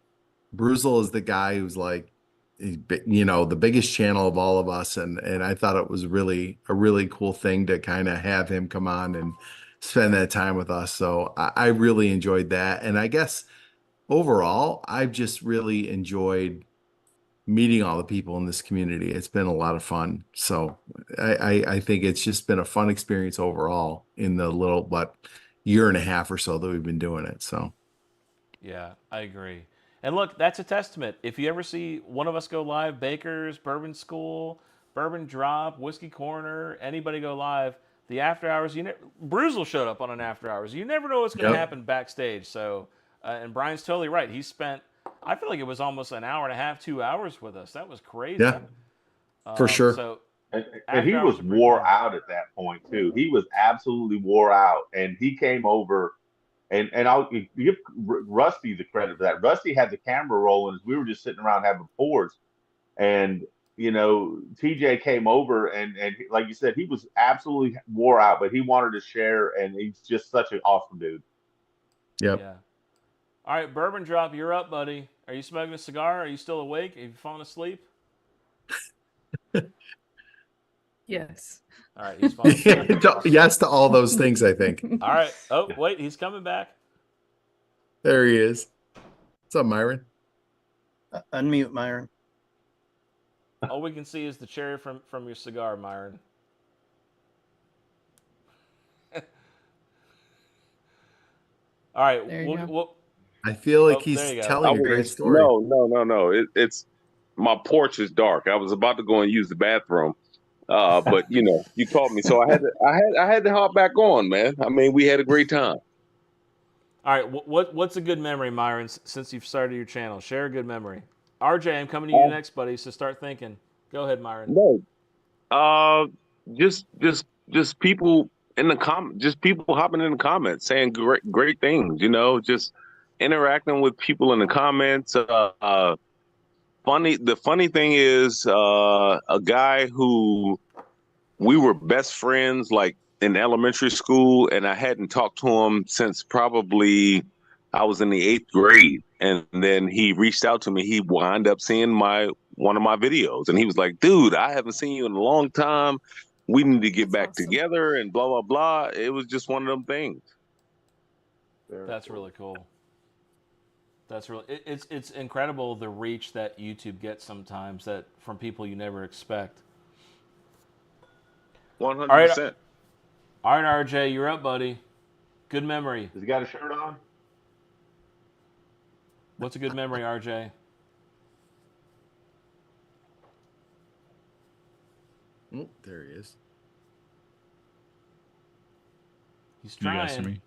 Bruzel is the guy who's like, the biggest channel of all of us. And I thought it was really a really cool thing to kind of have him come on and spend that time with us. So I really enjoyed that. And I guess overall, I've just really enjoyed meeting all the people in this community. It's been a lot of fun. So I think it's just been a fun experience overall in the little, year and a half or so that we've been doing it. So yeah, I agree. And look, that's a testament. If you ever see one of us go live, Baker's, Bourbon School, Bourbon Drop, Whiskey Corner, anybody go live, the after hours, Bruzel showed up on an after hours. You never know what's going to Yep. happen backstage. So, and Brian's totally right. He spent, I feel like it was almost an hour and a half, 2 hours with us. That was crazy. yeah, for sure. So, And he after was hours are pretty wore fun. out at that point too. He was absolutely wore out, and he came over. And I'll give Rusty the credit for that. Rusty had the camera rolling as we were just sitting around having pours, and TJ came over and like you said, he was absolutely wore out, but he wanted to share, and he's just such an awesome dude. Yep. Yeah. All right, Bourbon Drop, you're up, buddy. Are you smoking a cigar? Are you still awake? Have you fallen asleep? Yes. All right, he's fallen asleep. Yes to all those things, I think. All right. Oh, wait, he's coming back. There he is. What's up, Myron? Unmute, Myron. All we can see is the cherry from your cigar, Myron. All right. There you go. I feel like there he's you go. telling a great story. No. My porch is dark. I was about to go and use the bathroom, but you called me, so I had to hop back on, man. I mean, we had a great time. All right. What's a good memory, Myron? Since you've started your channel, share a good memory. RJ, I'm coming to you next, buddy. So start thinking. Go ahead, Myron. No, just people in the just people hopping in the comments saying great things. Just interacting with people in the comments. The funny thing is, a guy who we were best friends like in elementary school, and I hadn't talked to him since probably I was in the 8th grade. And then he reached out to me. He wound up seeing one of my videos, and he was like, "Dude, I haven't seen you in a long time. We need to get back together," and blah blah blah. It was just one of them things. That's really cool. That's really it's incredible the reach that YouTube gets sometimes that from people you never expect. 100%. All right, RJ, you're up, buddy. Good memory. Has he got a shirt on? What's a good memory, RJ? Oh, there he is. He's Can you guys trying. hear me?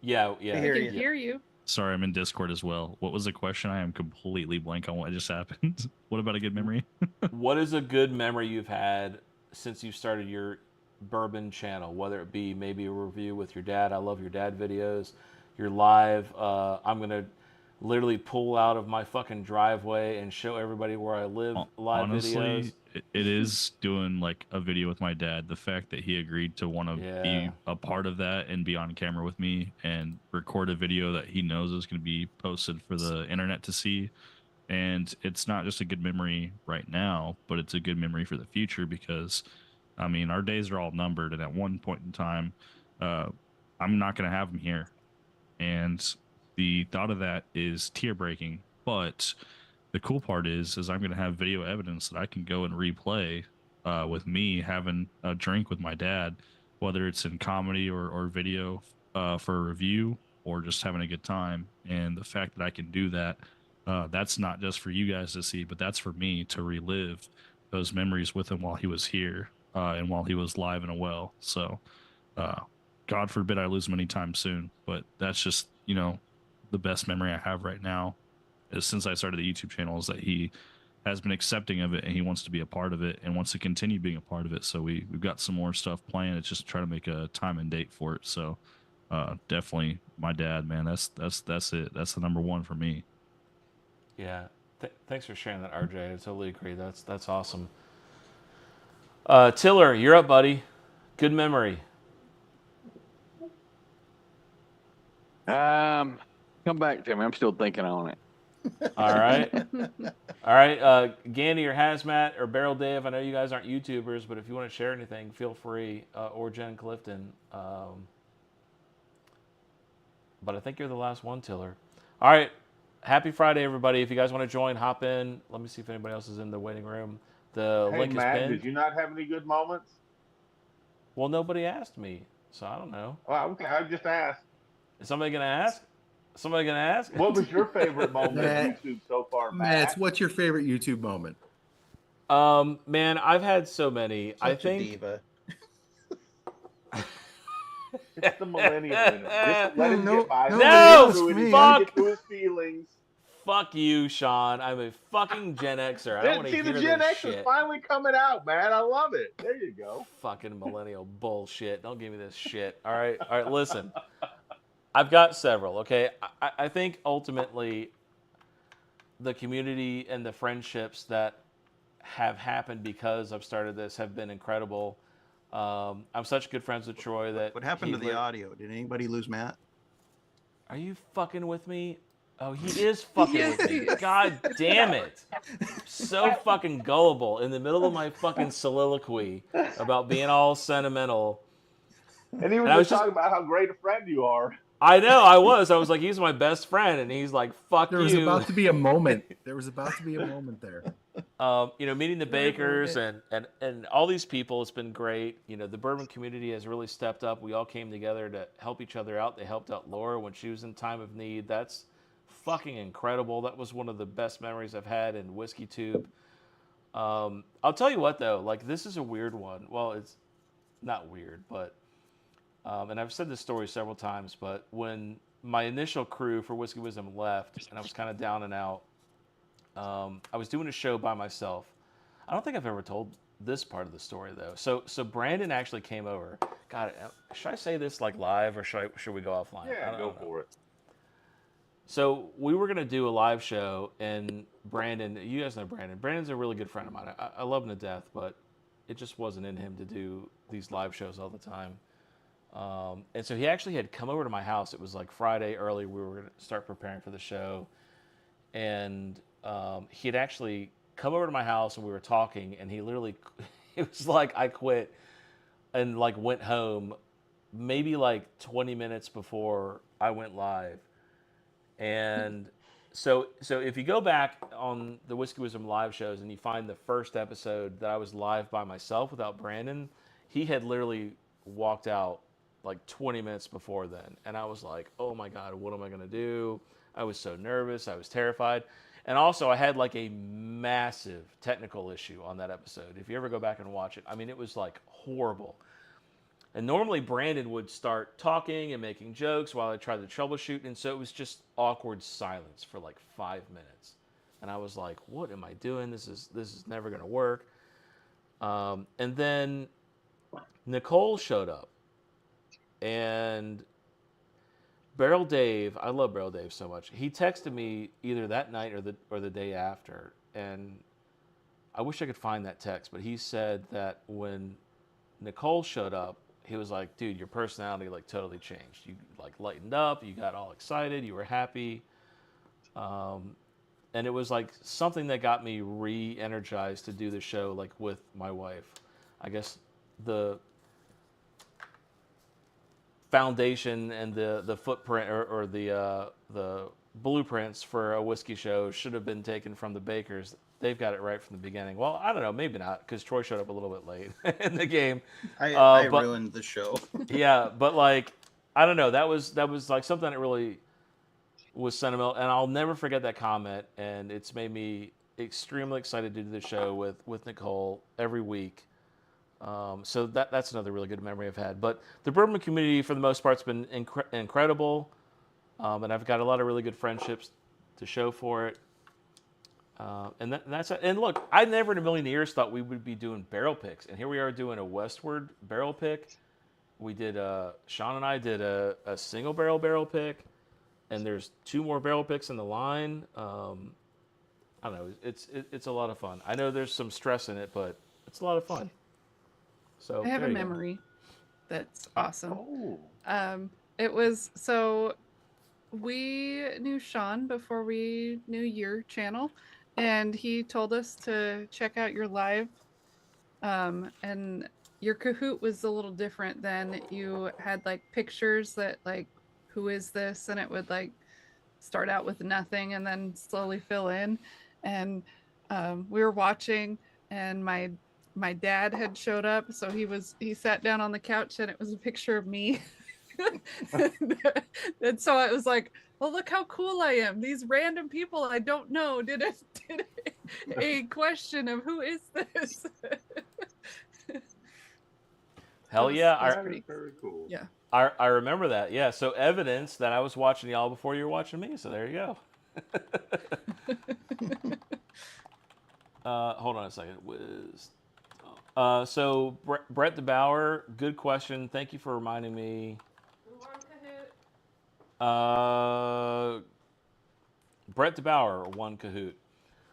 Yeah. I can hear you. Sorry, I'm in Discord as well. What was the question? I am completely blank on what just happened. What about a good memory? What is a good memory you've had since you started your bourbon channel? Whether it be maybe a review with your dad. I love your dad videos. Your live. I'm gonna literally pull out of my fucking driveway and show everybody where I live. Live Honestly, videos. it is doing like a video with my dad. The fact that he agreed to want to be a part of that and be on camera with me and record a video that he knows is going to be posted for the internet to see. And it's not just a good memory right now, but it's a good memory for the future because, I mean, our days are all numbered. And at one point in time, I'm not going to have him here. And the thought of that is tear breaking. But the cool part is I'm going to have video evidence that I can go and replay with me having a drink with my dad, whether it's in comedy or video for a review or just having a good time. And the fact that I can do that, that's not just for you guys to see, but that's for me to relive those memories with him while he was here and while he was live and well. So God forbid I lose him anytime soon, but that's just, the best memory I have right now is since I started the YouTube channel is that he has been accepting of it, and he wants to be a part of it and wants to continue being a part of it. So we've got some more stuff planned. It's just try to make a time and date for it. So definitely my dad, man. That's it. That's the number one for me. Yeah. Thanks for sharing that, RJ. I totally agree. That's awesome. Tiller, you're up, buddy. Good memory. Come back to me. I'm still thinking on it. All right. All right. Gandy or Hazmat or Barrel Dave, I know you guys aren't YouTubers, but if you want to share anything, feel free. Or Jen Clifton. But I think you're the last one, Tiller. All right. Happy Friday, everybody. If you guys want to join, hop in. Let me see if anybody else is in the waiting room. The Hey, link Matt, is pinned. did you not have any good moments? Well, nobody asked me, so I don't know. Oh, okay, I just asked. Is somebody going to ask? Somebody going to ask? What was your favorite moment Matt, of YouTube so far, Matt, Matt? what's your favorite YouTube moment? Man, I've had so many. Such I think a diva. It's the millennial in him. Just let him No, get by. no, No, Let him get through it. He's fuck. gonna get through his feelings. Fuck you, Sean. I'm a fucking Gen Xer. I don't want to See, hear the Gen this X shit. is finally coming out, man. I love it. There you go. Fucking millennial bullshit. Don't give me this shit. All right, listen. I've got several, okay? I think ultimately the community and the friendships that have happened because I've started this have been incredible. I'm such good friends with Troy that... What happened to the audio? Did anybody lose Matt? Are you fucking with me? Oh, he is fucking with me. God damn it. So fucking gullible in the middle of my fucking soliloquy about being all sentimental. And he was just talking about how great a friend you are. I know, I was like, he's my best friend, and he's like, fuck you. There was about to be a moment. There was about to be a moment there. Meeting the Bakers and all these people, it's been great. The bourbon community has really stepped up. We all came together to help each other out. They helped out Laura when she was in time of need. That's fucking incredible. That was one of the best memories I've had in Whiskey Tube. I'll tell you what, though, like, this is a weird one. Well, it's not weird, but and I've said this story several times, but when my initial crew for Whiskey Wisdom left and I was kind of down and out, I was doing a show by myself. I don't think I've ever told this part of the story, though. So Brandon actually came over. God, should I say this like live or should we go offline? Yeah, go for it. So we were going to do a live show, and Brandon, you guys know Brandon. Brandon's a really good friend of mine. I love him to death, but it just wasn't in him to do these live shows all the time. And so he actually had come over to my house. It was like Friday early. We were going to start preparing for the show. And he had actually come over to my house, and we were talking, and he literally, it was like I quit and like went home maybe like 20 minutes before I went live. And so if you go back on the Whiskey Wisdom live shows and you find the first episode that I was live by myself without Brandon, he had literally walked out like 20 minutes before then. And I was like, oh my God, what am I going to do? I was so nervous. I was terrified. And also I had like a massive technical issue on that episode. If you ever go back and watch it, I mean, it was like horrible. And normally Brandon would start talking and making jokes while I tried to troubleshoot. And so it was just awkward silence for like 5 minutes. And I was like, what am I doing? This is never going to work. And then Nicole showed up. And Barrel Dave, I love Barrel Dave so much. He texted me either that night or the day after. And I wish I could find that text. But he said that when Nicole showed up, he was like, dude, your personality like totally changed. You like lightened up. You got all excited. You were happy. And it was like something that got me re-energized to do the show like with my wife. I guess the foundation and the footprint or the blueprints for a whiskey show should have been taken from the Bakers. They've got it right from the beginning. Well, I don't know, maybe not, because Troy showed up a little bit late in the game. I ruined the show. Yeah, but like, I don't know. That was like something that really was sentimental, and I'll never forget that comment. And it's made me extremely excited to do the show with Nicole every week. So that's another really good memory I've had. But the bourbon community, for the most part, has been incredible, and I've got a lot of really good friendships to show for it. And that's it. And look, I never in a million years thought we would be doing barrel picks, and here we are doing a westward barrel pick. We did Sean and I did a single barrel pick, and there's 2 more barrel picks in the line. I don't know. It's a lot of fun. I know there's some stress in it, but it's a lot of fun. So I have a memory that's awesome. It was so we knew Sean before we knew your channel, and he told us to check out your live. And your Kahoot was a little different than you had like pictures that like, who is this? And it would like start out with nothing and then slowly fill in. And we were watching, and my dad had showed up, so he sat down on the couch, and it was a picture of me. And so it was like, well, look how cool I am. These random people I don't know did a question of who is this? Hell yeah. That's very cool. Yeah. I remember that. Yeah. So evidence that I was watching y'all before you were watching me. So there you go. Hold on a second. So Brett DeBauer, good question. Thank you for reminding me. Brett DeBauer won Kahoot.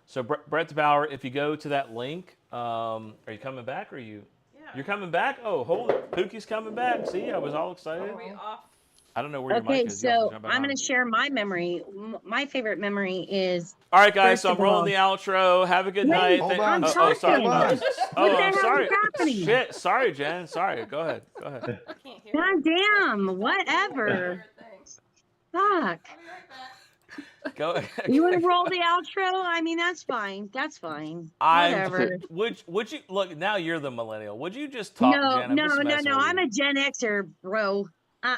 So Brett DeBauer, if you go to that link, are you coming back? Or you're coming back? Oh, hold it. Pookie's coming back. See, I was all excited. Are we off? I don't know where your mic is. So I'm going to share my memory. My favorite memory is. All right, guys. So I'm rolling the outro. Have a good night. Hold on. Oh, sorry. I'm sorry. Happening? Shit. Sorry, Jen. Sorry. Go ahead. God damn. Whatever. Fuck. Go ahead. You want to roll the outro? I mean, that's fine. That's fine. Whatever. Would you look? Now you're the millennial. Would you just talk? Jen? No. I'm a Gen Xer, bro. Go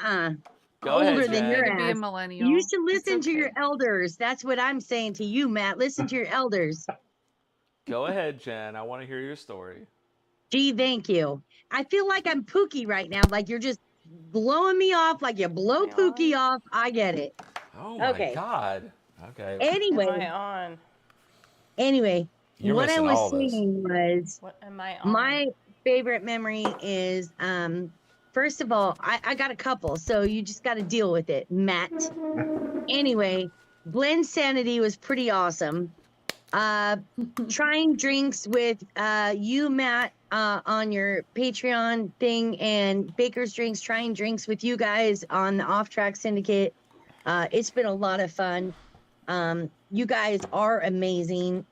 ahead, Older than your To be a ass. millennial. You should listen to your elders. That's what I'm saying to you, Matt. Listen to your elders. Go ahead, Jen. I want to hear your story. Gee, thank you. I feel like I'm Pookie right now. Like you're just blowing me off like you blow Pookie off. I get it. Oh my God. Okay. Anyway. Am I on? Anyway, You're what I missing all was this. saying was What am I on? my favorite memory is first of all, I got a couple, so you just got to deal with it, Matt. Anyway, Blend Sanity was pretty awesome. Trying drinks with you, Matt, on your Patreon thing, and Baker's Drinks, trying drinks with you guys on the Off Track Syndicate. It's been a lot of fun. You guys are amazing.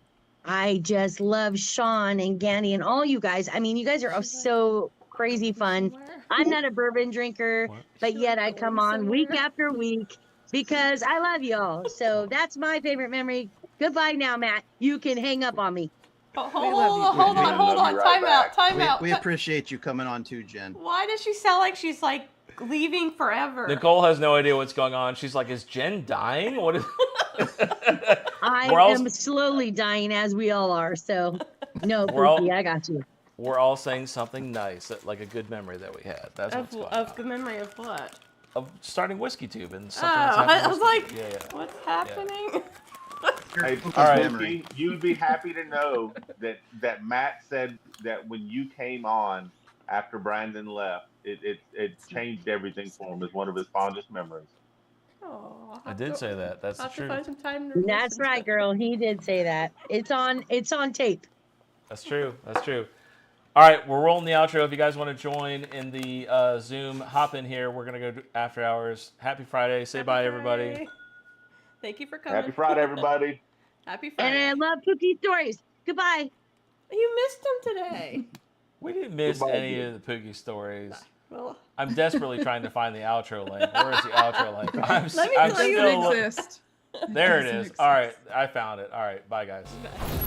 I just love Sean and Gandhi and all you guys. I mean, you guys are so crazy fun. I'm not a bourbon drinker, but yet I come on week after week because I love y'all. So that's my favorite memory. Goodbye now, Matt. You can hang up on me. Hold on. Time out. We appreciate you coming on too, Jen. Why does she sound like she's like leaving forever? Nicole has no idea what's going on. She's like, "Is Jen dying? What is?" I am slowly dying, as we all are. So, no, Pookie, I got you. We're all saying something nice, like a good memory that we had. That's what's going on. Of the memory of what? Of starting Whiskey Tube and Oh, something. That's happening I was like, yeah. what's happening? Hey, All right. Pookie, you'd be happy to know that Matt said that when you came on after Brandon left, it changed everything for him. It's one of his fondest memories. Oh, I did say that. That's the truth. Find some time to That's right, girl. He did say that. It's on tape. That's true. That's true. All right, we're rolling the outro. If you guys want to join in the Zoom, hop in here. We're gonna go after hours. Happy Friday. Say bye, everybody. Thank you for coming. Happy Friday, everybody. Happy Friday. And I love Pookie stories. Goodbye. You missed them today. We didn't miss Goodbye, any dude. of the Pookie stories. Well, I'm desperately trying to find the outro link. Where is the outro link? I'm Let me tell you, still It doesn't exist. There it doesn't is. exist. All right, I found it. All right, bye guys. Bye.